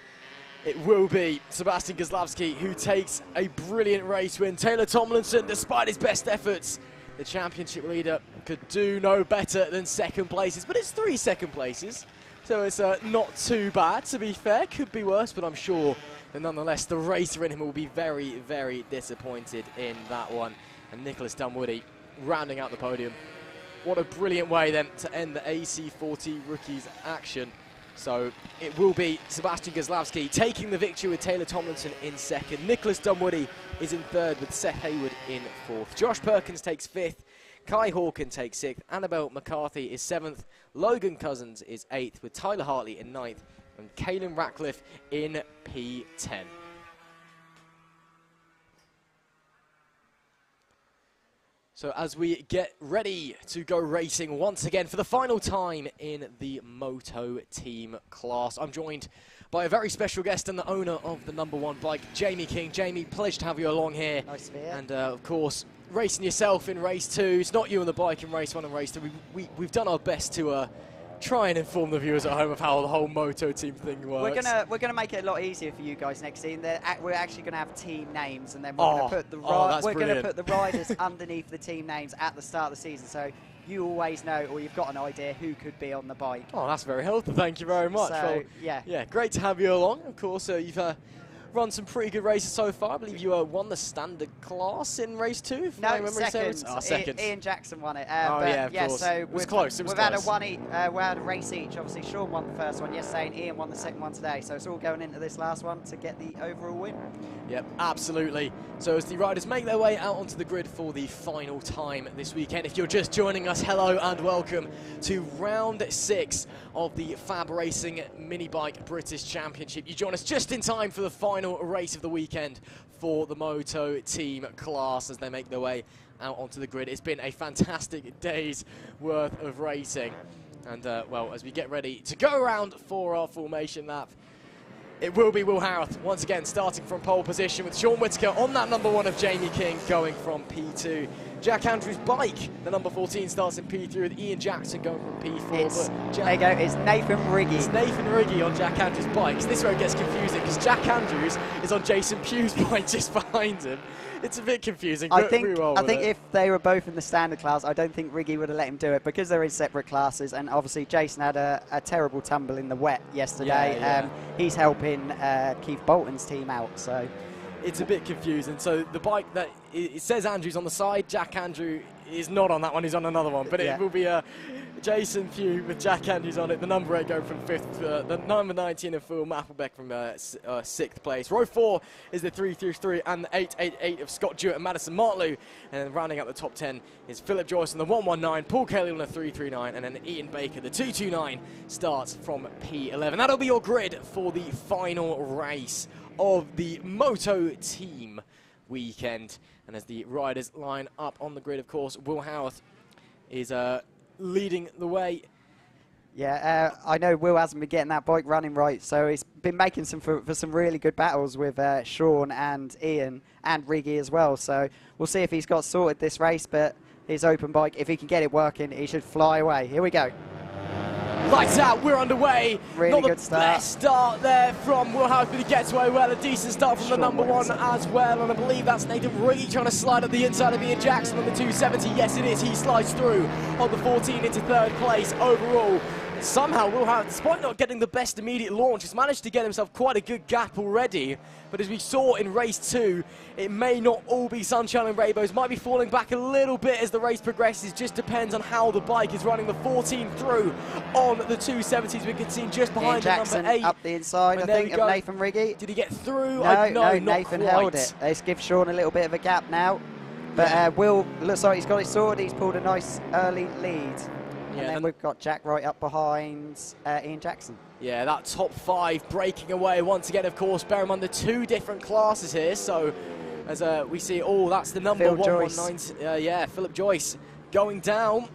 it will be Sebastian Gieslowski who takes a brilliant race win. Taylor Tomlinson, despite his best efforts, the championship leader, could do no better than second places, but it's 3 second places, so it's not too bad, to be fair. Could be worse, but I'm sure that nonetheless the racer in him will be very, very disappointed in that one. And Nicholas Dunwoody rounding out the podium. What a brilliant way then to end the AC40 rookies action. So it will be Sebastian Gieslowski taking the victory with Taylor Tomlinson in second. Nicholas Dunwoody is in third with Seth Hayward in fourth. Josh Perkins takes fifth. Kai Hawken takes sixth. Annabelle McCarthy is seventh. Logan Cousins is eighth with Tyler Hartley in ninth. And Caelan Ratcliffe in P10. So as we get ready to go racing once again for the final time in the Moto team class, I'm joined by a very special guest and the owner of the #1 bike, Jamie King. Jamie, pleasure to have you along here. Nice to be here. And of course, racing yourself in race 2. It's not you on the bike in race 1 and race 2. We've done our best to try and inform the viewers at home of how the whole Moto team thing works. We're gonna make it a lot easier for you guys next season. We're actually gonna have team names, and then we're gonna put the riders underneath the team names at the start of the season. So you always know, or you've got an idea who could be on the bike. Oh, that's very helpful. Thank you very much. So, well, yeah, great to have you along. Of course, you've run some pretty good races so far. I believe you won the standard class in race 2. No, second. Ian Jackson won it. Of course. So it was close. We've had a race each. Obviously, Sean won the first one yesterday, and Ian won the second one today. So it's all going into this last one to get the overall win. Yep, absolutely. So as the riders make their way out onto the grid for the final time this weekend, if you're just joining us, hello and welcome to round 6 of the FAB-Racing Mini Bike British Championship. You join us just in time for the final race of the weekend for the Moto team class as they make their way out onto the grid. It's been a fantastic day's worth of racing. And, well, as we get ready to go around for our formation lap, it will be Will Howarth once again starting from pole position with Sean Whittaker on that #1 of Jamie King going from P2. Jack Andrews' bike, the number 14, starts in P3 with Ian Jackson going from P4. There you go, it's Nathan Riggy. It's Nathan Riggy on Jack Andrews' bike. This is where it gets confusing because Jack Andrews is on Jason Pugh's bike just behind him. It's a bit confusing. I think if they were both in the standard class, I don't think Riggy would have let him do it because they're in separate classes. And obviously, Jason had a terrible tumble in the wet yesterday. Yeah. He's helping Keith Bolton's team out. So it's a bit confusing. So the bike that it says Andrews on the side, Jack Andrew is not on that one. He's on another one. But it will be Jason Pugh with Jack Andrews on it. The number 8 going from 5th. The number 19 of Phil Mapplebeck from 6th place. Row 4 is the 333 and the 888 of Scott Jewett and Madison Martlew. And then rounding out the top 10 is Philip Joyce on the 119, Paul Kelly on the 339, and then Ian Baker. The 229 starts from P11. That'll be your grid for the final race of the Moto team weekend. And as the riders line up on the grid, of course, Will Howarth is leading the way. Yeah, I know Will hasn't been getting that bike running right, so he's been making for some really good battles with Sean and Ian and Riggy as well. So we'll see if he's got sorted this race, but his open bike, if he can get it working, he should fly away. Here we go. Lights out, we're underway. Really Not good the start. best start there from Will Howard, but he gets away well. A decent start from the number one as well, and I believe that's Nathan Riggy trying to slide up the inside of Ian Jackson on the 270. Yes, it is. He slides through on the 14 into third place overall. Somehow Will Howard, despite not getting the best immediate launch, has managed to get himself quite a good gap already. But as we saw in race 2, it may not all be sunshine and rainbows. Might be falling back a little bit as the race progresses. Just depends on how the bike is running. The 14 through on the 270s. We can see just behind the number 8. Up the inside, I think, of Nathan Riggy. Did he get through? No, not Nathan quite. held it. Let's give Sean a little bit of a gap now. But Will looks like he's got it sorted. He's pulled a nice early lead. Yeah, and then we've got Jack right up behind Ian Jackson. Yeah, that top 5 breaking away once again, of course. Bear in mind the 2 different classes here. So as we see, that's the number 119. Yeah, Philip Joyce going down.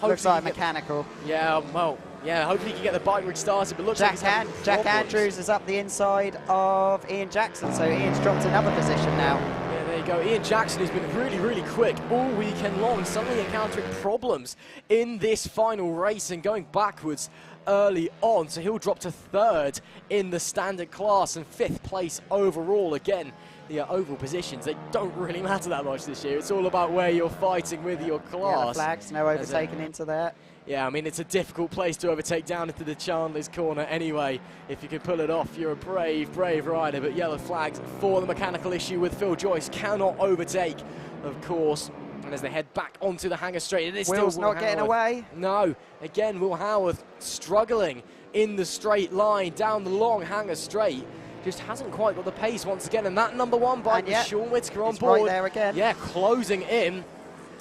Looks like mechanical. Yeah, well, yeah, hopefully he can get the bike restarted. But looks like Jack Andrews is up the inside of Ian Jackson. So Ian's dropped another position now. There you go. Ian Jackson has been really, really quick all weekend long, suddenly encountering problems in this final race and going backwards early on. So he'll drop to 3rd in the standard class and 5th place overall. Again, the overall positions, they don't really matter that much this year. It's all about where you're fighting with your class. Yeah, the flags, no overtaking into there. Yeah, I mean, it's a difficult place to overtake down into the Chandler's corner anyway. If you can pull it off, you're a brave, brave rider. But yellow flags for the mechanical issue with Phil Joyce. Cannot overtake, of course. And as they head back onto the hanger straight, it is Will's still Will not getting Howarth. away. No, again, Will Howarth struggling in the straight line down the long hanger straight. Just hasn't quite got the pace once again. And that number 1 bike with Sean Whittaker on board. Right there again. Yeah, closing in.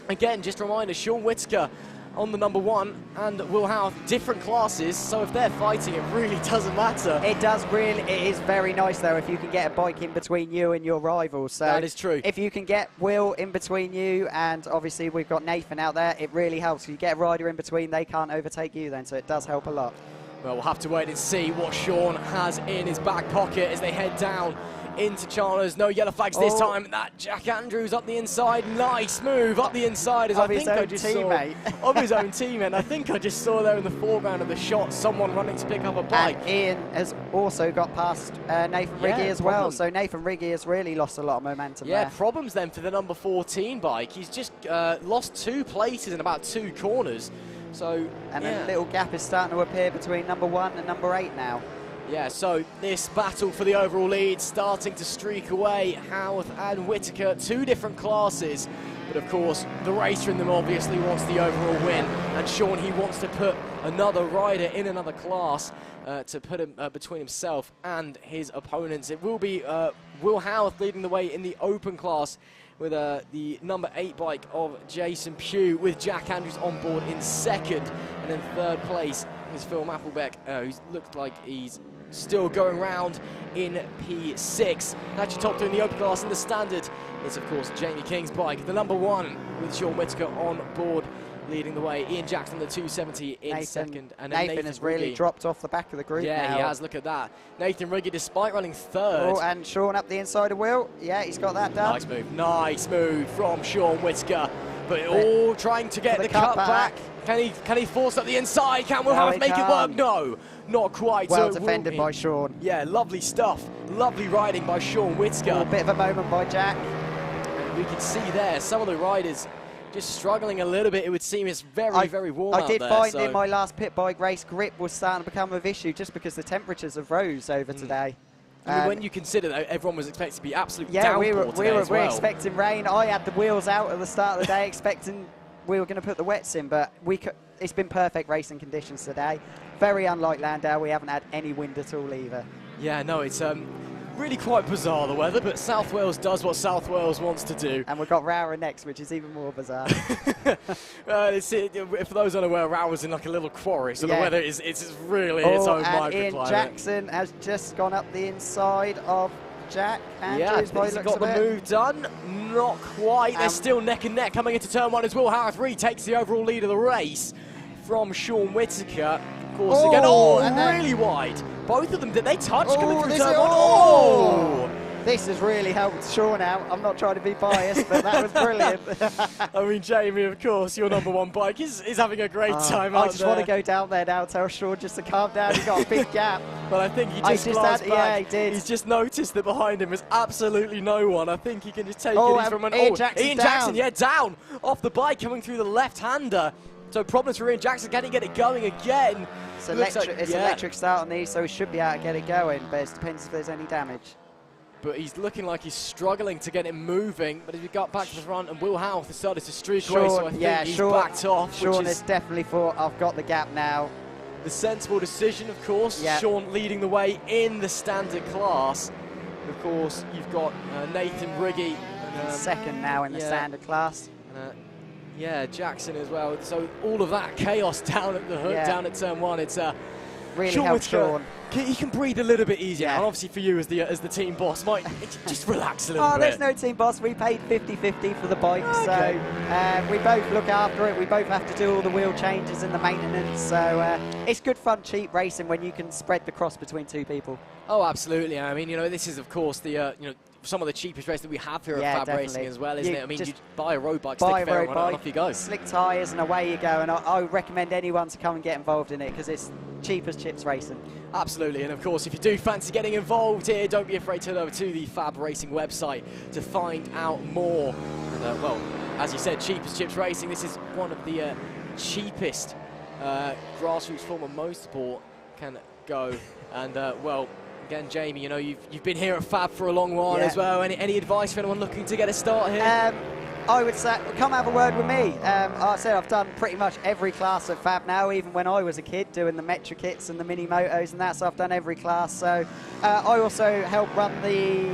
Again, just a reminder, Sean Whittaker on the number 1 and Will Howarth, different classes, so if they're fighting, it really doesn't matter. It does really, it is very nice though if you can get a bike in between you and your rivals. So that is true. If you can get Will in between you, and obviously we've got Nathan out there, it really helps. If you get a rider in between, they can't overtake you then, so it does help a lot. Well, we'll have to wait and see what Sean has in his back pocket as they head down into Chandler's. No yellow flags this time. That Jack Andrews up the inside. Nice move up the inside, as I think I just saw. Of his own teammate. I think I just saw there in the foreground of the shot someone running to pick up a bike. And Ian has also got past Nathan Riggy as well. So Nathan Riggy has really lost a lot of momentum there. Problems then for the number 14 bike. He's just lost 2 places in about 2 corners. So, and a little gap is starting to appear between number 1 and number 8 now. Yeah, so this battle for the overall lead starting to streak away. Howarth and Whittaker, 2 different classes. But of course, the racer in them obviously wants the overall win. And Sean, he wants to put another rider in another class to put him between himself and his opponents. It will be Will Howarth leading the way in the open class with the number 8 bike of Jason Pugh, with Jack Andrews on board in 2nd. And in 3rd place is Phil Mapplebeck, who looked like he's still going round in P6. Actually top 2 in the open class. In the standard, it's of course Jamie King's bike, the number 1 with Sean Whittaker on board leading the way. Ian Jackson, the 270 in 2nd. And Nathan has really dropped off the back of the group now. He has, look at that. Nathan Riggy, despite running 3rd. And Sean up the inside of Will. Yeah, he's got that done. Nice move from Sean Whittaker. But all trying to get the cut back. Can he force up the inside? Can Will Howarth make it work? No, not quite. Well defended by Sean. Yeah, lovely stuff. Lovely riding by Sean Whittaker. A bit of a moment by Jack. And we can see there some of the riders just struggling a little bit. It would seem it's very warm out there. I did find in my last pit bike race, grip was starting to become an issue just because the temperatures have rose over today. I mean, when you consider that everyone was expected to be absolutely downpour we were as well. expecting rain. I had the wheels out at the start of the day, expecting we were going to put the wets in, but it's been perfect racing conditions today. Very unlike Llandow, we haven't had any wind at all either. Yeah, no, it's really quite bizarre, the weather, but South Wales does what South Wales wants to do. And we've got Rower next, which is even more bizarre. For those unaware, Rower's in like a little quarry, so the weather is really its own microclimate. Ian Jackson has just gone up the inside of Jack Andrews. Yeah, he's got the move done. Not quite. They're still neck and neck coming into turn 1 as Will Howarth retakes the overall lead of the race from Sean Whittaker. Of course, again, really wide. Both of them, did they touch coming through turn 1? This has really helped Sean out. I'm not trying to be biased, but that was brilliant. I mean, Jamie, of course, your #1 bike is having a great time out I just want to go down there now, tell Sean just to calm down. He's got a big gap. Well, I think he just glanced back. Yeah, he did. He's just noticed that behind him is absolutely no one. I think he can just take it from an... Ian Jackson, yeah, down off the bike, coming through the left-hander. So problems for Ian Jackson. Can he get it going again? It's electric start on these, so he should be able to get it going, but it depends if there's any damage. But he's looking like he's struggling to get it moving. But if he got back to the front, and Will Houth has started to streak away, so I think he's backed off. Sean has definitely thought, I've got the gap now. The sensible decision, of course. Yeah. Sean leading the way in the standard class. Of course, you've got Nathan Riggy. Second now in the standard class. Yeah, Jackson as well. So all of that chaos down at the hook, down at turn 1. It's really helps Sean. He can breathe a little bit easier. And obviously for you as the team boss, might just relax a little bit. Oh, there's no team boss. We paid 50-50 for the bike, so we both look after it. We both have to do all the wheel changes and the maintenance. So it's good fun, cheap racing when you can spread the cross between two people. Oh, absolutely. I mean, this is of course the some of the cheapest races that we have here at FAB-Racing as well, isn't it? I mean, you buy a road bike, stick a fair one, and off you go. Slick tyres, and away you go. And I recommend anyone to come and get involved in it because it's cheap as chips racing. Absolutely, and of course, if you do fancy getting involved here, don't be afraid to head over to the FAB-Racing website to find out more. And, well, as you said, cheap as chips racing. This is one of the cheapest grassroots form of motorsport can go. And well, again, Jamie, you've been here at FAB for a long while as well. Any advice for anyone looking to get a start here? I would say, come have a word with me. I said I've done pretty much every class at FAB now, even when I was a kid, doing the Metro kits and the mini motos and that, so I've done every class. So I also help run the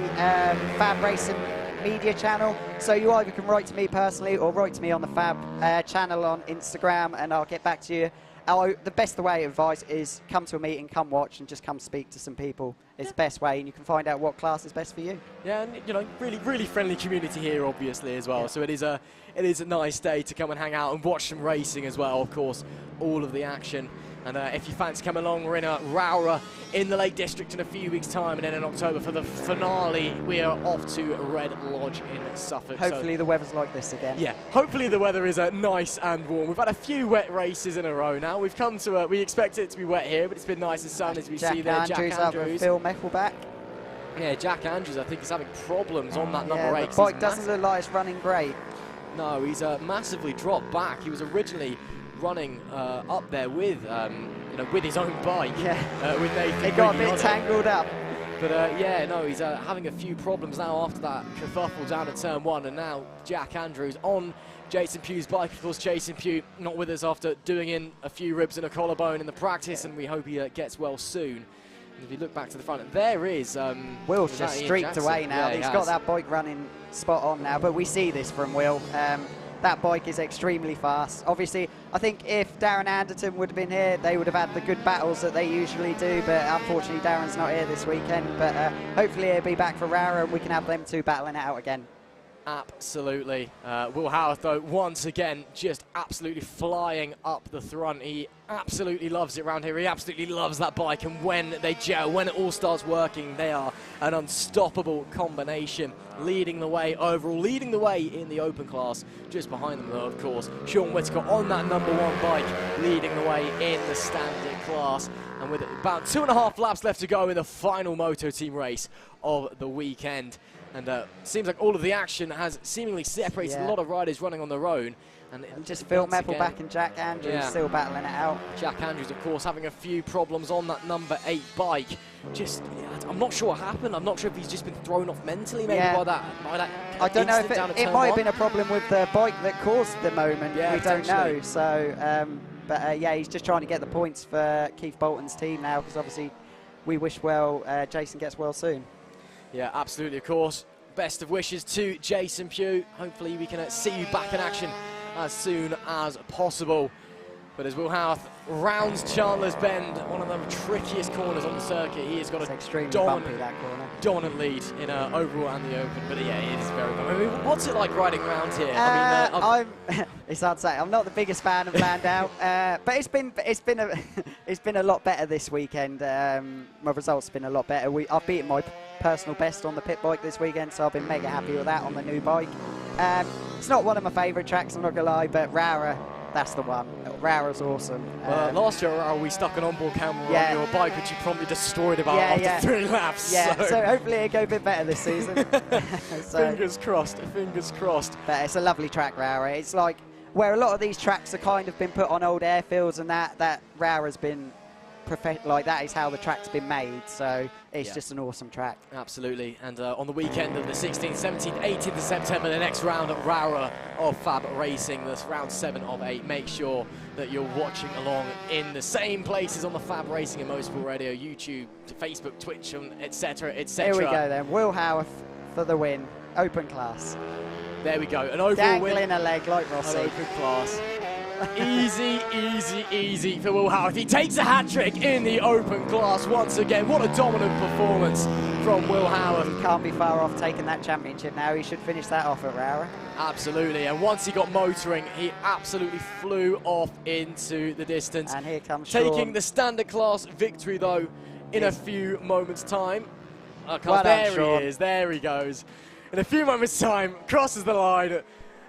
FAB-Racing media channel, so you either can write to me personally or write to me on the FAB channel on Instagram, and I'll get back to you. The best way of advice is come to a meeting, come watch, and just come speak to some people. It's the best way, and you can find out what class is best for you. Yeah, and really friendly community here, obviously, as well. Yeah. So it is a nice day to come and hang out and watch some racing as well. Of course, all of the action. And if you fancy coming along, we're in Rowra in the Lake District in a few weeks' time, and then in October for the finale, we are off to Red Lodge in Suffolk. Hopefully the weather's like this again. Yeah, hopefully the weather is nice and warm. We've had a few wet races in a row now. We've come to we expect it to be wet here, but it's been nice and sunny as we see there. Jack Andrews. Phil Meckelback. Yeah, Jack Andrews, I think, is having problems on that number 8. The bike doesn't look like it's running great. No, he's massively dropped back. He was originally running up there with with his own bike. Yeah. With Nathan. It got a bit tangled up. But yeah, no, he's having a few problems now after that kerfuffle down at turn 1, and now Jack Andrews on Jason Pugh's bike. Of course, Jason Pugh not with us after doing in a few ribs and a collarbone in the practice, and we hope he gets well soon. And if you look back to the front, there is Will's just streaked away now. Yeah, he's got that bike running spot on now, but we see this from Will. That bike is extremely fast. Obviously, I think if Darren Anderton would have been here, they would have had the good battles that they usually do, but unfortunately Darren's not here this weekend. But hopefully he'll be back for Rowra and we can have them two battling it out again. Absolutely. Will Houth, though, once again, just absolutely flying up the front. He absolutely loves it around here. He absolutely loves that bike. And when they gel, when it all starts working, they are an unstoppable combination. Leading the way overall, leading the way in the open class. Just behind them, though, of course, Sean Whittaker on that number 1 bike, leading the way in the standard class. And with about 2.5 laps left to go in the final Moto team race of the weekend. And seems like all of the action has seemingly separated a lot of riders running on their own. And just Phil Meckelback and Jack Andrews still battling it out. Jack Andrews, of course, having a few problems on that number 8 bike. Just, I'm not sure what happened. I'm not sure if he's just been thrown off mentally maybe by that I don't know if it might have been a problem with the bike that caused the moment. Yeah, we don't know. So, but yeah, he's just trying to get the points for Keith Bolton's team now, because obviously we wish Jason gets well soon. Yeah, absolutely, of course. Best of wishes to Jason Pugh. Hopefully we can see you back in action as soon as possible. But as Will Howarth rounds Chandler's Bend, one of the trickiest corners on the circuit, he has got a dominant lead in overall and the Open. But yeah, it is very good. I mean, what's it like riding around here? I mean, it's hard to say. I'm not the biggest fan of Llandow, but it's been a lot better this weekend. My results have been a lot better. I've beaten my personal best on the pit bike this weekend, so I've been mega happy with that on the new bike. It's not one of my favourite tracks, I'm not gonna lie, but Rara, that's the one. Rara's awesome. Last year we stuck an onboard camera on your bike, which you promptly destroyed after 3 laps. Yeah, so hopefully it'll go a bit better this season. Fingers crossed, fingers crossed. But it's a lovely track, Rara. It's like where a lot of these tracks have kind of been put on old airfields, and that Rara's been like that is how the track's been made, so it's just an awesome track. Absolutely. And on the weekend of the 16th, 17th, 18th of September, the next round at Rara of FAB-Racing, that's round 7 of 8. Make sure that you're watching along in the same places on the FAB-Racing and Motorsport Radio, YouTube, Facebook, Twitch, etc, etc. Here we go then. Will Howarth for the win. Open class. There we go. An overall win. Dangling a leg like Rossi. An open class. Easy, easy, easy for Will Howarth. He takes a hat-trick in the open class once again. What a dominant performance from Will Howarth. He can't be far off taking that championship now. He should finish that off at Rara. Absolutely, and once he got motoring, he absolutely flew off into the distance. And here comes taking Sean. the standard class victory, though, in a few moments' time. Well there done, he is, there he goes. In a few moments' time, crosses the line,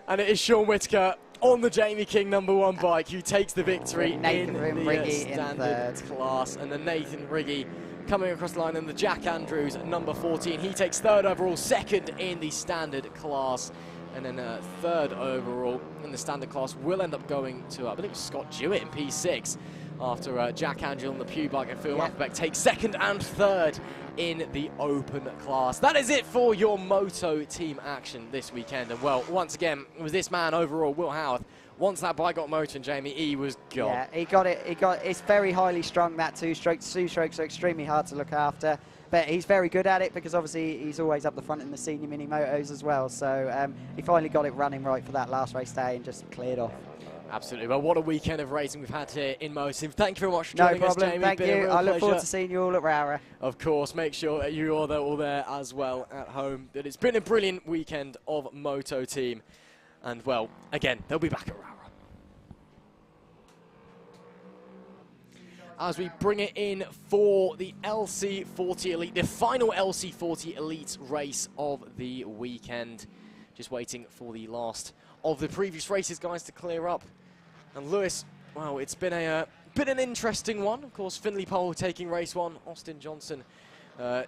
and it is Sean Whittaker on the Jamie King #1 bike who takes the victory in the standard class. And then Nathan Riggy coming across the line in the Jack Andrews #14. He takes 3rd overall, 2nd in the standard class. And then 3rd overall in the standard class will end up going to, I believe, Scott Jewett in P6 after Jack Andrews on the Pew bike and Phil Applebeck take 2nd and 3rd in the open class. That is it for your Moto team action this weekend. And well, once again, it was this man overall, Will Howarth. Once that bike got motoring, Jamie, he was gone. Yeah, he got it. It's very highly strung, that two-strokes. Two-strokes are extremely hard to look after. But he's very good at it because obviously he's always up the front in the senior mini motos as well. So he finally got it running right for that last race day and just cleared off. Absolutely. Well, what a weekend of racing we've had here in Moto. Thank you very much for joining us, Jamie. Thank you. I look forward to seeing you all at Rara. Of course. Make sure you're all there as well at home. It's been a brilliant weekend of Moto team. And, well, again, they'll be back at Rara. As we bring it in for the LC40 Elite, the final LC40 Elite race of the weekend. Just waiting for the last of the previous races, guys, to clear up. And Lewis, well, it's been an interesting one. Of course, Finley Pole taking race 1, Austin Johnson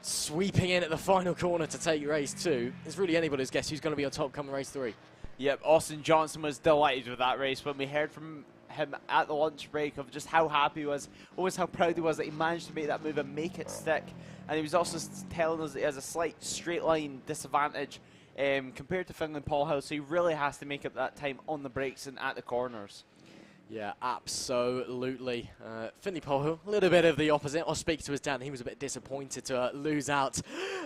sweeping in at the final corner to take race 2. It's really anybody's guess who's going to be on top coming race 3. Yep, Austin Johnson was delighted with that race when we heard from him at the lunch break of just how happy he was, always how proud he was that he managed to make that move and make it stick. And he was also telling us that he has a slight straight line disadvantage compared to Finley Paul, so he really has to make up that time on the brakes and at the corners. Yeah, absolutely. Finley Paul, a little bit of the opposite. I'll speak to his dad. He was a bit disappointed to lose out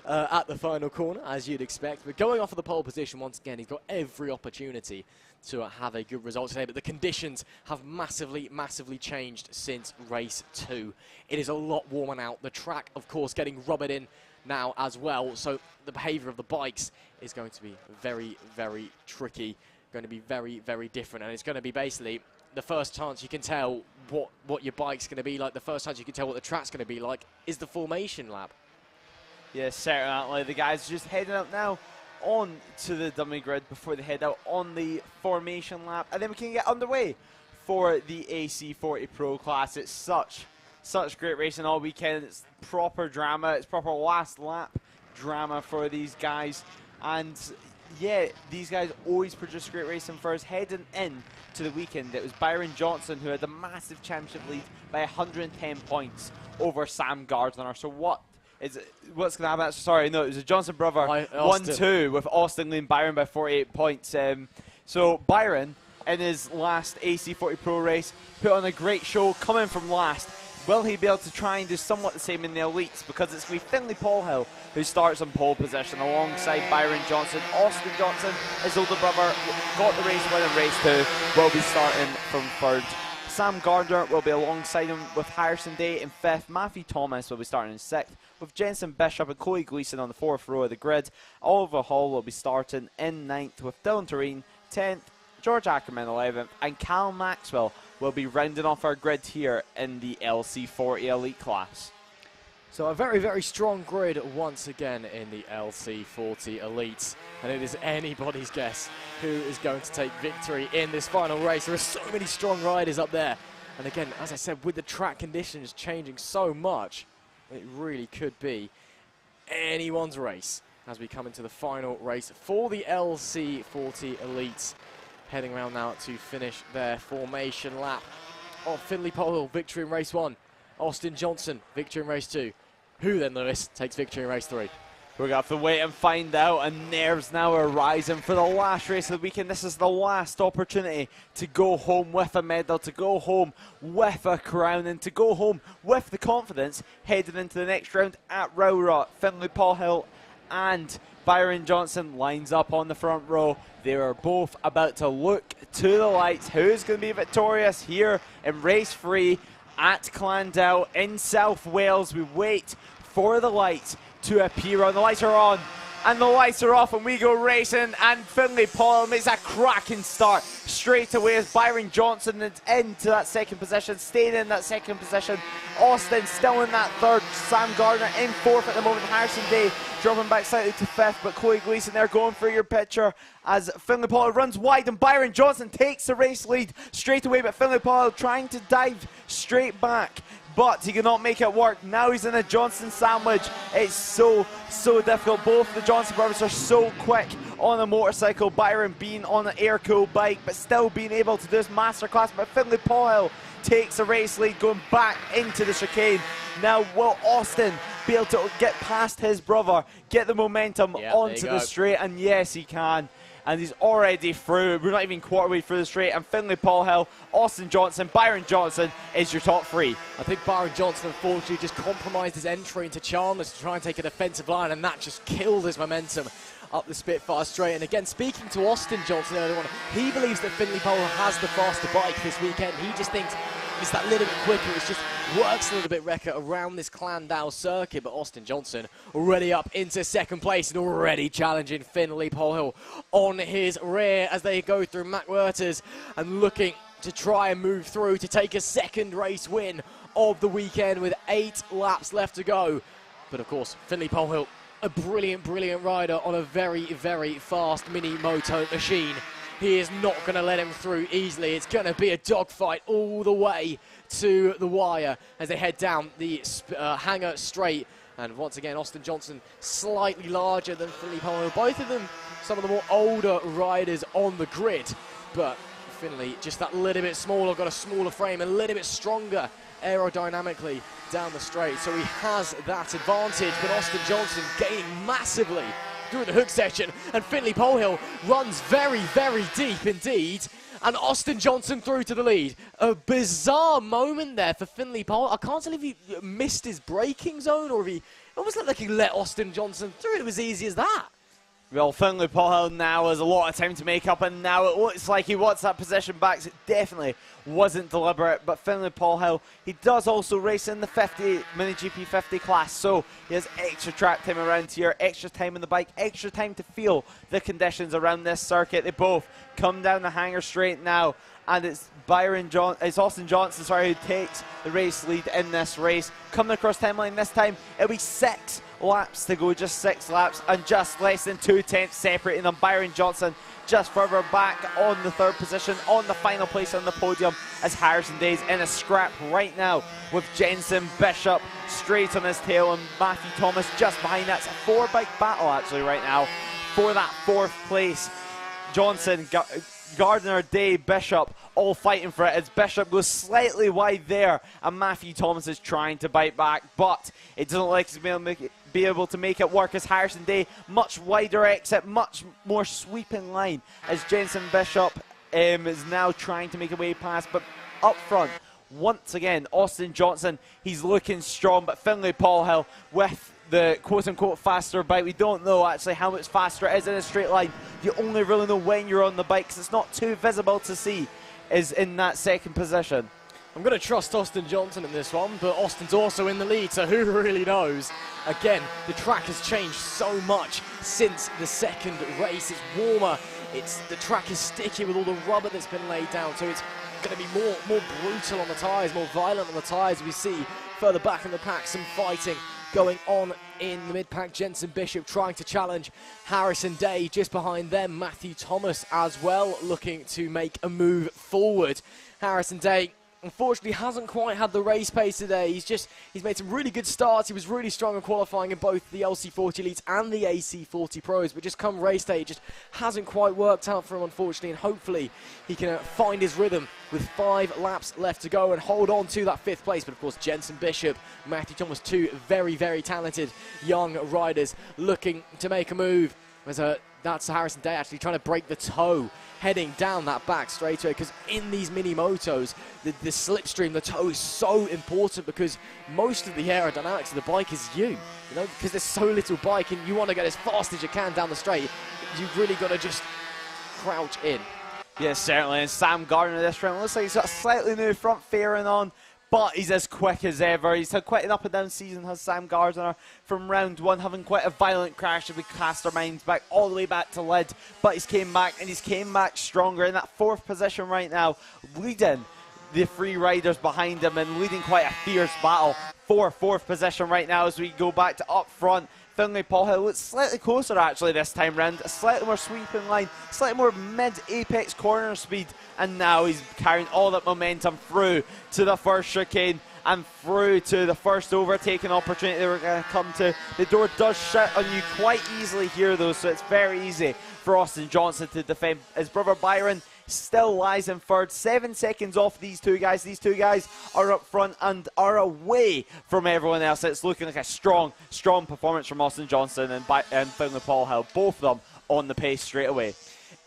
at the final corner, as you'd expect. But going off of the pole position once again, he's got every opportunity to have a good result today. But the conditions have massively, massively changed since race 2. It is a lot warmer out. The track, of course, getting rubbered in now as well. So the behavior of the bikes is going to be very, very tricky. Going to be very, very different. And it's going to be basically the first chance you can tell what your bike's going to be like, the first chance you can tell what the track's going to be like, is the formation lap. Yeah, certainly. The guys just heading out now on to the dummy grid before they head out on the formation lap. And then we can get underway for the AC40 Pro class. It's such great racing all weekend. It's proper drama. It's proper last lap drama for these guys. And yeah, these guys always produce great racing for us. Heading in to the weekend, it was Byron Johnson who had the massive championship lead by 110 points over Sam Gardner. So what's going to happen? Sorry, no, it was a Johnson brother 1-2 with Austin leading Byron by 48 points. So Byron, in his last AC40 Pro race, put on a great show, coming from last. Will he be able to try and do somewhat the same in the elites? Because it's going to be Finley Paulhill who starts on pole position alongside Byron Johnson. Austin Johnson, his older brother, got the race win in race 2, will be starting from 3rd Sam Gardner will be alongside him with Harrison Day in 5th. Matthew Thomas will be starting in 6th, with Jensen Bishop and Chloe Gleeson on the 4th row of the grid. Oliver Hall will be starting in 9th, with Dylan Tureen 10th, George Ackerman 11th, and Cal Maxwell will be rounding off our grid here in the LC40 Elite class. So a very, very strong grid once again in the LC40 Elites. And it is anybody's guess who is going to take victory in this final race. There are so many strong riders up there. And again, as I said, with the track conditions changing so much, it really could be anyone's race as we come into the final race for the LC40 Elites. Heading around now to finish their formation lap of Finley Polehill, victory in race 1. Austin Johnson, victory in race 2. Who then, Lewis, takes victory in race 3? We're going to have to wait and find out, and nerves now are rising for the last race of the weekend. This is the last opportunity to go home with a medal, to go home with a crown, and to go home with the confidence heading into the next round at Rowrot. Finley Polehill and Byron Johnson lines up on the front row. They are both about to look to the lights. Who's going to be victorious here in race 3 at Llandow in South Wales? We wait for the lights to appear on. The lights are on and the lights are off, and we go racing, and Finley Polehill makes a cracking start straight away as Byron Johnson is into that 2nd position, staying in that 2nd position. Austin still in that 3rd, Sam Gardner in 4th at the moment, Harrison Day dropping back slightly to 5th, but Chloe Gleeson there going for your picture as Finley Polehill runs wide, and Byron Johnson takes the race lead straight away, but Finley Polehill trying to dive straight back, but he cannot make it work. Now he's in a Johnson sandwich. It's so difficult. Both the Johnson brothers are so quick on a motorcycle. Byron being on an air-cooled bike, but still being able to do this masterclass. But Finley Polehill takes the race lead, going back into the chicane. Now will Austin be able to get past his brother, get the momentum onto the straight? And yes, he can. And he's already through. We're not even quarter way through the straight. And Finley Polehill, Austin Johnson, Byron Johnson is your top 3. I think Byron Johnson, unfortunately, just compromised his entry into Chalmers to try and take a defensive line, and that just killed his momentum up the Spitfire straight. And again, speaking to Austin Johnson earlier on, he believes that Finley Polehill has the faster bike this weekend. He just thinks it's that little bit quicker. It just works a little bit better around this Llandow circuit. But Austin Johnson already up into 2nd place and already challenging Finley Polehill on his rear as they go through McWhirters and looking to try and move through to take a 2nd race win of the weekend with 8 laps left to go. But of course, Finley Polehill, a brilliant, brilliant rider on a very, very fast mini moto machine. He is not going to let him through easily. It's going to be a dogfight all the way to the wire as they head down the hangar straight. And once again, Austin Johnson slightly larger than Finley Polehill. Both of them some of the more older riders on the grid. But Finley just that little bit smaller, got a smaller frame, a little bit stronger aerodynamically down the straight. So he has that advantage. But Austin Johnson gaining massively through the hook section, and Finley Polehill runs very, very deep indeed, and Austin Johnson through to the lead. A bizarre moment there for Finley Polehill. I can't tell if he missed his braking zone or if he almost looked like he let Austin Johnson through. It was easy as that. Well, Finley Polehill now has a lot of time to make up, and now it looks like he wants that position back. So it definitely wasn't deliberate, but Finley Polehill, he does also race in the 50 Mini GP 50 class, so he has extra track time around here, extra time on the bike, extra time to feel the conditions around this circuit. They both come down the hangar straight now, and it's Austin Johnson, who takes the race lead in this race. Coming across timeline this time, it'll be 6 laps to go, just 6 laps, and just less than 2/10 separating them. Byron Johnson just further back on the 3rd position, on the final place on the podium, as Harrison Day's in a scrap right now with Jensen Bishop straight on his tail and Matthew Thomas just behind. That's a 4-bike battle actually right now for that 4th place. Johnson, Gardner, Day, Bishop all fighting for it as Bishop goes slightly wide there and Matthew Thomas is trying to bite back, but it doesn't look like he's going to be able to make it work as Harrison Day, much wider exit, much more sweeping line as Jensen Bishop is now trying to make a way past, but up front, once again, Austin Johnson, he's looking strong, but Finley Polehill with the quote-unquote faster bike. We don't know actually how much faster it is in a straight line. You only really know when you're on the bike because it's not too visible to see, is in that 2nd position. I'm going to trust Austin Johnson in this one, but Austin's also in the lead, so who really knows? Again, the track has changed so much since the second race. It's warmer, the track is sticky with all the rubber that's been laid down, so it's going to be more brutal on the tyres, more violent on the tyres. We see further back in the pack some fighting going on in the mid-pack. Jensen Bishop trying to challenge Harrison Day. Just behind them, Matthew Thomas as well, looking to make a move forward. Harrison Day unfortunately hasn't quite had the race pace today. He's made some really good starts. He was really strong in qualifying in both the LC40 Elites and the AC40 Pros, but just come race day, it just hasn't quite worked out for him, unfortunately, and hopefully he can find his rhythm with 5 laps left to go and hold on to that 5th place. But of course, Jensen Bishop, Matthew Thomas, 2 very, very talented young riders looking to make a move. That's Harrison Day actually trying to break the toe heading down that back straightaway, because in these mini motos, the slipstream, the toe is so important, because most of the aerodynamics of the bike is you know, because there's so little bike and you want to get as fast as you can down the straight. You've really got to just crouch in. Yes, certainly. And Sam Gardner this round looks like he's got a slightly new front fairing on, but he's as quick as ever. He's had quite an up and down season, has Sam Gardner, from round 1, having quite a violent crash if we cast our minds back all the way back to Lid. But he's came back, and he's came back stronger in that 4th position right now, leading the 3 riders behind him and leading quite a fierce battle for 4th position right now as we go back to up front. Finlay Paul Hill looks slightly closer actually this time round, a slightly more sweeping line, slightly more mid-apex corner speed, and now he's carrying all that momentum through to the first chicane and through to the first overtaking opportunity we're going to come to. The door does shut on you quite easily here though, so it's very easy for Austin Johnson to defend. His brother Byron still lies in 3rd, 7 seconds off these 2 guys. These 2 guys are up front and are away from everyone else. It's looking like a strong performance from Austin Johnson and Finlay Paul Hill, both of them on the pace straight away.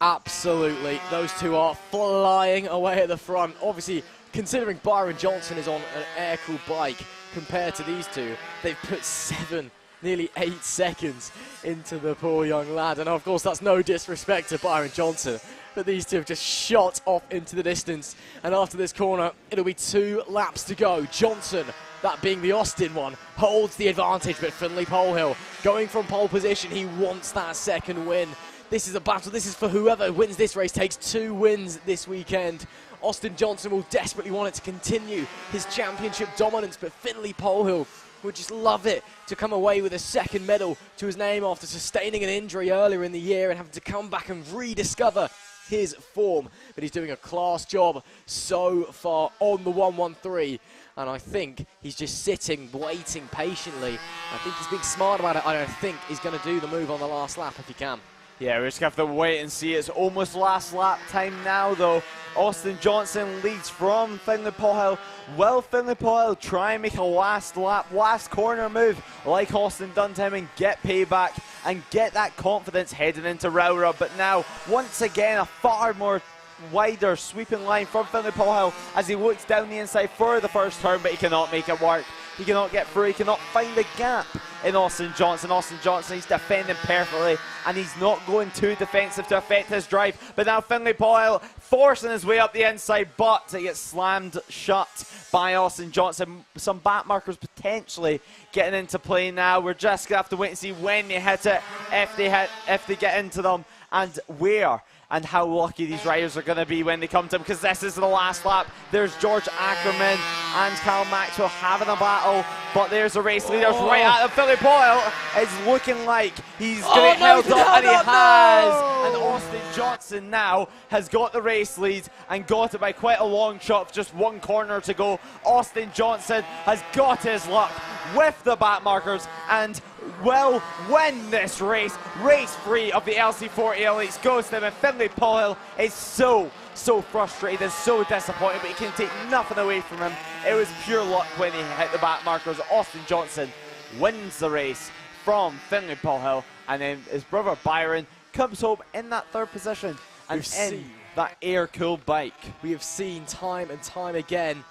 Absolutely, those 2 are flying away at the front. Obviously, considering Byron Johnson is on an air-cooled bike compared to these 2, they've put 7, nearly 8 seconds into the poor young lad. And of course, that's no disrespect to Byron Johnson, but these 2 have just shot off into the distance. And after this corner, it'll be 2 laps to go. Johnson, that being the Austin one, holds the advantage, but Finlay Polhill going from pole position, he wants that 2nd win. This is a battle. This is for whoever wins this race, takes 2 wins this weekend. Austin Johnson will desperately want it to continue his championship dominance, but Finlay Polhill would just love it to come away with a 2nd medal to his name after sustaining an injury earlier in the year and having to come back and rediscover his form. But he's doing a class job so far on the 113, and I think he's just sitting, waiting patiently. I think he's being smart about it. I don't think he's going to do the move on the last lap if he can. Yeah, we're just going to have to wait and see. It's almost last lap time now, though. Austin Johnson leads from Finlay Polhill. Will Finlay Polhill try and make a last lap, last corner move like Austin done to him and get payback and get that confidence heading into Rowra? But now, once again, a far more wider sweeping line from Finlay Polhill as he looks down the inside for the first turn, but he cannot make it work. He cannot get through, he cannot find the gap in Austin Johnson. Austin Johnson, he's defending perfectly, and he's not going too defensive to affect his drive. But now Finlay Polhill forcing his way up the inside, but it gets slammed shut by Austin Johnson. Some back markers potentially getting into play now. We're just going to have to wait and see when they hit it, if they get into them, and where and how lucky these riders are going to be when they come to him, because this is the last lap. There's George Ackerman and Cal Maxwell having a battle, but there's the race leaders right at him. Finlay Polhill is looking like he's going to get held up, and he has. And Austin Johnson now has got the race lead and got it by quite a long shot, just 1 corner to go. Austin Johnson has got his luck with the back markers and will win this race. Race 3 of the LC40 Elites goes to him, and Finlay Polhill is so frustrated and so disappointed, but he can take nothing away from him. It was pure luck when he hit the back markers. Austin Johnson wins the race from Finlay Polhill, and then his brother Byron comes home in that 3rd position and in that air-cooled bike. We have seen time and time again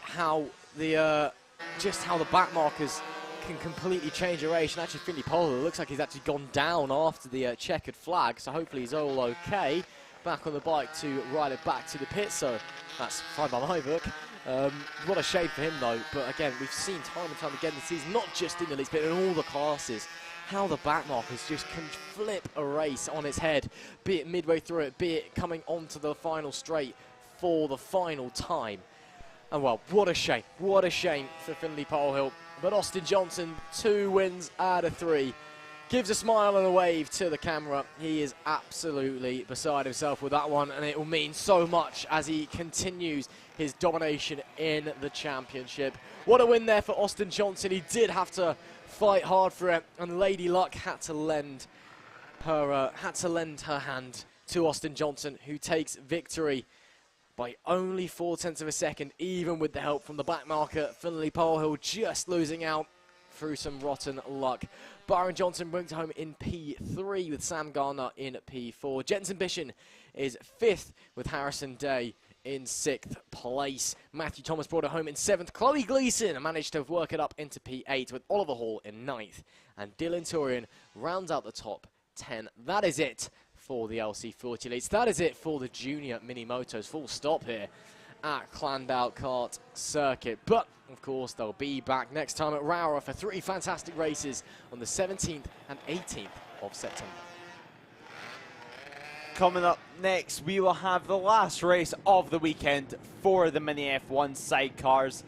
how the back markers can completely change a race. And actually Finlay Polhill looks like he's actually gone down after the checkered flag, so hopefully he's all okay. Back on the bike to ride it back to the pit, so that's fine by my book. What a shame for him, though. But again, we've seen time and time again this season, not just in the leagues, but in all the classes, how the backmarkers just can flip a race on its head, be it midway through it, be it coming onto the final straight for the final time. And well, what a shame for Finley Polehill. But Austin Johnson, 2 wins out of 3. Gives a smile and a wave to the camera. He is absolutely beside himself with that one, and it will mean so much as he continues his domination in the championship. What a win there for Austin Johnson. He did have to fight hard for it, and Lady Luck had to lend her hand to Austin Johnson, who takes victory by only 0.4 of a second, even with the help from the back marker. Finley Polehill just losing out through some rotten luck. Byron Johnson brings it home in P3 with Sam Garner in P4. Jensen Bishon is 5th with Harrison Day in 6th place. Matthew Thomas brought it home in 7th. Chloe Gleason managed to work it up into P8 with Oliver Hall in 9th. And Dylan Turian rounds out the top 10. That is it for the LC40 Elites. That is it for the junior mini motos. Full stop here at Llandow Kart Circuit. But of course, they'll be back next time at Rowra for 3 fantastic races on the 17th and 18th of September. Coming up next, we will have the last race of the weekend for the Mini F1 sidecars.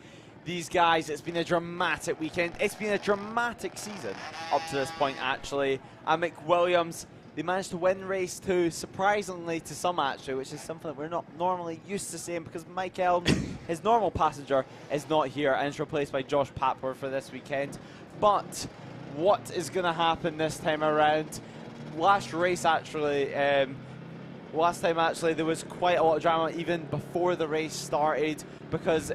These guys, it's been a dramatic weekend. It's been a dramatic season up to this point, actually. Mick Williams, they managed to win race 2, surprisingly to some actually, which is something that we're not normally used to seeing because Mike Elms, his normal passenger, is not here and is replaced by Josh Papworth for this weekend. But what is going to happen this time around? Last time actually there was quite a lot of drama even before the race started because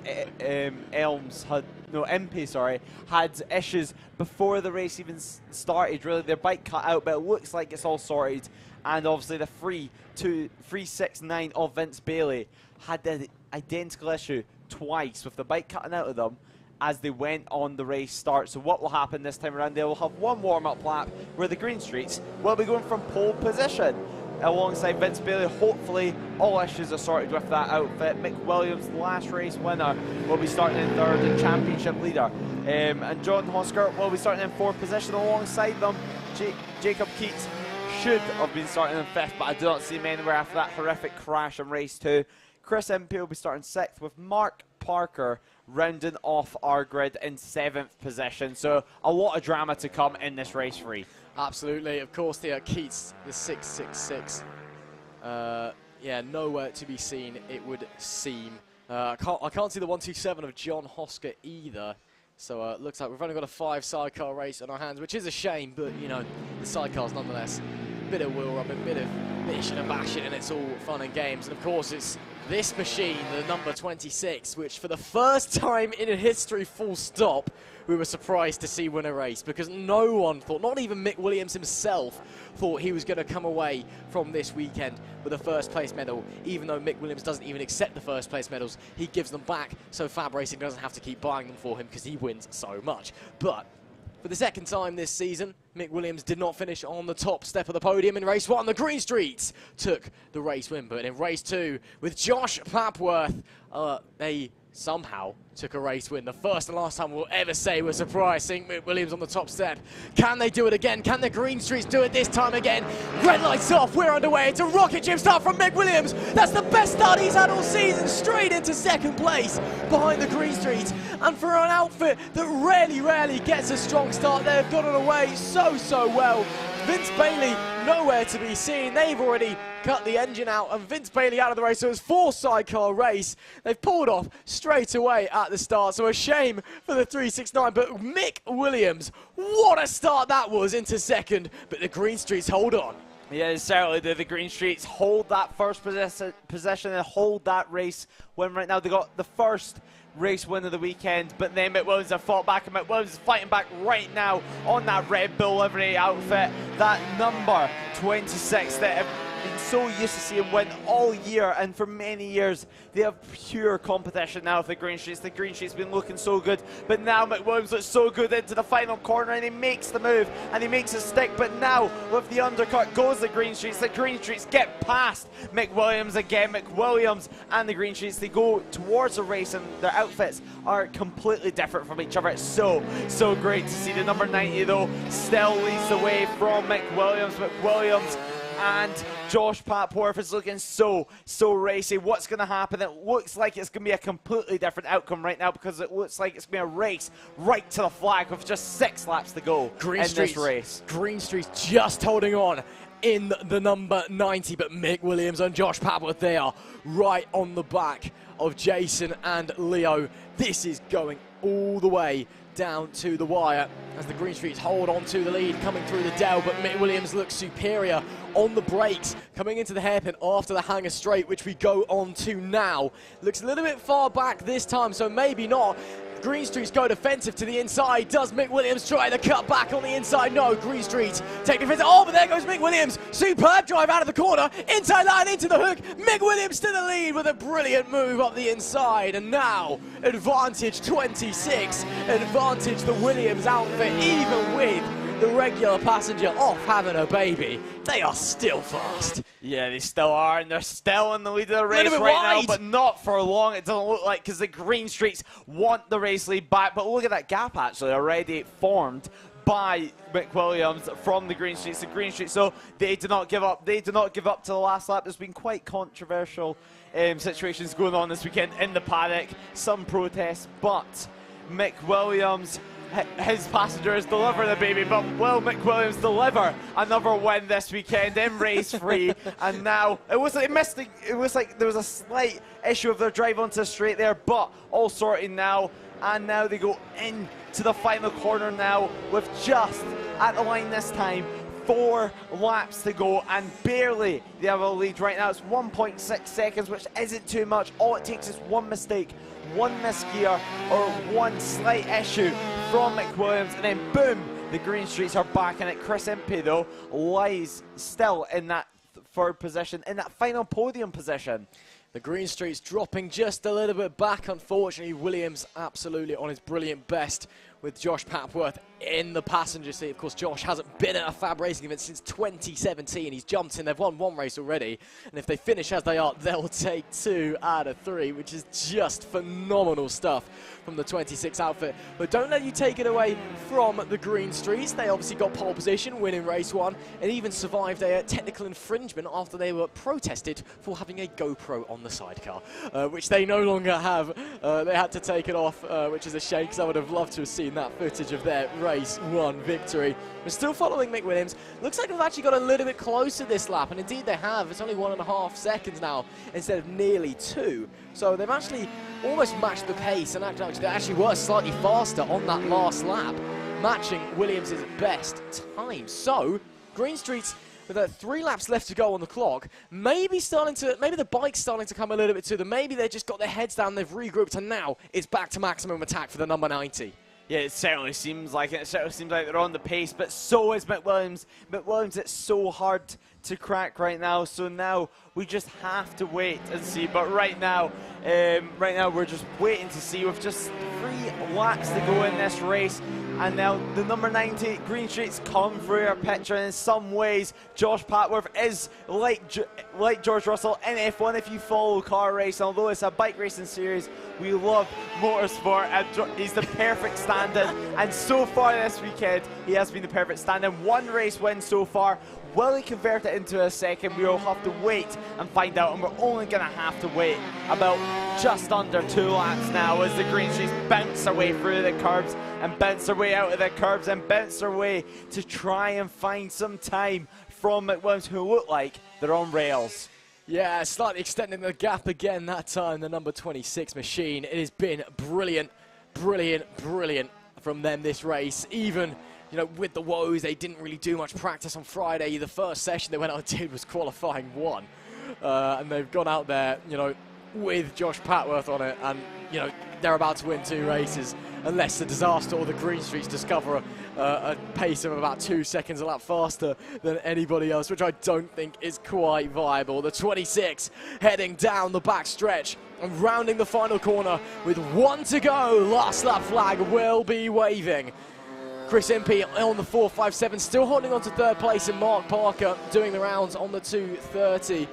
MP had issues before the race even started. Really, their bike cut out, but it looks like it's all sorted. And obviously the 369 of Vince Bailey had the identical issue twice with the bike cutting out of them as they went on the race start. So what will happen this time around? They will have one warm-up lap where the Green Streets will be going from pole position alongside Vince Bailey. Hopefully all issues are sorted with that outfit. Mick Williams, the last race winner, will be starting in 3rd and championship leader. And John Hosker will be starting in 4th position alongside them. Jacob Keats should have been starting in 5th, but I do not see him anywhere after that horrific crash in race 2. Chris MP will be starting 6th with Mark Parker rounding off our grid in 7th position. So a lot of drama to come in this race 3. Absolutely. Of course, the Keats, the 666. Yeah, nowhere to be seen, it would seem. I can't see the 127 of John Hosker either. So it looks like we've only got a 5 sidecar race on our hands, which is a shame, but you know, the sidecars nonetheless. A bit of wheel rub, a bit of bishing and bashing, and it's all fun and games. And of course, it's this machine, the number 26, which for the first time in history, full stop, we were surprised to see win a race because no one thought, not even Mick Williams himself, thought he was going to come away from this weekend with a first place medal. Even though Mick Williams doesn't even accept the first place medals, he gives them back so FAB-Racing doesn't have to keep buying them for him because he wins so much. But for the second time this season, Mick Williams did not finish on the top step of the podium in race 1. The Green Streets took the race win, but in race 2, with Josh Papworth, they somehow took a race win. The first and last time we'll ever say we're surprised seeing Mick Williams on the top step. Can they do it again? Can the Green Streets do it this time again? Red lights off, we're underway. It's a rocket ship start from Mick Williams. That's the best start he's had all season, straight into 2nd place behind the Green Streets. And for an outfit that rarely gets a strong start, they've got it away so well. Vince Bailey nowhere to be seen. They've already cut the engine out and Vince Bailey out of the race. So it's 4 sidecar race. They've pulled off straight away at the start. So a shame for the 369. But Mick Williams, what a start that was into 2nd. But the Green Streets hold on. Yeah, certainly the Green Streets hold that first possession and hold that race win right now. They got the first race win of the weekend, but then Mick Williams have fought back, and Mick Williams is fighting back right now on that Red Bull livery outfit, that number 26 that been so used to seeing win all year, and for many years they have pure competition now with the green streets. The green streets been looking so good, but now McWilliams looks so good into the final corner, and he makes the move and he makes it stick. But now with the undercut goes the green streets. The green streets get past McWilliams again. McWilliams and the green streets, they go towards the race, and their outfits are completely different from each other. It's so great to see. The number 90 though still leads the way from McWilliams. McWilliams and Josh Papworth is looking so racy. What's going to happen? It looks like it's going to be a completely different outcome right now, because it looks like it's going to be a race right to the flag with just 6 laps to go in this race. Green Street's just holding on in the number 90, but Mick Williams and Josh Papworth, they are right on the back of Jason and Leo. This is going all the way down to the wire as the green streets hold on to the lead coming through the dell, but Mick Williams looks superior on the brakes coming into the hairpin after the hanger straight, which we go on to now. Looks a little bit far back this time, so maybe not. Green Streets go defensive to the inside. Does Mick Williams try the cut back on the inside? No, Green Streets take defensive. Oh, but there goes Mick Williams. Superb drive out of the corner. Inside line into the hook. Mick Williams to the lead with a brilliant move up the inside. And now, advantage 26. Advantage the Williams outfit, even with the regular passenger off having a baby. They are still fast. Yeah, they still are, and they're still in the lead of the race right now, but not for long. It doesn't look like, because the green streets want the race lead back. But look at that gap actually already formed by McWilliams from the green streets. The green streets, so they do not give up. They do not give up to the last lap. There's been quite controversial situations going on this weekend in the paddock, some protests, but McWilliams, his passenger is delivering the baby, but will McWilliams deliver another win this weekend in race 3? And now it was like there was a slight issue of their drive onto the straight there, but all sorted now. And now they go into the final corner now with just at the line this time 4 laps to go, and barely they have a lead right now. It's 1.6 seconds, which isn't too much. All it takes is one mistake, one misgear, or one slight issue from McWilliams, and then boom, the green streets are back in it. Chris Impey though lies still in that 3rd position, in that final podium position. The green streets dropping just a little bit back, unfortunately. Williams absolutely on his brilliant best with Josh Papworth in the passenger seat. Of course, Josh hasn't been at a FAB Racing event since 2017. He's jumped in. They've won 1 race already. And if they finish as they are, they'll take 2 out of 3, which is just phenomenal stuff from the 26 outfit. But don't let you take it away from the green streets. They obviously got pole position, winning race 1, and even survived a technical infringement after they were protested for having a GoPro on the sidecar, which they no longer have. They had to take it off, which is a shame, because I would have loved to have seen that footage of their race 1 victory. We're still following Mick Williams. Looks like they've actually got a little bit closer this lap, and indeed they have. It's only 1.5 seconds now instead of nearly 2. So they've actually almost matched the pace, and they actually were slightly faster on that last lap, matching Williams' best time. So green streets, with 3 laps left to go on the clock, maybe the bike's starting to come a little bit to them. Maybe they just got their heads down, they've regrouped, and now it's back to maximum attack for the number 90. Yeah, it certainly seems like it. It certainly seems like they're on the pace, but so is McWilliams. McWilliams, it's so hard to crack right now, so now we just have to wait and see. But right now we're just waiting to see with just 3 laps to go in this race. And now the number 90 green streets come through our picture, and in some ways Josh Papworth is like George Russell in F1 if you follow car racing. Although it's a bike racing series, we love motorsport, and he's the perfect stand-in, and so far this weekend he has been the perfect stand-in. 1 race win so far. Will he convert it into a second? We'll have to wait and find out, and we're only going to have to wait about just under 2 laps now as the green streets bounce their way through the curbs and bounce their way out of the curbs and bounce their way to try and find some time from McWilliams, who look like they're on rails. Yeah, slightly extending the gap again that time, the number 26 machine. It has been brilliant, brilliant, brilliant from them this race. Even, you know, with the woes, they didn't really do much practice on Friday. The first session they went out and did was qualifying 1. And they've gone out there, you know, with Josh Papworth on it, and, you know, they're about to win 2 races. unless the disaster or the green streaks discover a pace of about 2 seconds a lap faster than anybody else, which I don't think is quite viable. The 26 heading down the back stretch and rounding the final corner with 1 to go. Last lap flag will be waving. Chris Impey on the 4.57, still holding on to 3rd place, and Mark Parker doing the rounds on the 2.30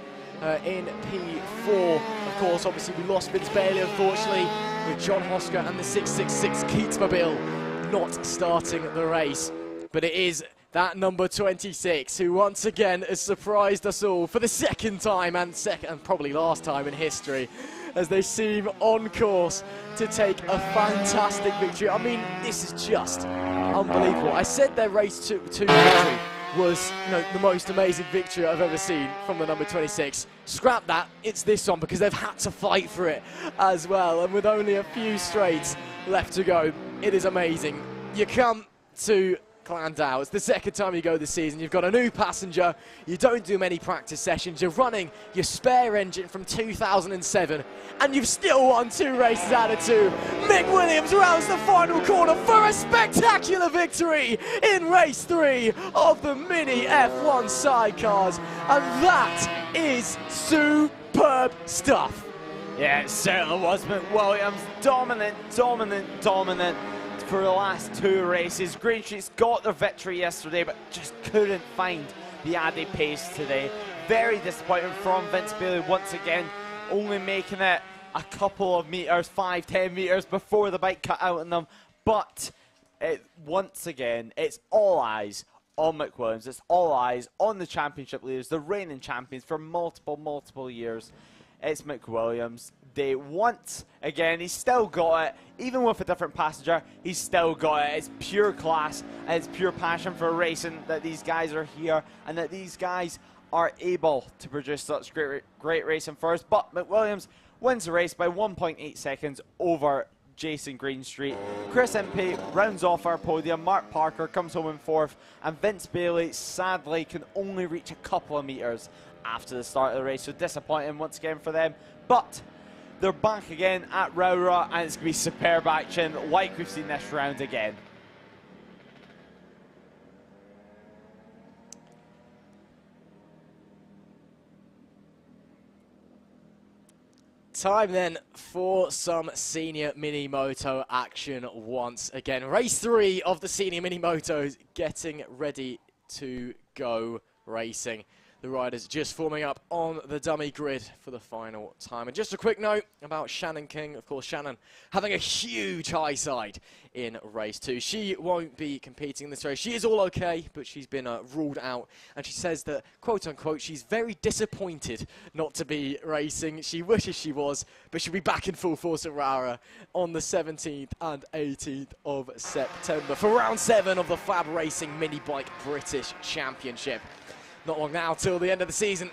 in P4. Of course, obviously we lost Vince Bailey, unfortunately, with John Hosker and the 666 Keatsmobile not starting the race. But it is that number 26 who once again has surprised us all for the 2nd time and probably last time in history, as they seem on course to take a fantastic victory. I mean, this is just unbelievable. I said their race 2 victory was, the most amazing victory I've ever seen from the number 26. Scrap that, it's this one, because they've had to fight for it as well. And with only a few straights left to go, it is amazing. You come to Llandow, it's the 2nd time you go this season. You've got a new passenger, you don't do many practice sessions, you're running your spare engine from 2007, and you've still won 2 races out of 2. Mick Williams rounds the final corner for a spectacular victory in race 3 of the Mini F1 sidecars, and that is superb stuff. Yeah, it certainly was. Mick Williams dominant for the last 2 races. Green Streets got their victory yesterday, but just couldn't find the added pace today. Very disappointing from Vince Bailey once again, only making it a couple of meters, 5-10 meters before the bike cut out on them. But once again, it's all eyes on Mick Williams. It's all eyes on the championship leaders, the reigning champions for multiple years. It's Mick Williams. They once again, he's still got it, even with a different passenger, he's still got it. It's pure class and it's pure passion for racing that these guys are here and that these guys are able to produce such great racing for us. But Mick Williams wins the race by 1.8 seconds over Jason Greenstreet. Chris Impey rounds off our podium. Mark Parker comes home in 4th, and Vince Bailey sadly can only reach a couple of meters after the start of the race, so disappointing once again for them. But they're back again at Rowra, and it's going to be superb action like we've seen this round again. Time then for some senior mini moto action once again. Race 3 of the senior mini motos getting ready to go racing. The riders just forming up on the dummy grid for the final time. And just a quick note about Shannon King. Of course, Shannon having a huge high side in race 2. She won't be competing in this race. She is all okay, but she's been ruled out. And she says that, quote unquote, she's very disappointed not to be racing. She wishes she was, but she'll be back in full force at Rowra on the 17th and 18th of September for round 7 of the FAB-Racing Mini Bike British Championship. Not long now till the end of the season.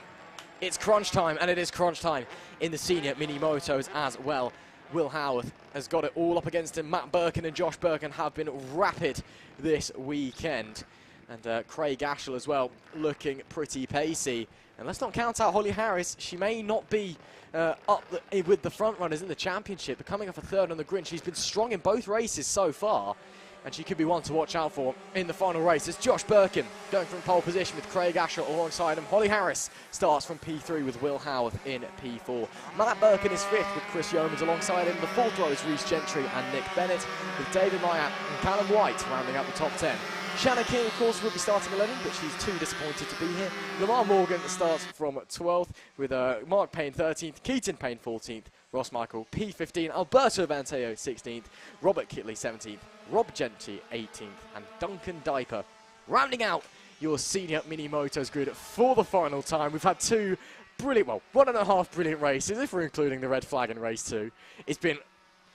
It's crunch time, and it is crunch time in the senior mini motos as well. Will Howarth has got it all up against him. Matt Birkin and Josh Birkin have been rapid this weekend. And Craig Ashell as well, looking pretty pacey. And let's not count out Holly Harris. She may not be with the front runners in the championship, but coming off a 3rd on the grid. She's been strong in both races so far, and she could be one to watch out for in the final race. It's Josh Birkin going from pole position with Craig Ashell alongside him. Holly Harris starts from P3 with Will Howarth in P4. Matt Birkin is 5th with Chris Yeomans alongside him. The 4th row is Rhys Gentry and Nick Bennett, with David Myatt and Callum White rounding out the top 10. Shannon King, of course, will be starting 11, but she's too disappointed to be here. Lamar Morgan starts from 12th with Mark Payne 13th, Keaton Payne 14th, Ross Michael P15, Alberto Vanteo 16th, Robert Kitley 17th, Rob Gentry 18th, and Duncan Diper rounding out your senior mini motos grid for the final time. We've had 2 brilliant, well, 1.5 brilliant races, if we're including the red flag in race 2. It's been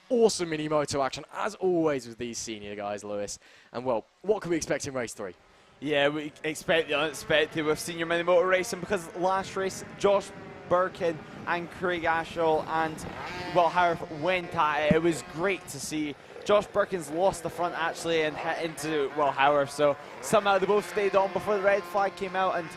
awesome mini moto action, as always with these senior guys, Lewis. And, well, what can we expect in race 3? Yeah, we expect the unexpected with senior mini moto racing, because last race, Josh Birkin and Craig Ashell and Will Howarth went at it. It was great to see. Josh Birkin's lost the front actually and hit into Will Howarth, so somehow they both stayed on before the red flag came out and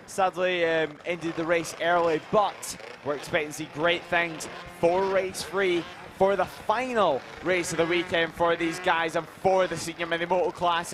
sadly ended the race early. But we're expecting to see great things for race 3 for the final race of the weekend for these guys and for the senior mini moto class.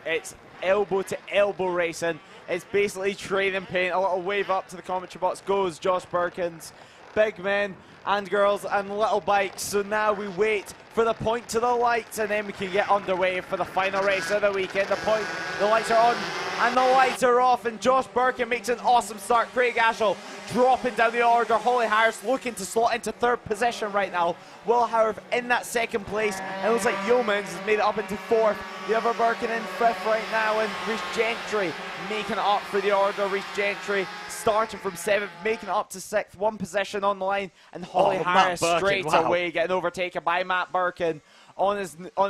It's elbow to elbow racing. It's basically training paint. A little wave up to the commentary box goes Josh Perkins. Big men and girls and little bikes. So now we wait for the point to the lights, and then we can get underway for the final race of the weekend. The lights are on and the lights are off, and Josh Birkin makes an awesome start. Craig Ashall dropping down the order. Holly Harris looking to slot into third position right now. Will Howard in that second place, and it looks like Yeomans has made it up into fourth. The other Birkin in fifth right now, and Reece Gentry making it up for the order. Reece Gentry starting from seventh, making it up to sixth, one position on the line, and Holly Harris straight away getting overtaken by Matt Birkin on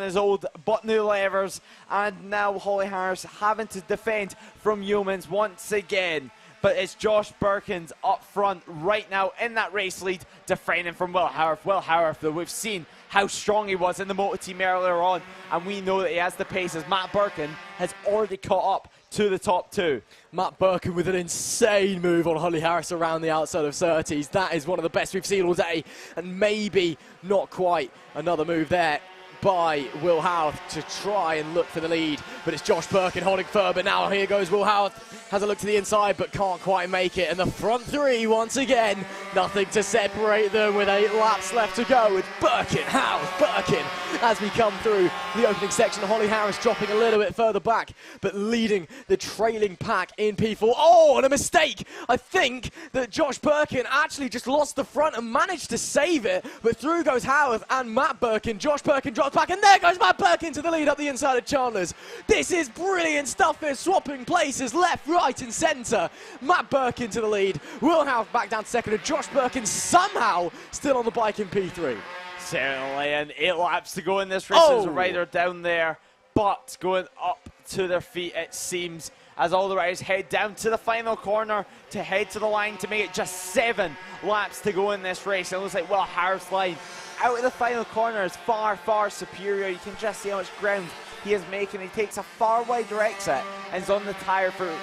his old but new levers, and now Holly Harris having to defend from Yeomans once again. But it's Josh Birkins up front right now in that race lead, defending from Will Howarth. Will Howarth, though, we've seen how strong he was in the Moto team earlier on, and we know that he has the pace, as Matt Birkin has already caught up to the top two. Matt Birkin with an insane move on Holly Harris around the outside of Surtees. That is one of the best we've seen all day, and maybe not quite another move there by Will Howarth to try and look for the lead, but it's Josh Birkin holding firm. But now here goes Will Howarth, has a look to the inside but can't quite make it, and the front three once again, nothing to separate them with 8 laps left to go. It's Birkin, Howarth, Birkin as we come through the opening section. Holly Harris dropping a little bit further back but leading the trailing pack in P4. Oh, and a mistake. I think that Josh Birkin actually just lost the front and managed to save it, but through goes Howarth and Matt Birkin. Josh Birkin drops back, and there goes Matt Birkin to the lead up the inside of Chandler's. This is brilliant stuff here, swapping places left, right and centre. Matt Birkin to the lead, Will Howarth back down to second, and Josh Birkin somehow still on the bike in P3. Certainly, and 8 laps to go in this race. There's a rider down there, but going up to their feet it seems, as all the riders head down to the final corner to head to the line to make it just 7 laps to go in this race. It looks like Will Harris' line out of the final corner is far, far superior. You can just see how much ground he is making. He takes a far wider exit and is on the tyre for,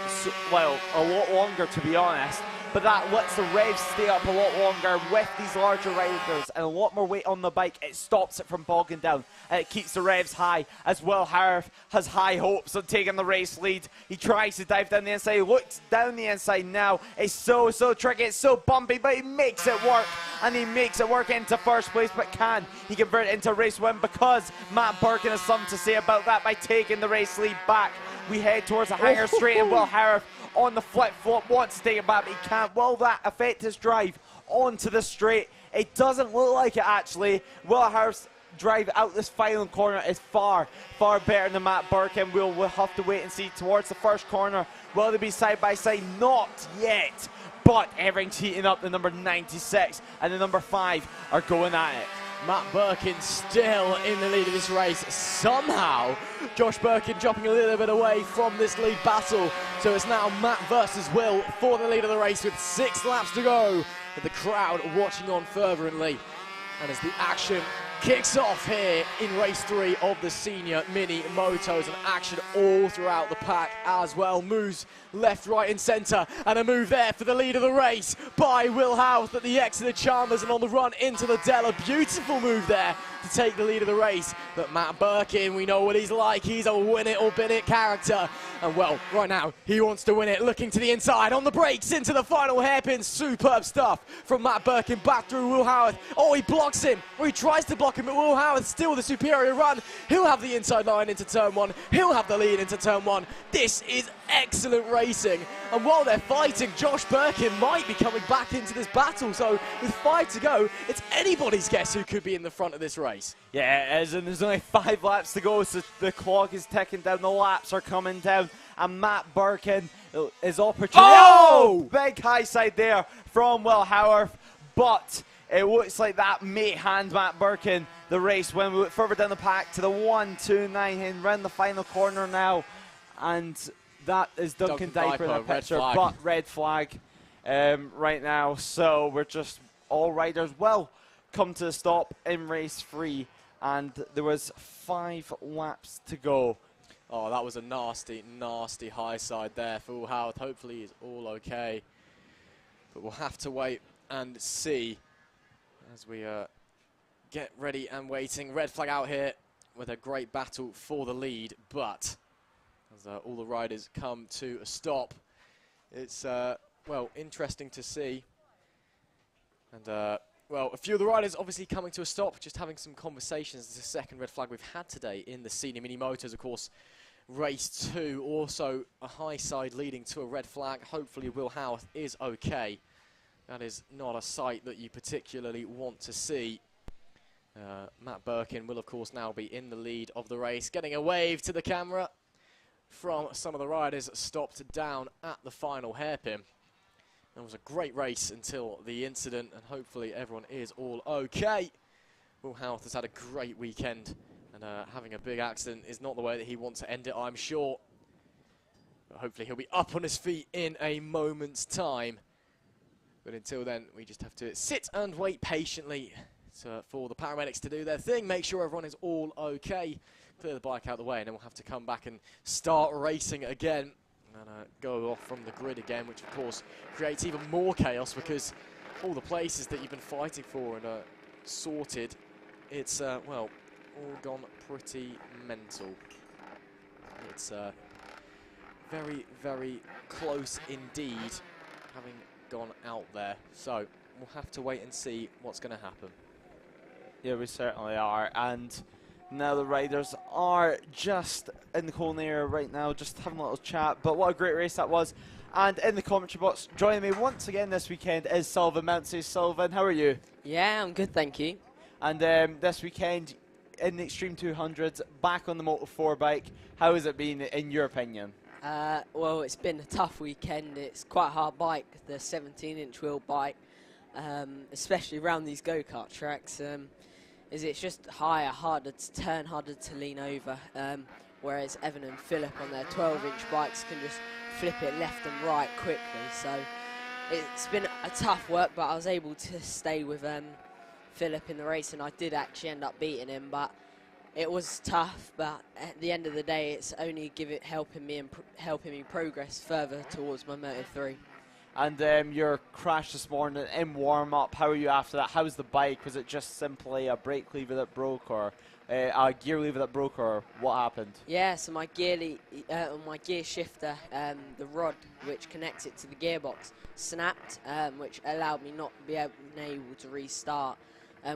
well, a lot longer, to be honest. But that lets the revs stay up a lot longer with these larger riders and a lot more weight on the bike. It stops it from bogging down, and it keeps the revs high, as Will Howarth has high hopes of taking the race lead. He tries to dive down the inside, looks down the inside now. It's so tricky, it's so bumpy, but he makes it work, and he makes it work into first place. But can he convert it into a race win? Because Matt Birkin has something to say about that by taking the race lead back. We head towards the hanger straight, and Will Howarth on the flip-flop wants to take it back, but he can't. Will that affect his drive onto the straight? It doesn't look like it, actually. Will Howarth's drive out this final corner is far, far better than Matt Birkin. We'll have to wait and see towards the first corner. Will they be side by side? Not yet, but everything's heating up. The number 96 and the number 5 are going at it. Matt Birkin still in the lead of this race. Somehow, Josh Birkin dropping a little bit away from this lead battle. So it's now Matt versus Will for the lead of the race with 6 laps to go. With the crowd watching on fervently. And as the action kicks off here in race 3 of the senior mini motos, and action all throughout the pack as well. Moves left, right and centre, and a move there for the lead of the race by Will Howarth at the exit of Chalmers and on the run into the Dell. A beautiful move there to take the lead of the race. But Matt Birkin, we know what he's like. He's a win it or bin it character. And well, right now he wants to win it. Looking to the inside on the brakes into the final hairpin. Superb stuff from Matt Birkin back through Will Howarth. Oh, he blocks him, or he tries to block him, but Will Howarth still the superior run. He'll have the inside line into turn 1. He'll have the lead into turn 1. This is excellent racing, and while they're fighting, Josh Birkin might be coming back into this battle. So with 5 to go, it's anybody's guess who could be in the front of this race. Yeah, it is, and there's only 5 laps to go, so the clock is ticking down, the laps are coming down, and Matt Birkin is opportunity. Oh! Big high side there from Will Howarth, but it looks like that may hand Matt Birkin the race when we look further down the pack to the 1-2-9 and round the final corner now, and that is Duncan Diaper in the picture, but red flag right now. So we're just, all riders will come to a stop in race 3, and there was 5 laps to go. Oh, that was a nasty, nasty high side there for Will Howarth. Hopefully he's all okay, but we'll have to wait and see as we get ready and waiting. Red flag out here with a great battle for the lead, but as all the riders come to a stop, it's, well, interesting to see. And, well, a few of the riders obviously coming to a stop, just having some conversations. This is the second red flag we've had today in the senior mini motos, of course. Race 2, also a high side leading to a red flag. Hopefully Will Howarth is okay. That is not a sight that you particularly want to see. Matt Birkin will, of course, now be in the lead of the race, getting a wave to the camera from some of the riders stopped down at the final hairpin. It was a great race until the incident, and hopefully everyone is all okay. Will Howarth has had a great weekend, and having a big accident is not the way that he wants to end it, I'm sure. But hopefully he'll be up on his feet in a moment's time. But until then, we just have to sit and wait patiently for the paramedics to do their thing, make sure everyone is all okay, clear the bike out of the way, and then we'll have to come back and start racing again. And go off from the grid again, which of course creates even more chaos because all the places that you've been fighting for and sorted, it's, well, all gone pretty mental. It's very, very close indeed, having gone out there. So we'll have to wait and see what's going to happen. Yeah, we certainly are. And now the riders are just in the corner area right now, just having a little chat. But what a great race that was. And in the commentary box, joining me once again this weekend is Sullivan Mountsie. Sullivan, how are you? Yeah, I'm good, thank you. And this weekend in the Extreme 200s, back on the Moto 4 bike, how has it been in your opinion? Well, it's been a tough weekend. It's quite a hard bike, the 17-inch wheel bike, especially around these go-kart tracks. It's just higher, harder to turn, harder to lean over, whereas Evan and Philip on their 12-inch bikes can just flip it left and right quickly. So it's been a tough work, but I was able to stay with Philip in the race, and I did actually end up beating him. But it was tough, but at the end of the day, it's only helping me progress further towards my Moto 3. And your crash this morning in warm-up, how are you after that? How's the bike? Was it just simply a brake lever that broke, or a gear lever that broke, or what happened? Yeah, so my gear shifter, the rod which connects it to the gearbox, snapped, which allowed me not to be able to restart,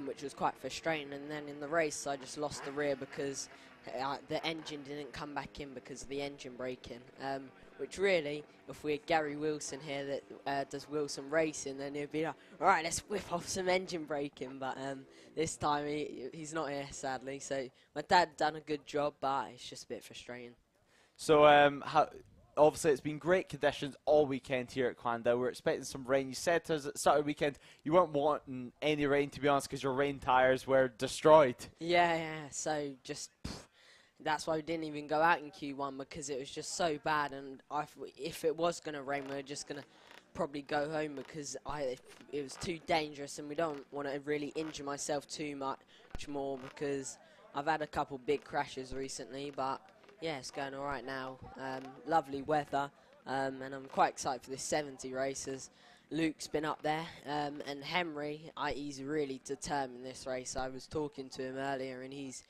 which was quite frustrating. And then in the race, I just lost the rear because the engine didn't come back in because of the engine braking. Which really, if we had Gary Wilson here that does Wilson Racing, then he'd be like, all right, let's whip off some engine braking. But this time he's not here, sadly. So my dad done a good job, but it's just a bit frustrating. So obviously it's been great conditions all weekend here at Llandow. We're expecting some rain. You said to us at the start of the weekend you weren't wanting any rain, to be honest, because your rain tyres were destroyed. Yeah. So just... That's why we didn't even go out in Q1, because it was just so bad. And if it was going to rain, we were just going to probably go home because it was too dangerous, and we don't want to really injure myself too much more because I've had a couple big crashes recently. But yeah, it's going all right now. Lovely weather, and I'm quite excited for this 70 races. Luke's been up there, and Henry, he's really determined this race. I was talking to him earlier, and he's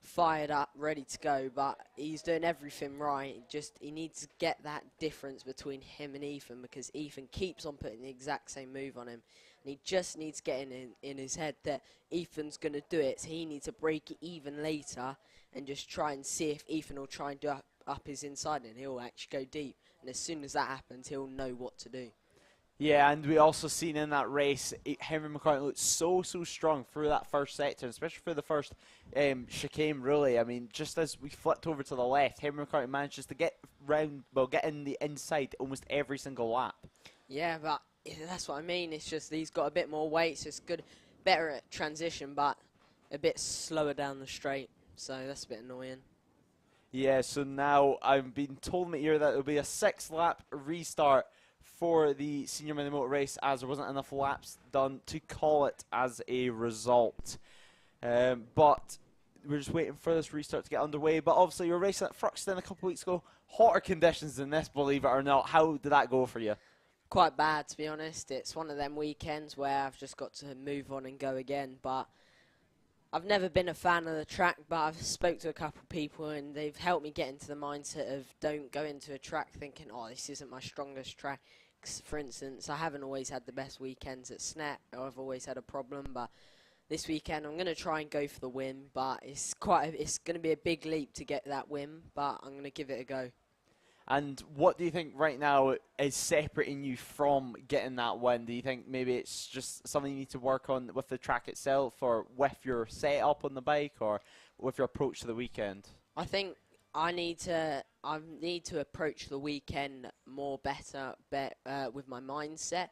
fired up, ready to go, but he's doing everything right. He needs to get that difference between him and Ethan, because Ethan keeps on putting the exact same move on him, and he just needs to get in his head that Ethan's going to do it, so he needs to break it even later and just try and see if Ethan will try and do up his inside, and he'll actually go deep, and as soon as that happens, he'll know what to do. Yeah, and we also seen in that race, Henry McCartney looked so strong through that first sector, especially for the first chicane, really. I mean, just as we flipped over to the left, Henry McCartney managed just to get in the inside almost every single lap. Yeah, but that's what I mean. It's just he's got a bit more weight, so it's good, better at transition, but a bit slower down the straight. So that's a bit annoying. Yeah, so now I've been told in my ear that there'll be a 6-lap restart for the senior mini moto race, as there wasn't enough laps done to call it as a result. But we're just waiting for this restart to get underway. But obviously you're racing at Thruxton a couple of weeks ago. Hotter conditions than this, believe it or not. How did that go for you? Quite bad, to be honest. It's one of them weekends where I've just got to move on and go again. But I've never been a fan of the track, but I've spoke to a couple of people and they've helped me get into the mindset of don't go into a track thinking, oh, this isn't my strongest track. For instance, I haven't always had the best weekends at Snet, or I've always had a problem, but this weekend I'm going to try and go for the win, but it's going to be a big leap to get that win, but I'm going to give it a go. And what do you think right now is separating you from getting that win? Do you think maybe it's just something you need to work on with the track itself, or with your setup on the bike, or with your approach to the weekend? I think I need to approach the weekend more better with my mindset.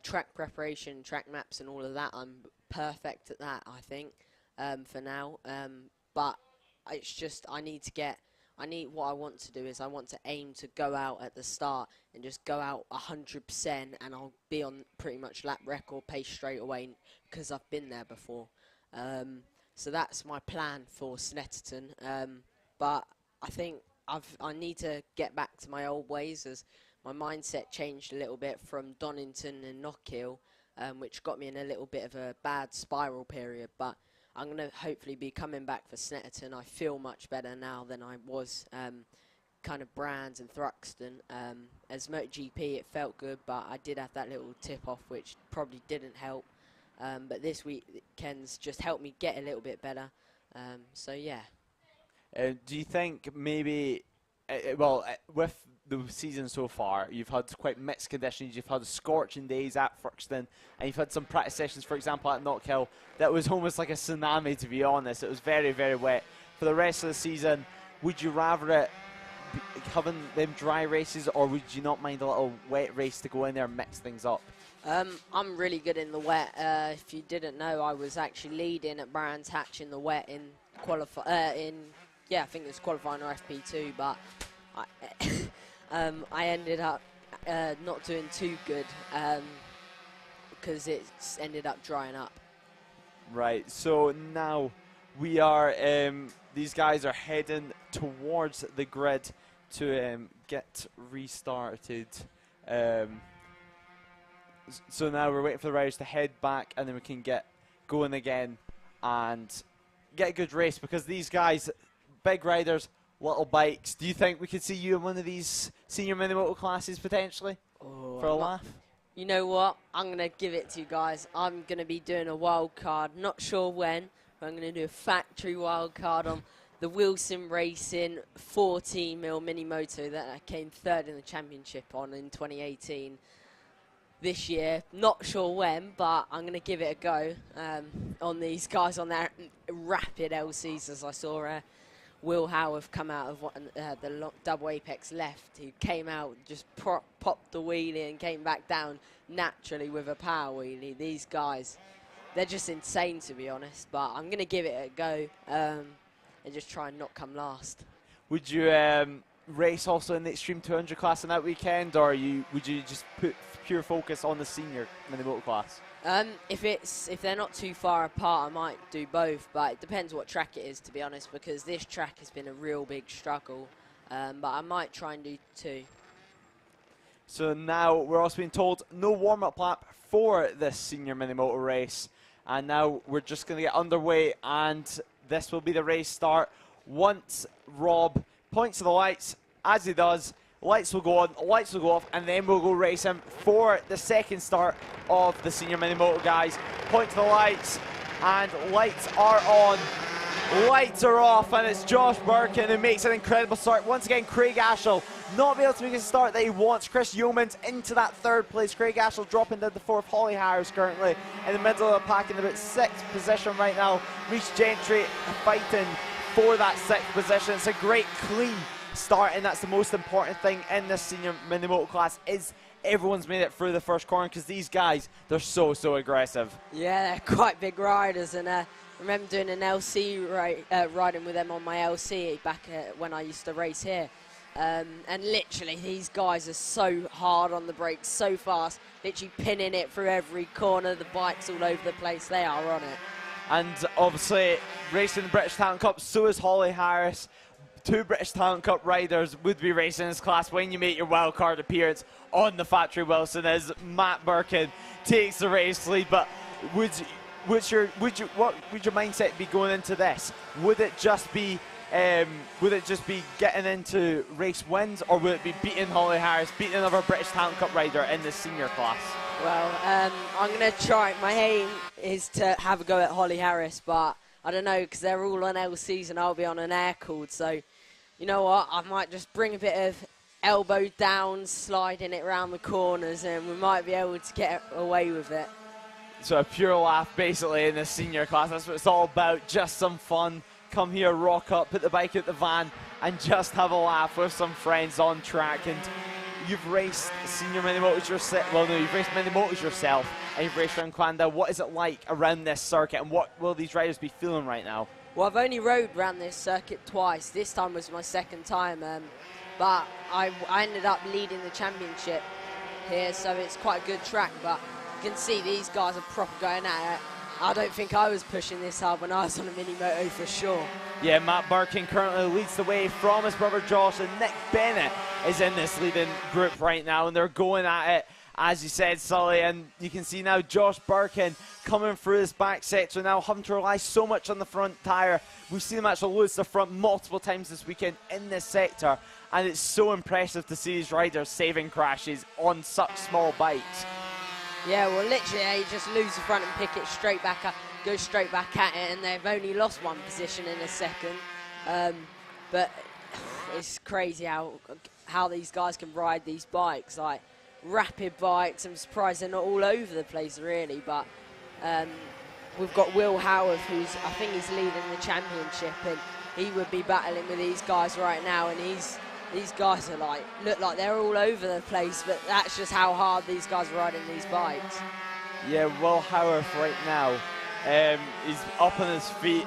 Track preparation, track maps and all of that, I'm perfect at that, I think, for now. But it's just what I want to do is I want to aim to go out at the start and just go out 100%, and I'll be on pretty much lap record pace straight away because I've been there before. So that's my plan for Snetterton. But I think I need to get back to my old ways, as my mindset changed a little bit from Donington and Knockhill, which got me in a little bit of a bad spiral period. But I'm going to hopefully be coming back for Snetterton. I feel much better now than I was kind of Brands and Thruxton. As MotoGP, it felt good, but I did have that little tip-off, which probably didn't help. But this weekend's just helped me get a little bit better. So, yeah. Do you think maybe, with the season so far, you've had quite mixed conditions. You've had scorching days at Thruxton, and you've had some practice sessions, for example, at Knockhill, that was almost like a tsunami, to be honest. It was very, very wet. For the rest of the season, would you rather it having them dry races, or would you not mind a little wet race to go in there and mix things up? I'm really good in the wet. If you didn't know, I was actually leading at Brands Hatch in the wet in I think it was qualifying or FP2, but I ended up not doing too good because it's ended up drying up. Right, so now we are, these guys are heading towards the grid to get restarted. So now we're waiting for the riders to head back, and then we can get going again and get a good race, because these guys, big riders, little bikes. Do you think we could see you in one of these senior mini moto classes potentially for a laugh? You know what? I'm going to give it to you guys. I'm going to be doing a wild card. Not sure when, but I'm going to do a factory wild card on the Wilson Racing 14mm mini moto that I came third in the championship on in 2018. This year, not sure when, but I'm going to give it a go on these guys on their rapid LCs, as I saw Will Howarth come out of the double apex left. He came out, just popped the wheelie and came back down naturally with a power wheelie. These guys, they're just insane, to be honest, but I'm going to give it a go and just try and not come last. Would you race also in the Extreme 200 class on that weekend, or would you just put pure focus on the senior mini moto class? If they're not too far apart, I might do both, but it depends what track it is, to be honest, because this track has been a real big struggle. But I might try and do two. So now we're also being told no warm-up lap for this senior mini moto race, and now we're just going to get underway, and this will be the race start. Once Rob points to the lights, as he does, lights will go on, lights will go off, and then we'll go racing for the second start of the senior mini moto, guys. Point to the lights, and lights are on, lights are off, and it's Josh Birkin who makes an incredible start. Once again, Craig Ashall not be able to make a start that he wants. Chris Yeomans into that third place. Craig Ashall dropping down to fourth. Holly Harris currently in the middle of the pack in about sixth position right now. Reece Gentry fighting for that sixth position. It's a great clean start, and that's the most important thing in this senior mini moto class, is everyone's made it through the first corner, because these guys, they're so aggressive. Yeah, they're quite big riders, and I remember doing an LC riding with them on my LC back when I used to race here, and literally these guys are so hard on the brakes, so fast, literally pinning it through every corner. The bikes all over the place, they are on it. And obviously racing the British Talent Cup, so is Holly Harris. Two British Talent Cup riders would be racing this class when you make your wildcard appearance on the Factory Wilson, as Matt Birkin takes the race lead. But what would your mindset be going into this? Would it just be getting into race wins, or would it be beating Holly Harris, beating another British Talent Cup rider in the senior class? Well, I'm going to try. My aim is to have a go at Holly Harris, but I don't know, because they're all on LCs and I'll be on an air cord. So, you know what? I might just bring a bit of elbow down, sliding it around the corners, and we might be able to get away with it. So a pure laugh, basically, in the senior class. That's what it's all about. Just some fun. Come here, rock up, put the bike out the van, and just have a laugh with some friends on track. And you've raced senior mini motos yourself. Well, no, you've raced mini motos yourself, and you've raced around Llandow. What is it like around this circuit, and what will these riders be feeling right now? Well, I've only rode around this circuit twice. This time was my second time, but I ended up leading the championship here, so it's quite a good track. But you can see these guys are proper going at it. I don't think I was pushing this hard when I was on a mini moto for sure. Yeah, Matt Birkin currently leads the way from his brother Josh, and Nick Bennett is in this leading group right now, and they're going at it, as you said, Sully. And you can see now Josh Birkin coming through his back sector now, having to rely so much on the front tyre. We've seen him actually lose the front multiple times this weekend in this sector, and it's so impressive to see these riders saving crashes on such small bikes. Yeah, well, literally, you just lose the front and pick it straight back up, go straight back at it, and they've only lost one position in a second. But it's crazy how these guys can ride these bikes, like rapid bikes. I'm surprised they're not all over the place, really. But we've got Will Howarth, I think he's leading the championship, and he would be battling with these guys right now, and these guys are look like they're all over the place, but that's just how hard these guys are riding these bikes. Yeah, Will Howarth right now, he's up on his feet.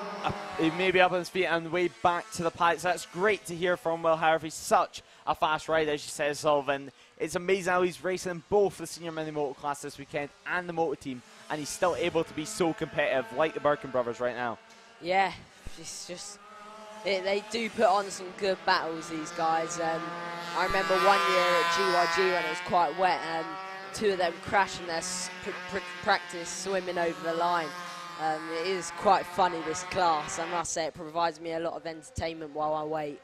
He may be up on his feet on the way back to the paddock. So that's great to hear from Will Howarth. He's such a fast rider, as you said, Sullivan. It's amazing how he's racing in both the senior mini moto class this weekend and the moto team, and he's still able to be so competitive like the Birkin brothers right now. Yeah, it's just... They do put on some good battles, these guys. I remember one year at GYG when it was quite wet, and two of them crashed in their practice swimming over the line. It is quite funny, this class. I must say, it provides me a lot of entertainment while I wait.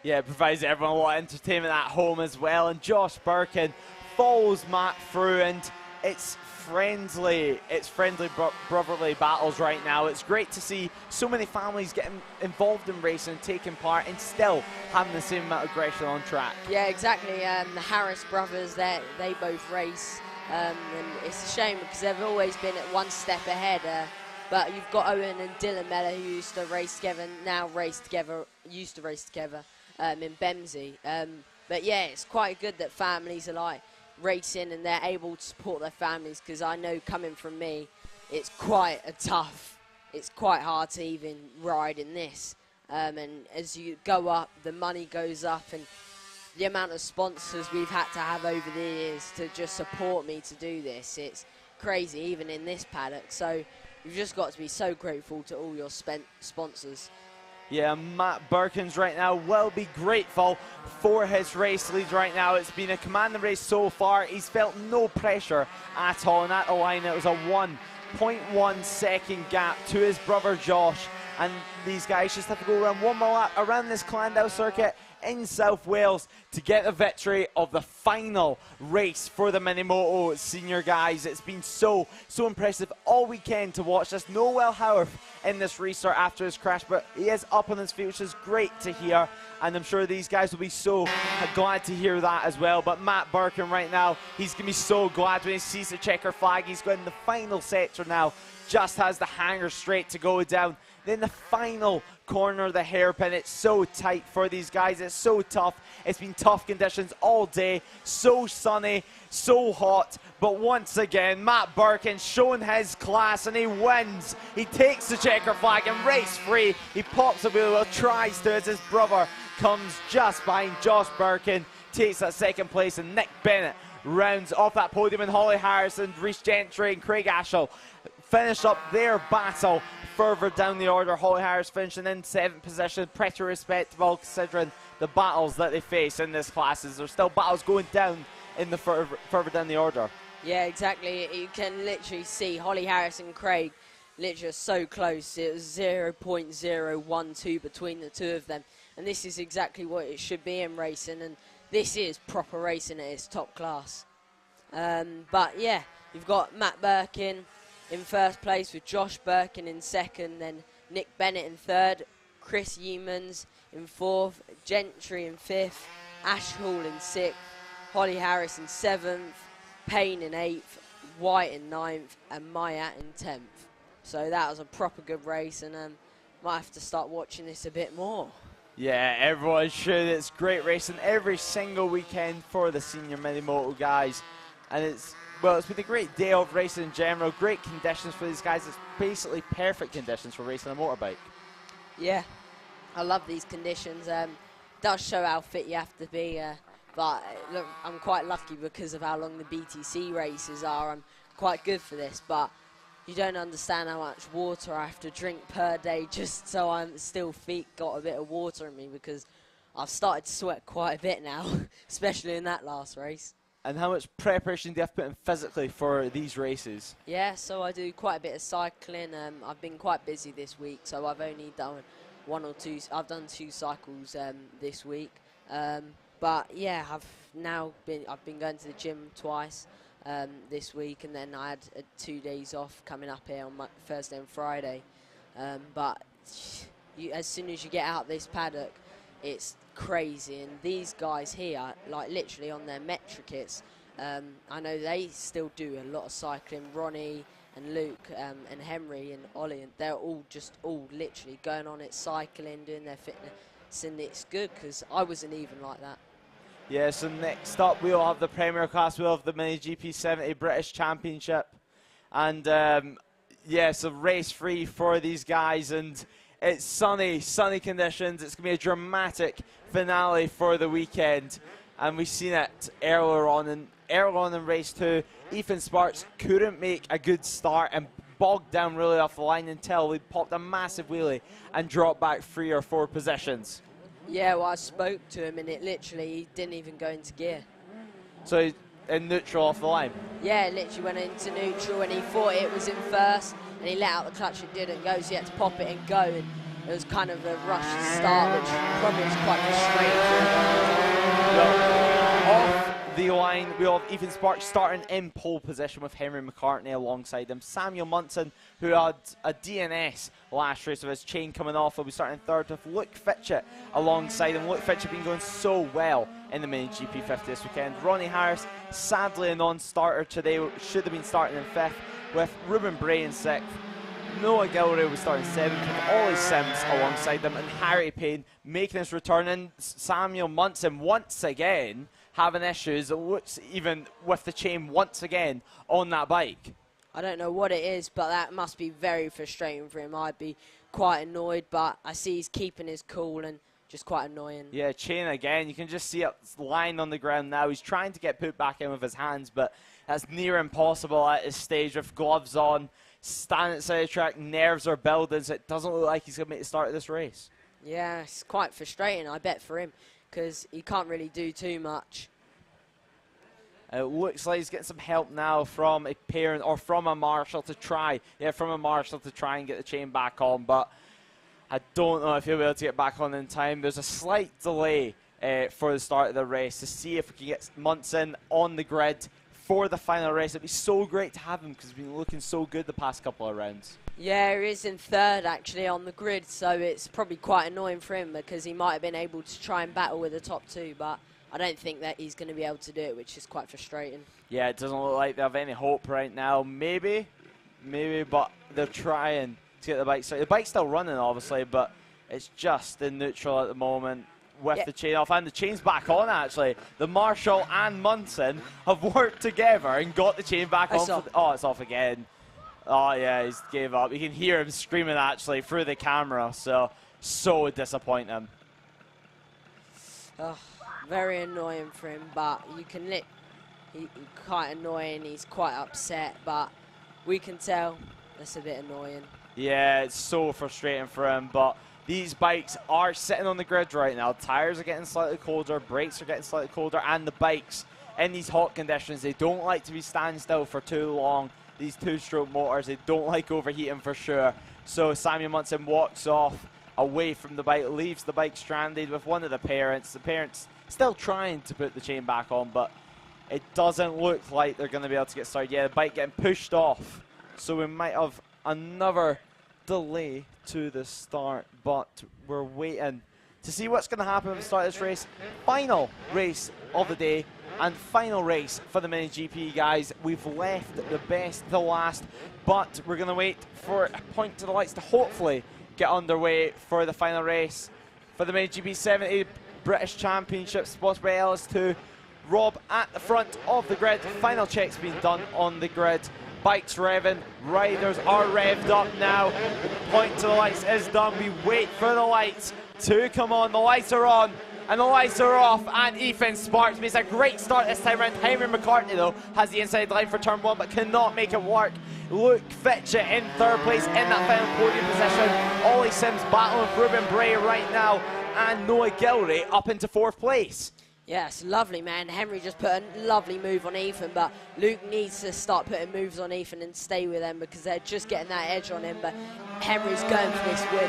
Yeah, it provides everyone a lot of entertainment at home as well. And Josh Birkin follows Matt through, and it's friendly brotherly battles right now. It's great to see so many families getting involved in racing, taking part, and still having the same amount of aggression on track. Yeah, exactly. The Harris brothers, they both race, and it's a shame because they've always been at one step ahead. But you've got Owen and Dylan Mellor, who used to race together, used to race together in Bemsey. But yeah, it's quite good that families are like racing and they're able to support their families, because I know, coming from me, it's quite hard to even ride in this, and as you go up, the money goes up, and the amount of sponsors we've had to have over the years to just support me to do this, it's crazy, even in this paddock. So you've just got to be so grateful to all your sponsors. Yeah, Matt Birkins right now will be grateful for his race lead right now. It's been a commanding race so far. He's felt no pressure at all. And at the line, it was a 1.1 second gap to his brother Josh. And these guys just have to go around one more lap around this Llandow circuit in South Wales to get the victory of the final race for the Minimoto senior guys. It's been so impressive all weekend to watch this. No Will Howarth in this restart after his crash, but he is up on his feet, which is great to hear, and I'm sure these guys will be so glad to hear that as well. But Matt Birkin right now, he's going to be so glad when he sees the checker flag. He's going in the final sector now, just has the hanger straight to go down. Then the final corner, the hairpin, it's so tight for these guys. It's so tough. It's been tough conditions all day. So sunny, so hot. But once again, Matt Birkin showing his class, and he wins. He takes the checker flag and race free. He pops the wheel, tries to, as his brother comes just behind Josh Birkin, takes that second place, and Nick Bennett rounds off that podium, and Holly Harrison, Rhys Gentry and Craig Ashall finish up their battle further down the order. Holly Harris finishing in 7th position, pretty respectable considering the battles that they face in this class. There's still battles going down in the further down the order. Yeah, exactly. You can literally see Holly Harris and Craig literally so close. It was 0.012 between the two of them. And this is exactly what it should be in racing. And this is proper racing at its top class. But yeah, you've got Matt Birkin in first place with Josh Birkin in second, then Nick Bennett in third, Chris Yeomans in fourth, Gentry in fifth, Ash Hall in sixth, Holly Harris in seventh, Payne in eighth, White in ninth, and Mayat in 10th. So that was a proper good race, and might have to start watching this a bit more. Yeah, everyone should. It's great racing every single weekend for the senior mini moto guys. And it's been a great day of racing in general. Great conditions for these guys. It's basically perfect conditions for racing a motorbike. Yeah, I love these conditions. Does show how fit you have to be. But look, I'm quite lucky because of how long the BTC races are. I'm quite good for this, but you don't understand how much water I have to drink per day just so I'm still got a bit of water in me, because I've started to sweat quite a bit now, especially in that last race. And how much preparation do you have to put in physically for these races? Yeah, so I do quite a bit of cycling. I've been quite busy this week, so I've only done I've done 2 cycles this week. But yeah, I've been going to the gym twice this week, and then I had 2 days off coming up here on Thursday and Friday. But as soon as you get out this paddock, it's crazy, and these guys here, like literally on their metric kits, I know they still do a lot of cycling. Ronnie and Luke and Henry and Ollie, and they're all literally going on it, cycling, doing their fitness, and it's good because I wasn't even like that. Yeah, so next up we'll have the Premier Class, we'll have the Mini GP70 British Championship, and yeah, so race free for these guys, and it's sunny conditions. It's going to be a dramatic finale for the weekend, and we've seen it earlier on in race 2. Ethan Sparks couldn't make a good start and bogged down really off the line until he popped a massive wheelie and dropped back 3 or 4 positions. Yeah, well, I spoke to him, and it literally, he didn't even go into gear. So he's in neutral off the line? Yeah, literally went into neutral, and he thought it was in first, and he let out the clutch, it didn't go, so he had to pop it and go, and it was kind of a rushed start, which probably was quite frustrating. Well, off the line, we have Ethan Sparks starting in pole position with Henry McCartney alongside him. Samuel Munson, who had a DNS last race with his chain coming off, will be starting third with Luke Fitchett alongside him. Luke Fitchett been going so well in the Mini GP50 this weekend. Ronnie Harris, sadly a non-starter today, should have been starting in 5th, with Ruben Bray in 6th. Noah Gilroy was starting 7th with Ollie Sims alongside them, and Harry Payne making his return. And Samuel Munson once again having issues, it looks, even with the chain once again on that bike. I don't know what it is, but that must be very frustrating for him. I'd be quite annoyed, but I see he's keeping his cool, and just quite annoying. Yeah, chain again. You can just see it lying on the ground now. He's trying to get put back in with his hands, but that's near impossible at this stage with gloves on. Standing at the side of the track, nerves are building, so it doesn't look like he's going to make the start of this race. Yeah, it's quite frustrating, I bet, for him, because he can't really do too much. It looks like he's getting some help now from a parent or from a marshal to try. Yeah, from a marshal to try and get the chain back on, but I don't know if he'll be able to get back on in time. There's a slight delay for the start of the race to see if we can get Munson on the grid for the final race. It'd be so great to have him because he's been looking so good the past couple of rounds. Yeah, he is in 3rd actually on the grid, so it's probably quite annoying for him because he might have been able to try and battle with the top 2, but I don't think that he's going to be able to do it, which is quite frustrating. Yeah, it doesn't look like they have any hope right now. Maybe, but they're trying to get the bike started. The bike's still running, obviously, but it's just in neutral at the moment with the chain off. And the chain's back on, actually. The Marshall and Munson have worked together and got the chain back on. Oh, it's off again. Oh, yeah, he's gave up. You can hear him screaming, actually, through the camera. So disappointing. Oh, very annoying for him, but you can he's quite annoying. He's quite upset, but we can tell that's a bit annoying. Yeah, it's so frustrating for him, but these bikes are sitting on the grid right now. Tires are getting slightly colder, brakes are getting slightly colder, and the bikes in these hot conditions. They don't like to be standing still for too long. These two-stroke motors, they don't like overheating for sure. So Samuel Munson walks off away from the bike, leaves the bike stranded with one of the parents. The parents still trying to put the chain back on, but it doesn't look like they're going to be able to get started. Yeah, the bike getting pushed off. So we might have another delay to the start, but we're waiting to see what's going to happen at the start of this race. Final race of the day and final race for the Mini GP, guys. We've left the best to last, but we're going to wait for a point to the lights to hopefully get underway for the final race for the Mini GP 70 British Championship, sponsored by LS2. Rob at the front of the grid. Final checks being done on the grid. Bikes revving, riders are revved up now. The point to the lights is done. We wait for the lights to come on. The lights are on and the lights are off, and Ethan Sparks makes a great start this time around. Henry McCartney though has the inside line for turn 1 but cannot make it work. Luke Fitchett in 3rd place in that final podium position. Ollie Sims battling with Ruben Bray right now, and Noah Gilray up into 4th place. Yes, lovely, man. Henry just put a lovely move on Ethan, but Luke needs to start putting moves on Ethan and stay with them because they're just getting that edge on him, but Henry's going for this win.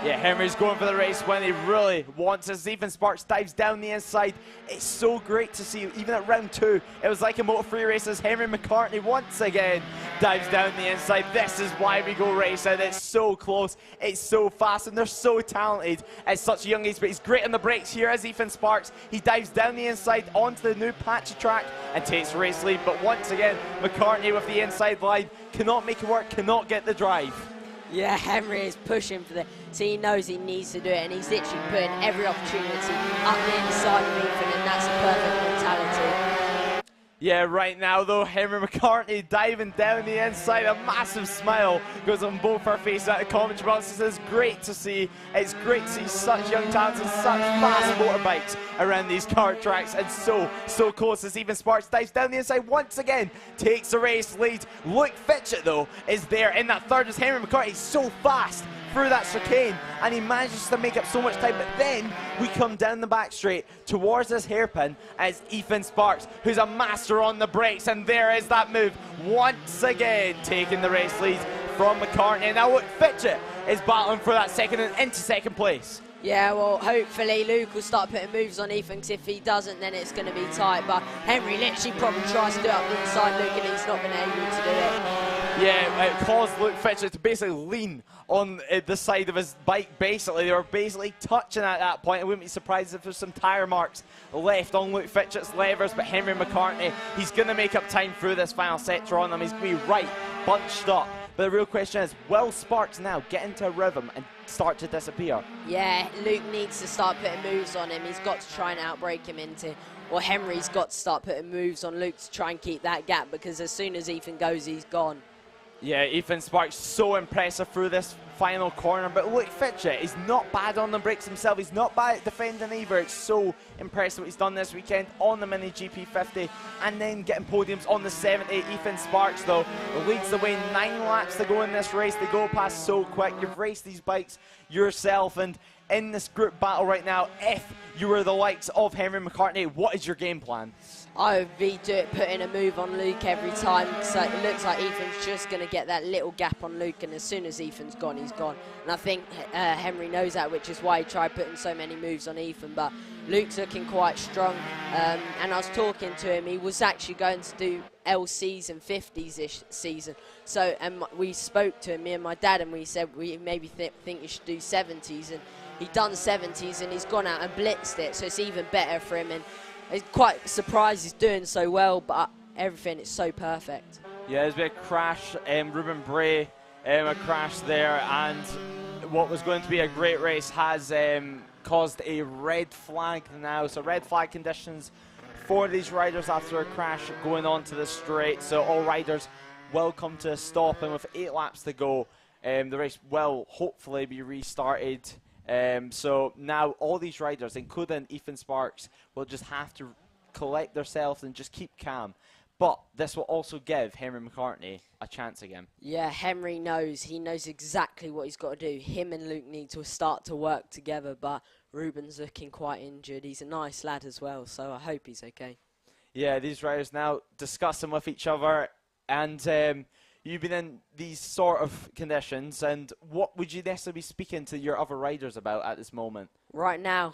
Yeah, Henry's going for the race when he really wants it. Ethan Sparks dives down the inside. It's so great to see, even at round 2, it was like a Moto 3 race as Henry McCartney once again dives down the inside. This is why we go racing. It's so close, it's so fast, and they're so talented at such a young age, but he's great on the brakes here as Ethan Sparks. He dives down the inside onto the new patchy track and takes race lead, but once again, McCartney with the inside line cannot make it work, cannot get the drive. Yeah, Henry is pushing for the, so he knows he needs to do it, and he's literally putting every opportunity up the inside of Ethan, and that's a perfect mentality. Yeah, right now though, Henry McCartney diving down the inside. A massive smile goes on both our faces at the commentary box. This is great to see. It's great to see such young talents and such fast motorbikes around these kart tracks, and so close as Ethan Sparks dives down the inside once again, takes the race lead. Luke Fitchett though is there in that 3rd as Henry McCartney so fast through that chicane, and he manages to make up so much time, but then we come down the back straight towards this hairpin as Ethan Sparks, who's a master on the brakes, and there is that move once again, taking the race lead from McCartney. And now Luke Fitchett is battling for that second and into 2nd place. Yeah, well, hopefully Luke will start putting moves on Ethan, because if he doesn't, then it's going to be tight. But Henry literally probably tries to do it up the inside Luke, and he's not been able to do it. Yeah, it caused Luke Fitchett to basically lean on the side of his bike, basically. They were basically touching at that point. I wouldn't be surprised if there's some tyre marks left on Luke Fitchett's levers, but Henry McCartney, he's going to make up time through this final sector on them. He's going to be right bunched up. But the real question is, will Sparks now get into a rhythm and start to disappear? Yeah, Luke needs to start putting moves on him. He's got to try and outbrake him into, or Henry's got to start putting moves on Luke to try and keep that gap, because as soon as Ethan goes, he's gone. Yeah, Ethan Sparks so impressive through this final corner, but Luke Fitchett is not bad on the brakes himself. He's not bad at defending either. It's so impressive what he's done this weekend on the Mini GP 50 and then getting podiums on the 70. Ethan Sparks though leads the way. 9 laps to go in this race. They go past so quick. You've raced these bikes yourself, and in this group battle right now, if you were the likes of Henry McCartney, what is your game plan? I would be putting a move on Luke every time, so it looks like Ethan's just going to get that little gap on Luke, and as soon as Ethan's gone, he's gone. And I think Henry knows that, which is why he tried putting so many moves on Ethan. But Luke's looking quite strong, and I was talking to him. He was actually going to do LCs and 50s this season. So we spoke to him, me and my dad, and we said we maybe think you should do 70s. And he'd done 70s, and he's gone out and blitzed it, so it's even better for him. And I'm quite surprised he's doing so well, but everything is so perfect. Yeah, there's been a crash. Ruben Bray, a crash there, and what was going to be a great race has caused a red flag now. So red flag conditions for these riders after a crash going on to the straight. So all riders will come to a stop, and with 8 laps to go, the race will hopefully be restarted. So now all these riders, including Ethan Sparks, will just have to collect themselves and just keep calm. But this will also give Henry McCartney a chance again. Yeah, Henry knows. He knows exactly what he's got to do. Him and Luke need to start to work together, but Ruben's looking quite injured. He's a nice lad as well, so I hope he's okay. Yeah, these riders now discussing with each other, and you've been in these sort of conditions, and what would you necessarily be speaking to your other riders about at this moment? Right now,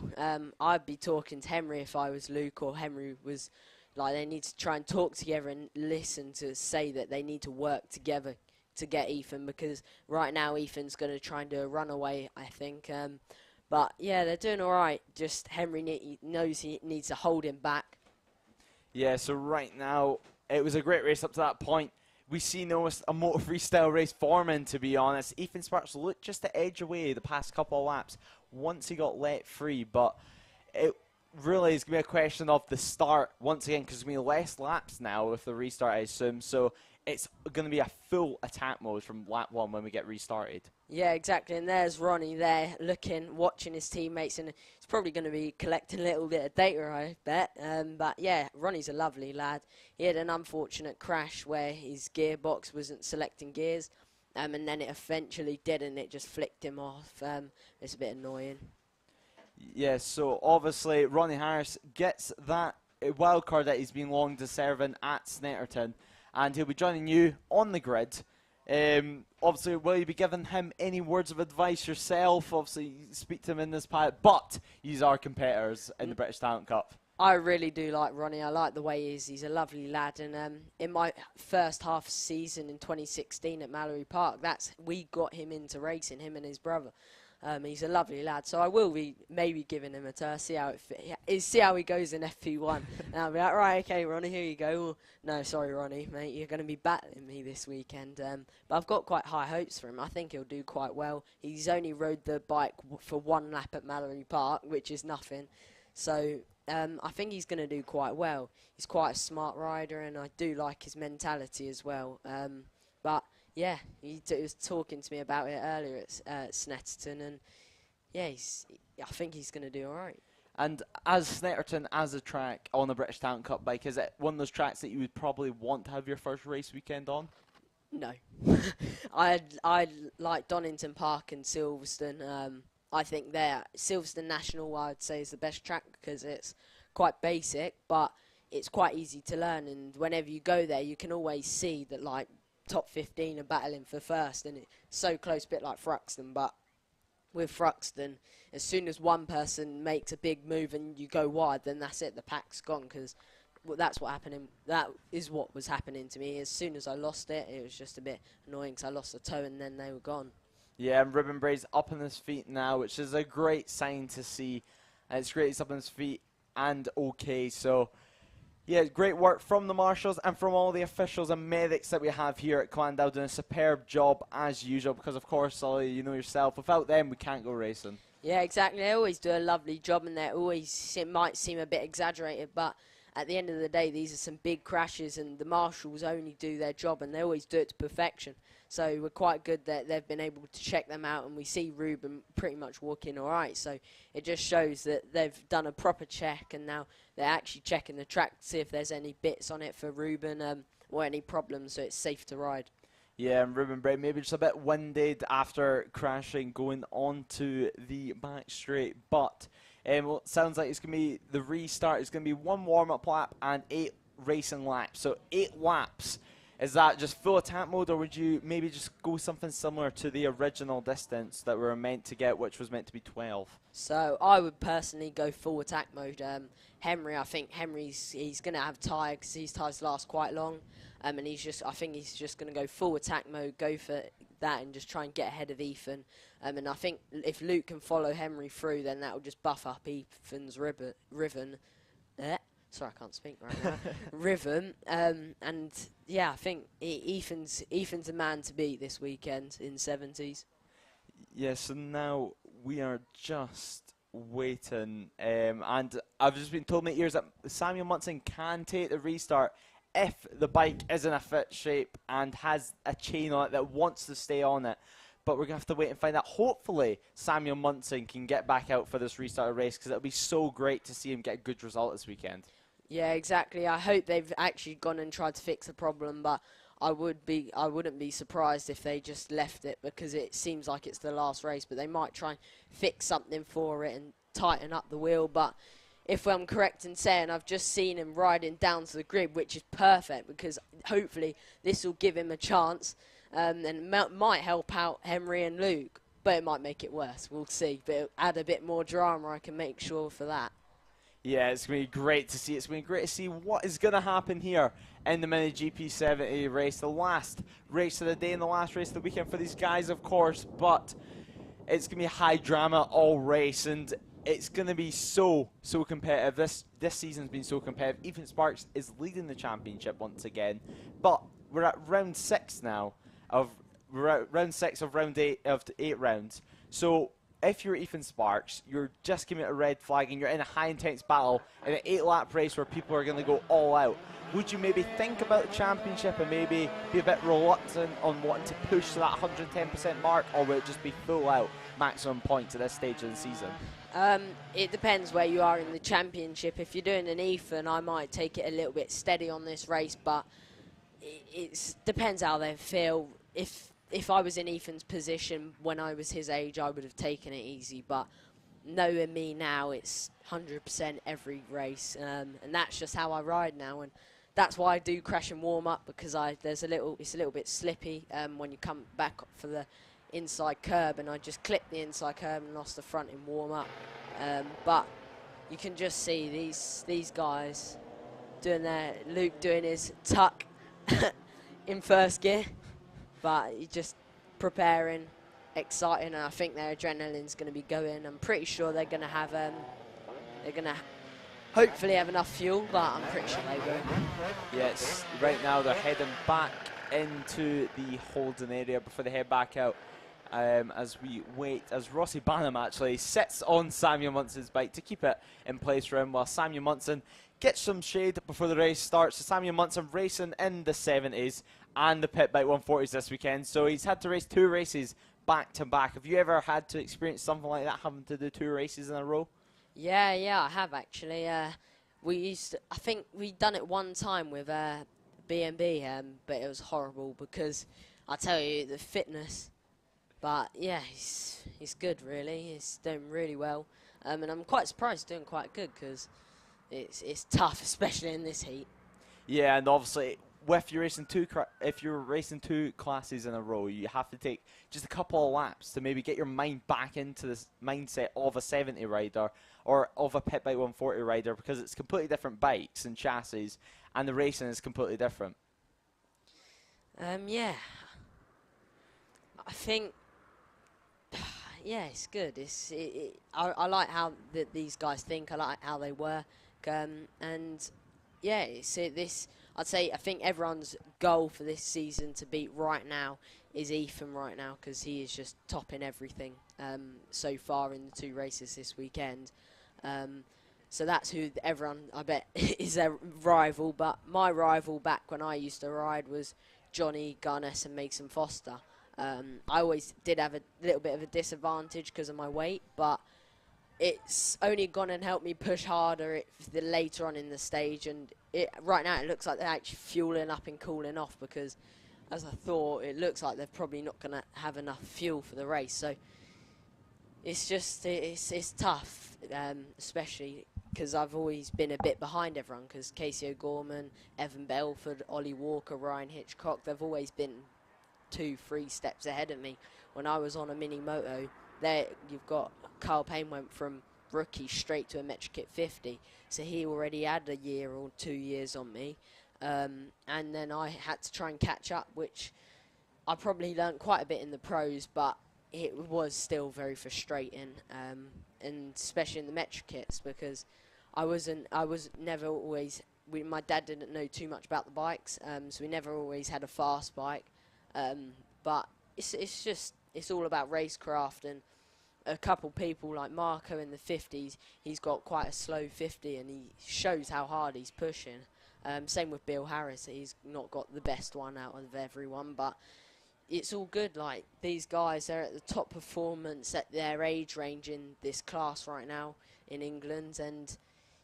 I'd be talking to Henry if I was Luke, or Henry was like, they need to try and talk together and listen to say that they need to work together to get Ethan, because right now Ethan's going to try and do a runaway, I think. But yeah, they're doing all right. Just Henry knows he needs to hold him back. Yeah, so right now, it was a great race up to that point. We see almost a Moto freestyle race forming, to be honest. Ethan Sparks looked just to edge away the past couple of laps once he got let free, but it really is going to be a question of the start once again, because there's going to be less laps now with the restart, I assume. So it's going to be a full attack mode from lap 1 when we get restarted. Yeah, exactly. And there's Ronnie there looking, watching his teammates, and he's probably going to be collecting a little bit of data, I bet. But yeah, Ronnie's a lovely lad. He had an unfortunate crash where his gearbox wasn't selecting gears, and then it eventually did, and it just flicked him off. It's a bit annoying. Yeah, so obviously Ronnie Harris gets that wild card that he's been long deserving at Snetterton, and he'll be joining you on the grid. Obviously, will you be giving him any words of advice yourself? Obviously, you speak to him in this part, but these are competitors in the British Talent Cup. I really do like Ronnie. I like the way he is. He's a lovely lad. And in my first half season in 2016 at Mallory Park, we got him into racing, him and his brother. He's a lovely lad, so I will be maybe giving him a turn, see how he goes in FP1. And I'll be like, right, okay, Ronnie, here you go. Well, no, sorry, Ronnie, mate, you're going to be battling me this weekend. But I've got quite high hopes for him. I think he'll do quite well. He's only rode the bike for 1 lap at Mallory Park, which is nothing. So I think he's going to do quite well. He's quite a smart rider, and I do like his mentality as well. But yeah, he was talking to me about it earlier at Snetterton, and yeah, I think he's going to do all right. And as Snetterton, as a track on the British Talent Cup bike, is it one of those tracks that you would probably want to have your first race weekend on? No. I like Donington Park and Silverstone. I think Silverstone National, I'd say, is the best track because it's quite basic, but it's quite easy to learn, and whenever you go there, you can always see that, like, top 15 are battling for first, and it's so close, a bit like Thruxton. But with Thruxton, as soon as one person makes a big move and you go wide, then that's it, the pack's gone, because that is what was happening to me. As soon as I lost it, it was just a bit annoying because I lost the toe and then they were gone. Yeah, and Ribbon Bray's up on his feet now, which is a great sign to see. And it's great he's up on his feet and okay, so yeah, great work from the marshals and from all the officials and medics that we have here at Llandow, doing a superb job as usual, because of course, Ollie, you know yourself, without them we can't go racing. Yeah, exactly. They always do a lovely job, and it might seem a bit exaggerated, but at the end of the day, these are some big crashes, and the marshals only do their job, and they always do it to perfection. So we're quite good that they've been able to check them out, and we see Ruben pretty much walking all right. So it just shows that they've done a proper check, and now they're actually checking the track to see if there's any bits on it for Ruben or any problems, so it's safe to ride. Yeah, and Ruben Bray maybe just a bit winded after crashing going onto the back straight, but well, it sounds like it's going to be the restart. It's going to be 1 warm-up lap and 8 racing laps. So 8 laps. Is that just full attack mode, or would you maybe just go something similar to the original distance that we were meant to get, which was meant to be 12? So I would personally go full attack mode. Henry, I think he's going to have tyre because his tyres last quite long, and I think he's just going to go full attack mode, go for that, and just try and get ahead of Ethan. And I think if Luke can follow Henry through, then that will just buff up Ethan's ribbon. Sorry, I can't speak right now. Rhythm, and yeah, I think Ethan's a man to beat this weekend in 70s. Yeah, so now we are just waiting, and I've just been told in my ears that Samuel Munson can take the restart if the bike is in a fit shape and has a chain on it that wants to stay on it. But we're going to have to wait and find out. Hopefully, Samuel Munson can get back out for this restart race, because it would be so great to see him get a good result this weekend. Yeah, exactly. I hope they've actually gone and tried to fix the problem, but I wouldn't be surprised if they just left it, because it seems like it's the last race. But they might try and fix something for it and tighten up the wheel. But if I'm correct in saying, I've just seen him riding down to the grid, which is perfect because hopefully this will give him a chance and might help out Henry and Luke, but it might make it worse. We'll see. But it'll add a bit more drama, I can make sure for that. Yeah, it's going to be great to see. It's going to be great to see what is going to happen here in the Mini GP 70 race. The last race of the day and the last race of the weekend for these guys, of course. But it's going to be high drama all race, and it's going to be so competitive. This season's been so competitive. Ethan Sparks is leading the championship once again. But we're at round 6 now of round 6 of round 8 of 8 rounds. So if you're Ethan Sparks, you're just giving it a red flag and you're in a high intense battle in an 8-lap race where people are going to go all out. Would you maybe think about the championship and maybe be a bit reluctant on wanting to push to that 110% mark, or will it just be full out maximum points at this stage of the season? It depends where you are in the championship. If you're doing an Ethan, I might take it a little bit steady on this race, but it depends how they feel. If I was in Ethan's position when I was his age, I would have taken it easy. But knowing me now, it's 100% every race, and that's just how I ride now. And that's why I do crash and warm up, because it's a little bit slippy when you come back for the inside curb, and I just clipped the inside curb and lost the front in warm up. But you can just see these guys doing Luke doing his tuck in first gear. But you're just preparing, exciting, and I think their adrenaline's going to be going. I'm pretty sure they're going to have, hopefully have enough fuel, but I'm pretty sure they will. Yes, right now they're heading back into the holding area before they head back out. As we wait, as Rossi Banham actually sits on Samuel Munson's bike to keep it in place for him, while Samuel Munson gets some shade before the race starts. So Samuel Munson racing in the 70s and the pit bike 140s this weekend, so he's had to race 2 races back to back. Have you ever had to experience something like that, having to do 2 races in a row? Yeah, I have actually. I think we'd done it one time with B&B, but it was horrible because I tell you, the fitness. But yeah, he's good really. He's doing really well, and I'm quite surprised he's doing quite good because it's tough, especially in this heat. Yeah, and obviously, if you're racing 2 classes in a row, you have to take just a couple of laps to maybe get your mind back into this mindset of a 70 rider or of a pit bike 140 rider, because it's completely different bikes and chassis, and the racing is completely different. Yeah, I think. Yeah, it's good. I like how these guys think. I like how they work, and yeah, I'd say I think everyone's goal for this season to beat right now is Ethan right now, because he is just topping everything so far in the 2 races this weekend. So that's who everyone, I bet, is their rival. But my rival back when I used to ride was Johnny Garness and Mason Foster. I always did have a little bit of a disadvantage because of my weight, but it's only gone and helped me push harder later on in the stage. And right now it looks like they're actually fueling up and cooling off, because as I thought, it looks like they're probably not going to have enough fuel for the race. So it's just, it's tough, especially because I've always been a bit behind everyone, because Casey O'Gorman, Evan Belford, Ollie Walker, Ryan Hitchcock, they've always been 2-3 steps ahead of me. When I was on a mini moto, you've got Kyle Payne went from rookie straight to a Metro Kit 50, so he already had a year or 2 years on me, and then I had to try and catch up, which I probably learnt quite a bit in the pros, but it was still very frustrating, and especially in the Metro Kits, because I was never always, my dad didn't know too much about the bikes, so we never always had a fast bike. But it's all about racecraft, and a couple people like Marco in the 50s, he's got quite a slow 50 and he shows how hard he's pushing. Same with Bill Harris, he's not got the best one out of everyone, but it's all good. Like, these guys, they're at the top performance at their age range in this class right now in England, and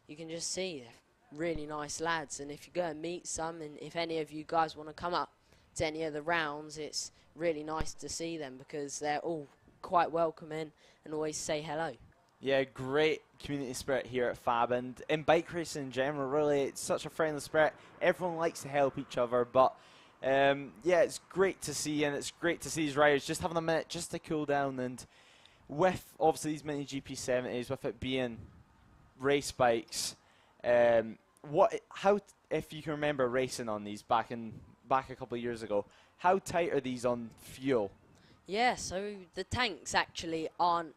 you can just see they're really nice lads. And if you go and meet some, and if any of you guys want to come up to any of the rounds, it's really nice to see them, because they're all quite welcoming and always say hello. Yeah, great community spirit here at FAB, and in bike racing in general, really, it's such a friendly spirit. Everyone likes to help each other, but yeah, it's great to see, and it's great to see these riders just having a minute just to cool down. And with obviously these mini GP70s, with it being race bikes, if you can remember racing on these back a couple of years ago, how tight are these on fuel? Yeah, so the tanks actually aren't.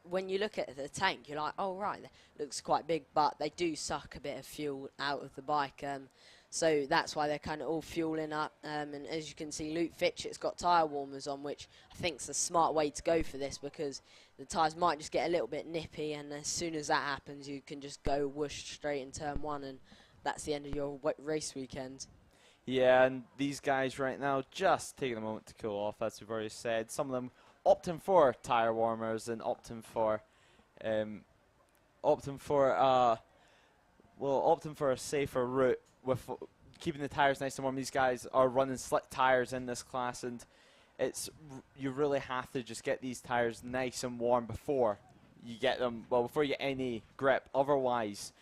When you look at the tank, you're like, oh right, it looks quite big, but they do suck a bit of fuel out of the bike. So that's why they're kind of all fueling up. And as you can see, Luke Fitchett's got tyre warmers on, which I think is a smart way to go for this, because the tyres might just get a little bit nippy, and as soon as that happens, you can just go whoosh straight in turn one, and that's the end of your race weekend. Yeah, and these guys right now just taking a moment to cool off, as we've already said. Some of them opting for tyre warmers and opting for a safer route with keeping the tyres nice and warm. These guys are running slick tyres in this class, and you really have to just get these tyres nice and warm before you get them. Well, before you get any grip. Otherwise,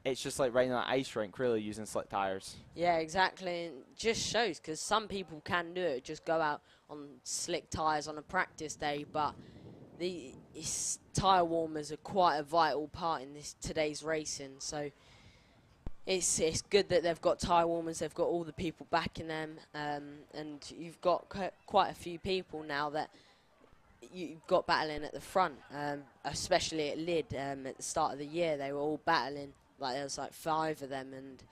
it's just like riding on an ice rink, really, using slick tyres. Yeah, exactly. And it just shows, because some people can do it, just go out on slick tyres on a practice day, but these tyre warmers are quite a vital part in today's racing. So it's good that they've got tyre warmers, they've got all the people backing them, and you've got quite a few people now that you've got battling at the front, especially at Lid. At the start of the year, they were all battling. Like, there was like 5 of them, and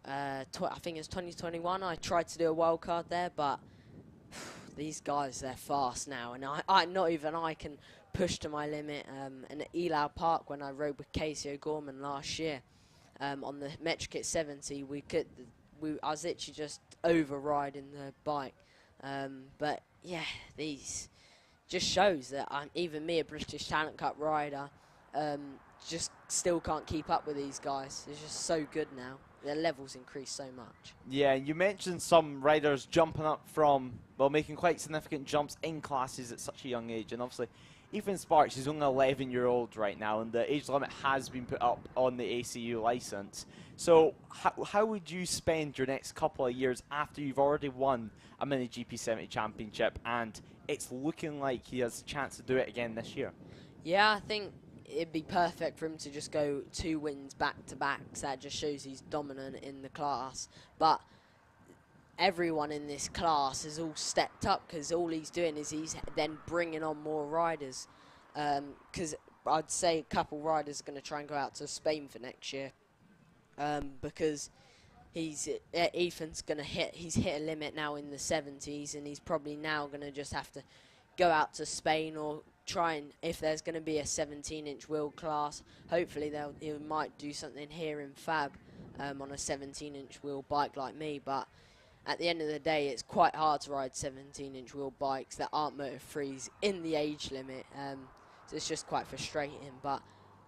I think it was 2021. I tried to do a wild card there, but these guys, they're fast now, and not even I can push to my limit. And at Elau Park, when I rode with Casey O'Gorman last year on the Metrokit 70, I was literally just overriding the bike. But yeah, these just shows that even me, a British Talent Cup rider, just still can't keep up with these guys. They're just so good now. Their levels increase so much. Yeah, you mentioned some riders jumping up from, well, making quite significant jumps in classes at such a young age. And obviously, Ethan Sparks is only 11-year-old right now, and the age limit has been put up on the ACU license. So how would you spend your next couple of years after you've already won a Mini GP70 championship, and it's looking like he has a chance to do it again this year? Yeah, I think it'd be perfect for him to just go 2 wins back-to-back, so that just shows he's dominant in the class. But everyone in this class has all stepped up, because all he's doing is he's then bringing on more riders. Because I'd say a couple riders are going to try and go out to Spain for next year, because Ethan's going to he's hit a limit now in the 70s, and he's probably now going to just have to go out to Spain, or try and, if there's going to be a 17-inch wheel class, hopefully he might do something here in FAB on a 17-inch wheel bike like me. But at the end of the day, it's quite hard to ride 17-inch wheel bikes that aren't motor-frees in the age limit. So it's just quite frustrating. But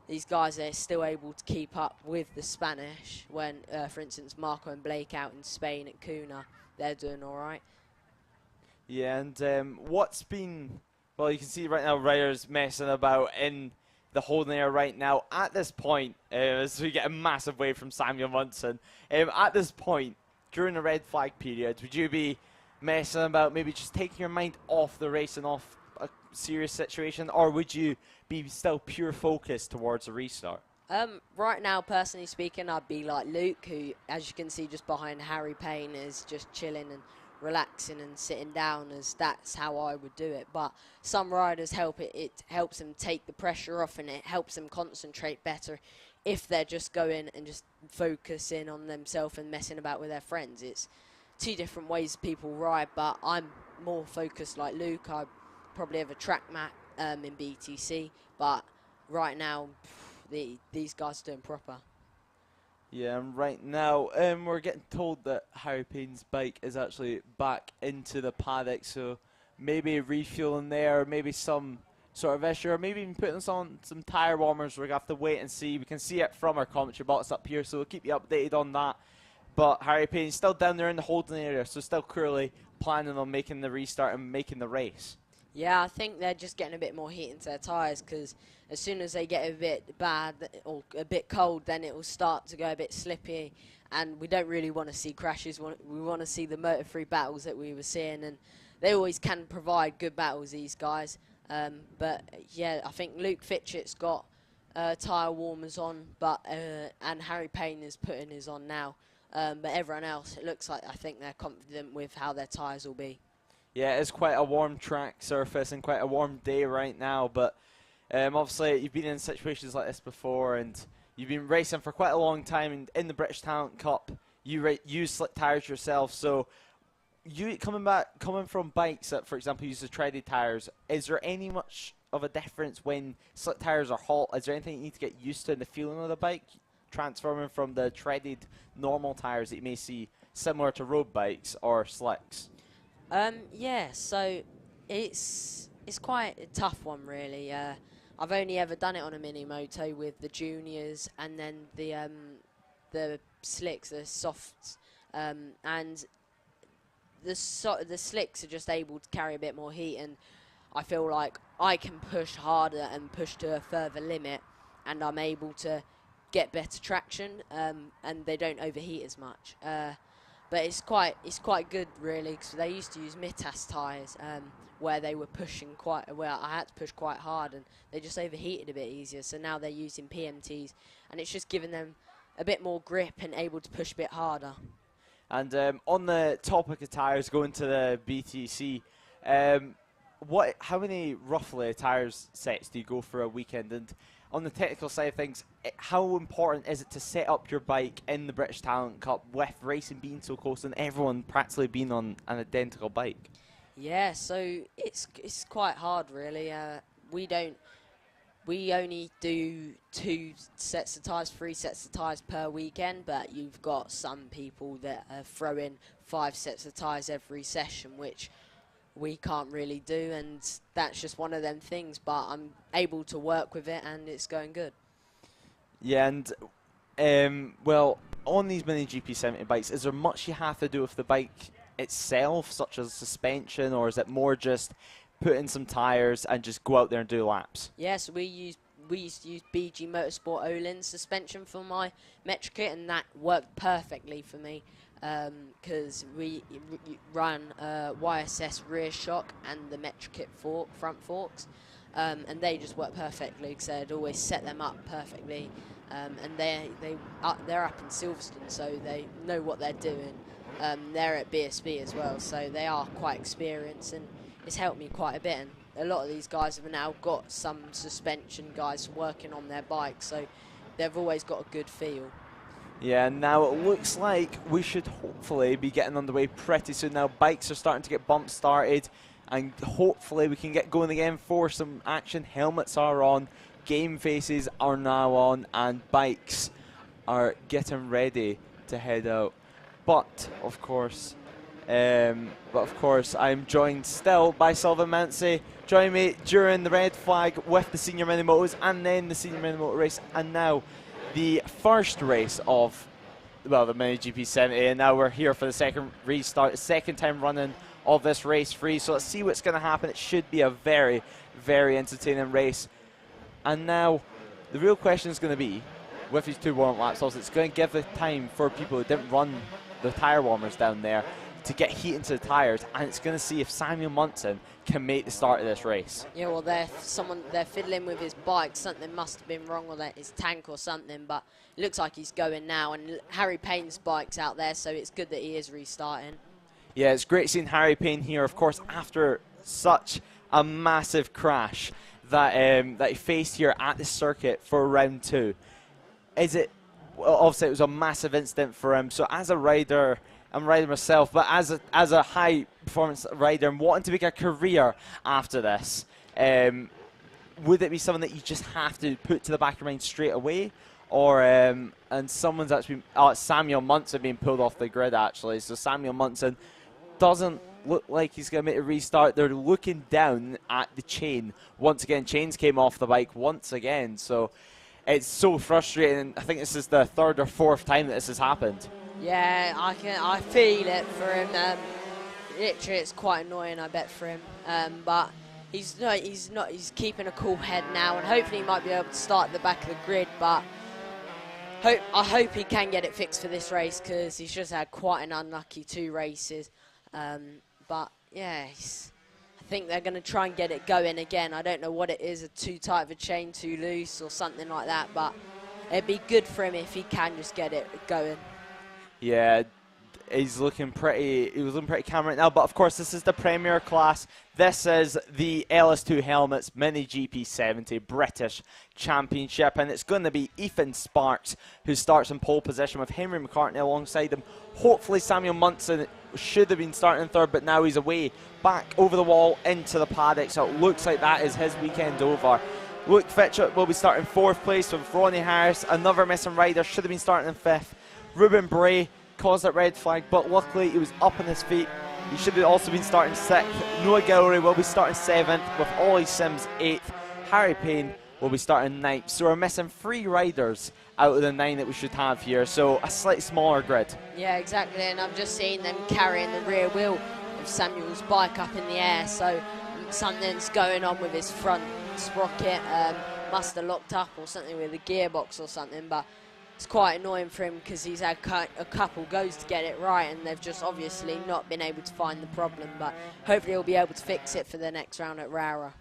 these guys are still able to keep up with the Spanish when, for instance, Marco and Blake out in Spain at Cunha, they're doing all right. Yeah, and what's been... Well, you can see right now riders messing about in the holding area right now. At this point, as we get a massive wave from Samuel Munson, at this point, during the red flag period, would you be messing about, maybe just taking your mind off the race and off a serious situation, or would you be still pure focused towards a restart? Right now, personally speaking, I'd be like Luke, who, as you can see just behind Harry Payne, is just chilling and relaxing and sitting down, as that's how I would do it. But some riders it helps them take the pressure off, and it helps them concentrate better if they're just going and just focusing on themselves and messing about with their friends. It's 2 different ways people ride, but I'm more focused like Luke. I probably have a track map in BTC, but right now these guys are doing proper. Yeah, and right now we're getting told that Harry Payne's bike is actually back into the paddock, so maybe refueling there, maybe some sort of issue, or maybe even putting on some tyre warmers. We're going to have to wait and see. We can see it from our commentary box up here, so we'll keep you updated on that. But Harry Payne's still down there in the holding area, so still clearly planning on making the restart and making the race. Yeah, I think they're just getting a bit more heat into their tyres, because as soon as they get a bit bad or a bit cold, then it will start to go a bit slippy, and we don't really want to see crashes. We want to see the motor-free battles that we were seeing, and they always can provide good battles, these guys. But yeah, I think Luke Fitchett's got tyre warmers on, and Harry Payne is putting his on now. But everyone else, it looks like I think they're confident with how their tyres will be. Yeah, it's quite a warm track surface and quite a warm day right now, but obviously you've been in situations like this before, and you've been racing for quite a long time, and in the British Talent Cup you use slick tyres yourself, so you coming from bikes that, for example, use the treaded tyres, is there any much of a difference when slick tyres are hot? Is there anything you need to get used to in the feeling of the bike, transforming from the treaded normal tyres that you may see similar to road bikes or slicks? Yeah, so it's quite a tough one, really. I've only ever done it on a mini moto with the juniors, and then the slicks, the softs, and the slicks are just able to carry a bit more heat, and I feel like I can push harder and push to a further limit, and I'm able to get better traction, and they don't overheat as much. But it's quite good, really, because they used to use Mitas tyres, where they were pushing where I had to push quite hard, and they just overheated a bit easier. So now they're using PMTs, and it's just giving them a bit more grip and able to push a bit harder. And on the topic of tyres, going to the BTC, how many roughly tyres sets do you go for a weekend? And on the technical side of things, how important is it to set up your bike in the British Talent Cup with racing being so close and everyone practically being on an identical bike? Yeah, so it's quite hard, really. We only do 2 sets of tyres, 3 sets of tyres per weekend, but you've got some people that throw in 5 sets of tyres every session, which we can't really do, and that's just one of them things, but I'm able to work with it, and it's going good. Yeah, and well, on these mini GP70 bikes, is there much you have to do with the bike itself, such as suspension, or is it more just put in some tyres and just go out there and do laps? Yes, we used to use BG Motorsport Olin suspension for my Metro kit, and that worked perfectly for me, because we run YSS rear shock and the Metro kit front forks, and they just work perfectly, because I'd always set them up perfectly, and they're up in Silverstone, so they know what they're doing. They're at BSB as well, so they are quite experienced, and it's helped me quite a bit. And a lot of these guys have now got some suspension guys working on their bikes, so they've always got a good feel. Yeah, now it looks like we should hopefully be getting underway pretty soon. Now bikes are starting to get bump started, and hopefully we can get going again for some action. Helmets are on, game faces are now on, and bikes are getting ready to head out. But of course, I'm joined still by Sylvan Mancy, joining me during the red flag with the senior mini motos, and then the senior mini moto race, and now the first race of, well, the mini GP70, and now we're here for the second restart, the second time running of this race free. So let's see what's going to happen. It should be a very, very entertaining race. And now the real question is going to be, with these 2 warm-up laps, also, it's going to give the time for people who didn't run the tyre warmers down there to get heat into the tyres, and it's going to see if Samuel Munson can make the start of this race. Yeah, well, they're fiddling with his bike. Something must have been wrong with his tank or something, but it looks like he's going now, and Harry Payne's bike's out there, so it's good that he is restarting. Yeah, it's great seeing Harry Payne here, of course, after such a massive crash that he faced here at the circuit for round 2. Well, obviously it was a massive incident for him, so as a rider, I'm a rider myself, but as a high performance rider and wanting to make a career after this, would it be something that you just have to put to the back of your mind straight away? Or, and someone's actually, Samuel Munson being pulled off the grid actually, so Samuel Munson doesn't look like he's going to make a restart. They're looking down at the chain. Once again, chains came off the bike once again, so it's so frustrating. I think this is the 3rd or 4th time that this has happened. Yeah, I feel it for him. Literally, it's quite annoying, I bet, for him. But He's keeping a cool head now, and hopefully he might be able to start at the back of the grid, but I hope he can get it fixed for this race, because he's just had quite an unlucky 2 races. But yeah, I think they're going to try and get it going again. I don't know what it is, too tight of a chain, too loose or something like that, but it'd be good for him if he can just get it going. Yeah, he was looking pretty calm right now, but of course this is the Premier class. This is the LS2 Helmets Mini GP70 British Championship, and it's going to be Ethan Sparks who starts in pole position with Henry McCartney alongside him. Hopefully Samuel Munson should have been starting in third, but now he's away back over the wall into the paddock, so it looks like that is his weekend over. Luke Fitchett will be starting 4th place with Ronnie Harris, another missing rider, should have been starting in 5th. Ruben Bray caused that red flag, but luckily he was up on his feet. He should have also been starting 6th. Noah Gilroy will be starting 7th, with Ollie Sims 8th. Harry Payne will be starting 9th. So we're missing 3 riders out of the 9 that we should have here, so a slightly smaller grid. Yeah, exactly, and I've just seen them carrying the rear wheel of Samuel's bike up in the air, so something's going on with his front sprocket. Must have locked up or something with the gearbox or something, but it's quite annoying for him because he's had a couple goes to get it right, and they've just obviously not been able to find the problem, but hopefully he'll be able to fix it for the next round at Rara.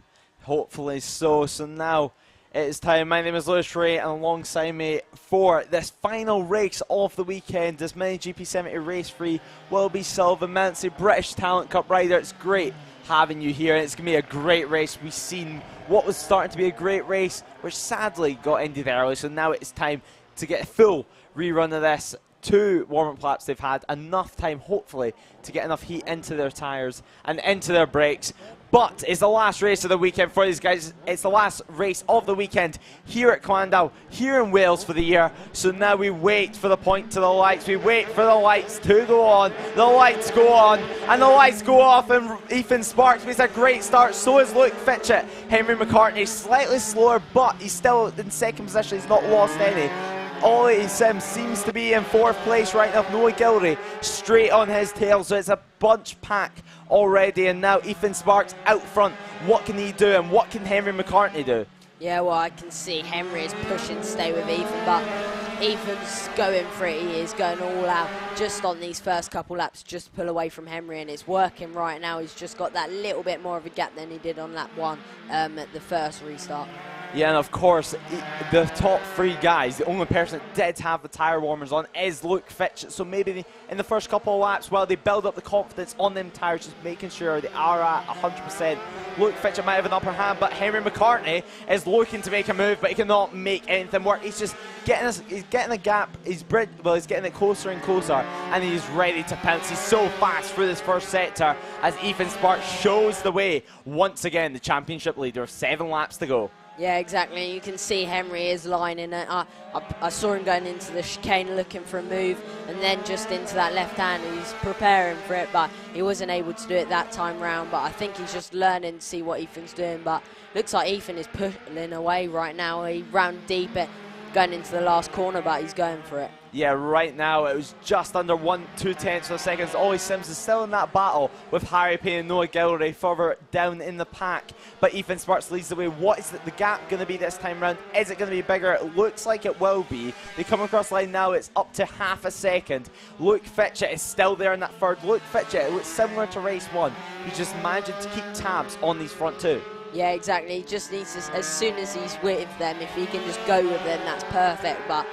Hopefully so. So now it is time. My name is Lewis Ray, and alongside me for this final race of the weekend, this Mini GP70 Race 3, will be Sylvan Mancy, British Talent Cup rider. It's great having you here. It's going to be a great race. We've seen what was starting to be a great race, which sadly got ended early, so now it's time to get a full rerun of this. 2 warm-up laps. They've had enough time, hopefully, to get enough heat into their tyres and into their brakes. But it's the last race of the weekend for these guys. It's the last race of the weekend here at Llandow, here in Wales for the year. So now we wait for the point to the lights. We wait for the lights to go on. The lights go on, and the lights go off, and Ethan Sparks makes a great start. So is Luke Fitchett. Henry McCartney slightly slower, but he's still in 2nd position. He's not lost any. Ollie Sims seems to be in 4th place right now. Noah Gilroy straight on his tail, so it's a bunch pack already, and now Ethan Sparks out front. What can he do, and what can Henry McCartney do? Yeah, well, I can see Henry is pushing to stay with Ethan, but Ethan's going for it. He is going all out just on these first couple laps, just to pull away from Henry, and it's working right now. He's just got that little bit more of a gap than he did on lap 1 at the first restart. Yeah, and of course, the top 3 guys, the only person that did have the tyre warmers on is Luke Fitchett. So maybe in the first couple of laps, while they build up the confidence on them tyres, just making sure they are at 100%. Luke Fitchett might have an upper hand, but Henry McCartney is looking to make a move, but he cannot make anything work. He's just getting a gap. He's getting it closer and closer, and he's ready to pounce. He's so fast through this first sector as Ethan Sparks shows the way once again. The championship leader, 7 laps to go. Yeah, exactly. You can see Henry is lining it. I saw him going into the chicane looking for a move, and then just into that left hand. He's preparing for it, but he wasn't able to do it that time round. But I think he's just learning to see what Ethan's doing. But looks like Ethan is pulling away right now. He round deep it, going into the last corner, but he's going for it. Yeah, right now it was just under 1/2 seconds. Ollie Sims is still in that battle with Harry Payne and Noah Gilroy further down in the pack. But Ethan Sparks leads the way. What is the gap going to be this time round? Is it going to be bigger? It looks like it will be. They come across the line now. It's up to half a second. Luke Fitchett is still there in that 3rd. Luke Fitchett, it looks similar to race 1. He's just managing to keep tabs on these front 2. Yeah, exactly. He just needs to, as soon as he's with them, if he can just go with them, that's perfect. But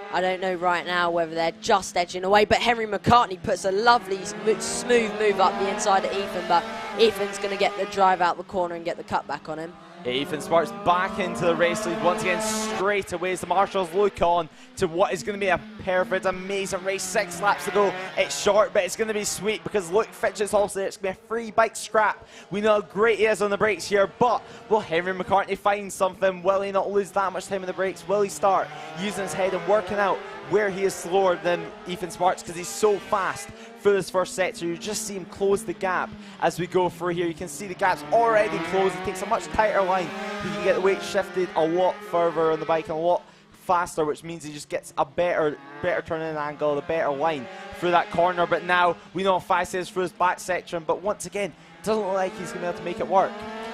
I don't know right now whether they're just edging away, but Henry McCartney puts a lovely smooth move up the inside of Ethan, but Ethan's going to get the drive out the corner and get the cut back on him. Ethan Sparks back into the race lead once again straight away as the marshals look on to what is going to be a perfect, amazing race. 6 laps to go. It's short, but it's going to be sweet because Luke Fitchett's also there. It's going to be a free bike scrap. We know how great he is on the brakes here, but will Henry McCartney find something? Will he not lose that much time on the brakes? Will he start using his head and working out where he is slower than Ethan Sparks because he's so fast through this first sector? You just see him close the gap as we go through here. You can see the gap's already closed. He takes a much tighter line. He can get the weight shifted a lot further on the bike and a lot faster, which means he just gets a better turning angle, a better line through that corner. But now we know how fast he is through his back section, but once again, doesn't look like he's going to be able to make it work.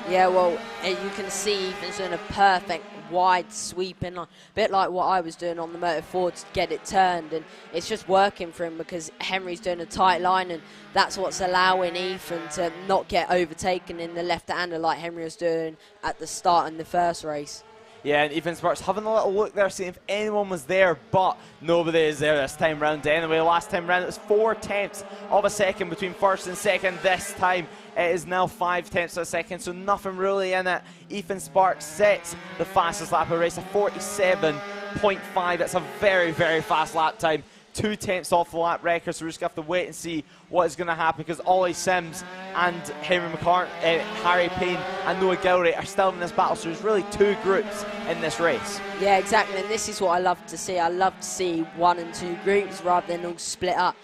Yeah, well, you can see Ethan's doing a perfect wide sweeping, a bit like what I was doing on the Moto 4 to get it turned, and it's just working for him because Henry's doing a tight line, and that's what's allowing Ethan to not get overtaken in the left-hander like Henry was doing at the start in the first race. Yeah, and Ethan Sparks having a little look there, seeing if anyone was there, but nobody is there this time round. Anyway, last time round it was 4/10 of a second between first and second. This time it is now 5/10 of a second, so nothing really in it. Ethan Sparks sets the fastest lap of the race, a 47.5. That's a very, very fast lap time. 2/10 off the lap record, so we're just going to have to wait and see what is going to happen, because Ollie Sims and Henry McCartney, Harry Payne and Noah Gilray are still in this battle, so there's really two groups in this race. Yeah, exactly, and this is what I love to see. I love to see 1 and 2 groups rather than all split up.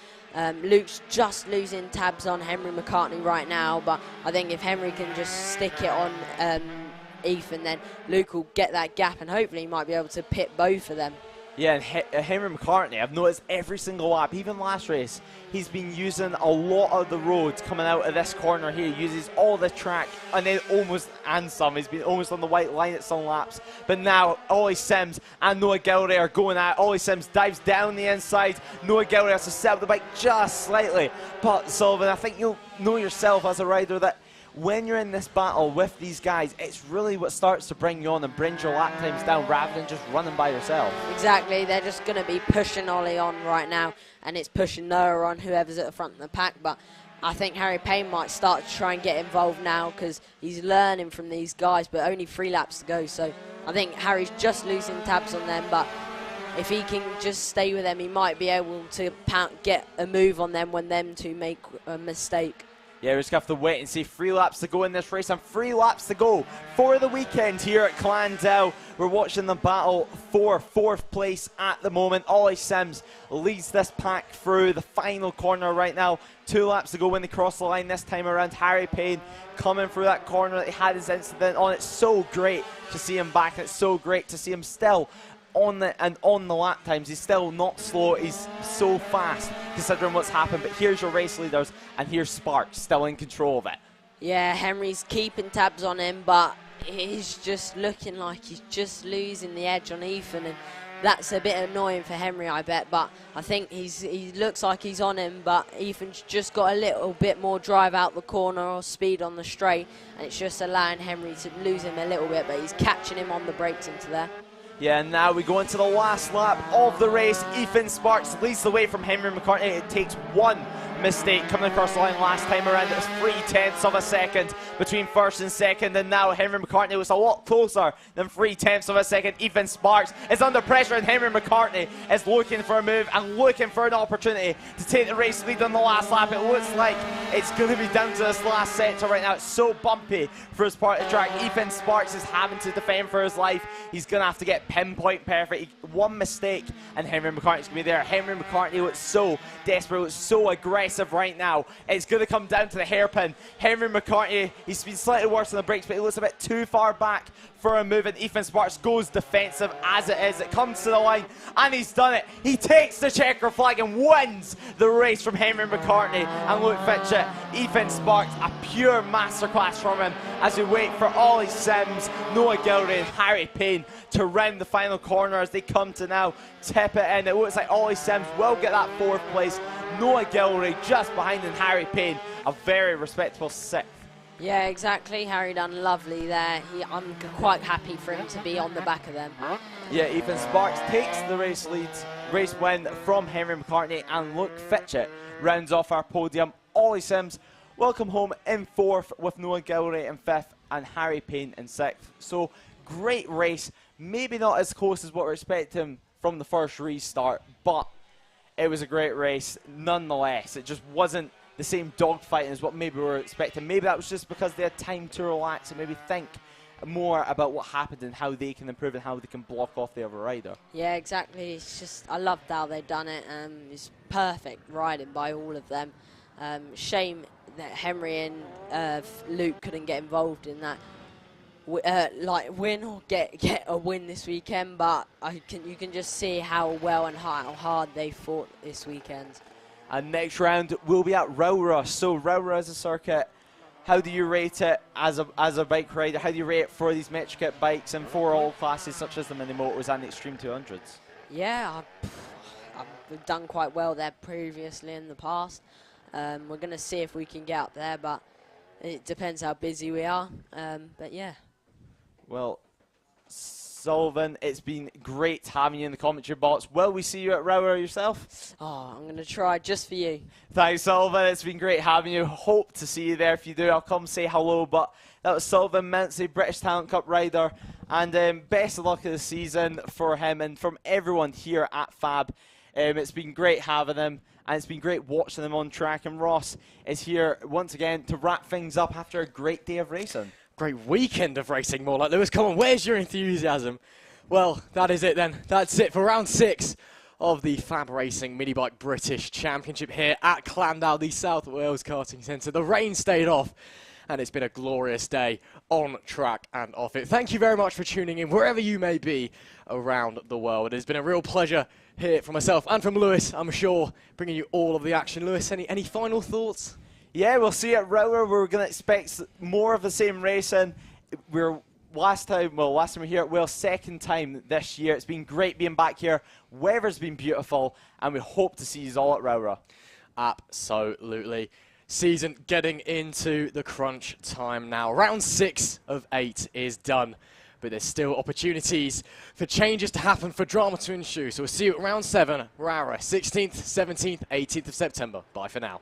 Luke's just losing tabs on Henry McCartney right now, but I think if Henry can just stick it on Ethan, then Luke will get that gap, and hopefully he might be able to pit both of them. Yeah, and Henry McCartney, I've noticed every single lap, even last race, he's been using a lot of the roads coming out of this corner here. He uses all the track, and then he's been almost on the white line at some laps. But now, Ollie Sims and Noah Gilray are going at. Ollie Sims dives down the inside. Noah Gilray has to set up the bike just slightly. But Sullivan, I think you'll know yourself as a rider that when you're in this battle with these guys, it's really what starts to bring you on and brings your lap times down rather than just running by yourself. Exactly, they're just going to be pushing Ollie on right now, and it's pushing Noah on, whoever's at the front of the pack. But I think Harry Payne might start to try and get involved now because he's learning from these guys, but only 3 laps to go. So I think Harry's just losing tabs on them, but if he can just stay with them, he might be able to get a move on them when them two make a mistake. Yeah, we're just going to have to wait and see. 3 laps to go in this race, and 3 laps to go for the weekend here at Llandow. We're watching the battle for 4th place at the moment. Ollie Sims leads this pack through the final corner right now. 2 laps to go when they cross the line this time around. Harry Payne coming through that corner that he had his incident on. It's so great to see him back, and it's so great to see him still on the lap times. He's still not slow, he's so fast considering what's happened. But here's your race leaders, and here's Sparks still in control of it. Yeah, Henry's keeping tabs on him, but he's just looking like he's just losing the edge on Ethan, and that's a bit annoying for Henry, I bet. But I think he looks like he's on him, but Ethan's just got a little bit more drive out the corner or speed on the straight, and it's just allowing Henry to lose him a little bit, but he's catching him on the brakes into there. Yeah, and now we go into the last lap of the race. Ethan Sparks leads the way from Henry McCartney. It takes 1 mistake coming across the line last time around. It was 3/10 of a second between first and second, and now Henry McCartney was a lot closer than 3/10 of a second. Ethan Sparks is under pressure, and Henry McCartney is looking for a move and looking for an opportunity to take the race lead on the last lap. It looks like it's going to be down to this last sector right now. It's so bumpy for his part of the track. Ethan Sparks is having to defend for his life. He's going to have to get pinpoint perfect. 1 mistake and Henry McCartney's going to be there. Henry McCartney looks so desperate, looks so aggressive right now. It's going to come down to the hairpin. Henry McCartney, he's been slightly worse on the brakes, but he looks a bit too far back for a move, and Ethan Sparks goes defensive as it is. It comes to the line, and he's done it. He takes the checker flag and wins the race from Henry McCartney. And look, Fitchett, Ethan Sparks, a pure masterclass from him as we wait for Ollie Sims, Noah Gilray and Harry Payne to round the final corner as they come to now tip it in. It looks like Ollie Sims will get that 4th place. Noah Gilray just behind, and Harry Payne a very respectable 6th. Yeah, exactly. Harry done lovely there. I'm quite happy for him to be on the back of them. Yeah, Ethan Sparks takes the race win from Henry McCartney, and Luke Fitchett rounds off our podium. Ollie Sims welcome home in 4th with Noah Gilray in 5th and Harry Payne in 6th. So great race, maybe not as close as what we're expecting from the first restart, but it was a great race nonetheless. It just wasn't the same dogfighting as what maybe we were expecting. Maybe that was just because they had time to relax and maybe think more about what happened and how they can improve and how they can block off the other rider. Yeah, exactly. It's just, I loved how they've done it. It's perfect riding by all of them. Shame that Henry and Luke couldn't get involved in that, like win or get a win this weekend. But you can just see how well and how hard they fought this weekend. And next round will be at Rowrah. So Rowrah is a circuit how do you rate it as a bike rider? How do you rate it for these Metro Kit bikes and for all classes such as the Mini Motos and the Extreme 200s? Yeah, I've done quite well there previously in the past. We're going to see if we can get up there, but it depends how busy we are. But yeah. Well, Sullivan, it's been great having you in the commentary box. Will we see you at Rower yourself? Oh, I'm going to try just for you. Thanks, Sullivan. It's been great having you. Hope to see you there. If you do, I'll come say hello. But that was Sullivan Mincy, British Talent Cup rider. And best of luck of the season for him and from everyone here at FAB. It's been great having him, and it's been great watching them on track. And Ross is here once again to wrap things up after a great day of racing. Great weekend of racing, more like. Lewis, come on, where's your enthusiasm? Well, that is it then. That's it for round 6 of the FAB-Racing Minibike British Championship here at Llandow, the South Wales Karting Centre. The rain stayed off, and it's been a glorious day on track and off it. Thank you very much for tuning in, wherever you may be around the world. It has been a real pleasure here from myself and from Lewis, I'm sure, bringing you all of the action. Lewis, any final thoughts? Yeah, we'll see at Rower. We're going to expect more of the same racing. Last time we were here at Wales, second time this year. It's been great being back here. Weather's been beautiful, and we hope to see you all at Rower. Absolutely. Season getting into the crunch time now. Round 6 of 8 is done, but there's still opportunities for changes to happen, for drama to ensue. So we'll see you at round 7, Rower, 16th, 17th, 18th of September. Bye for now.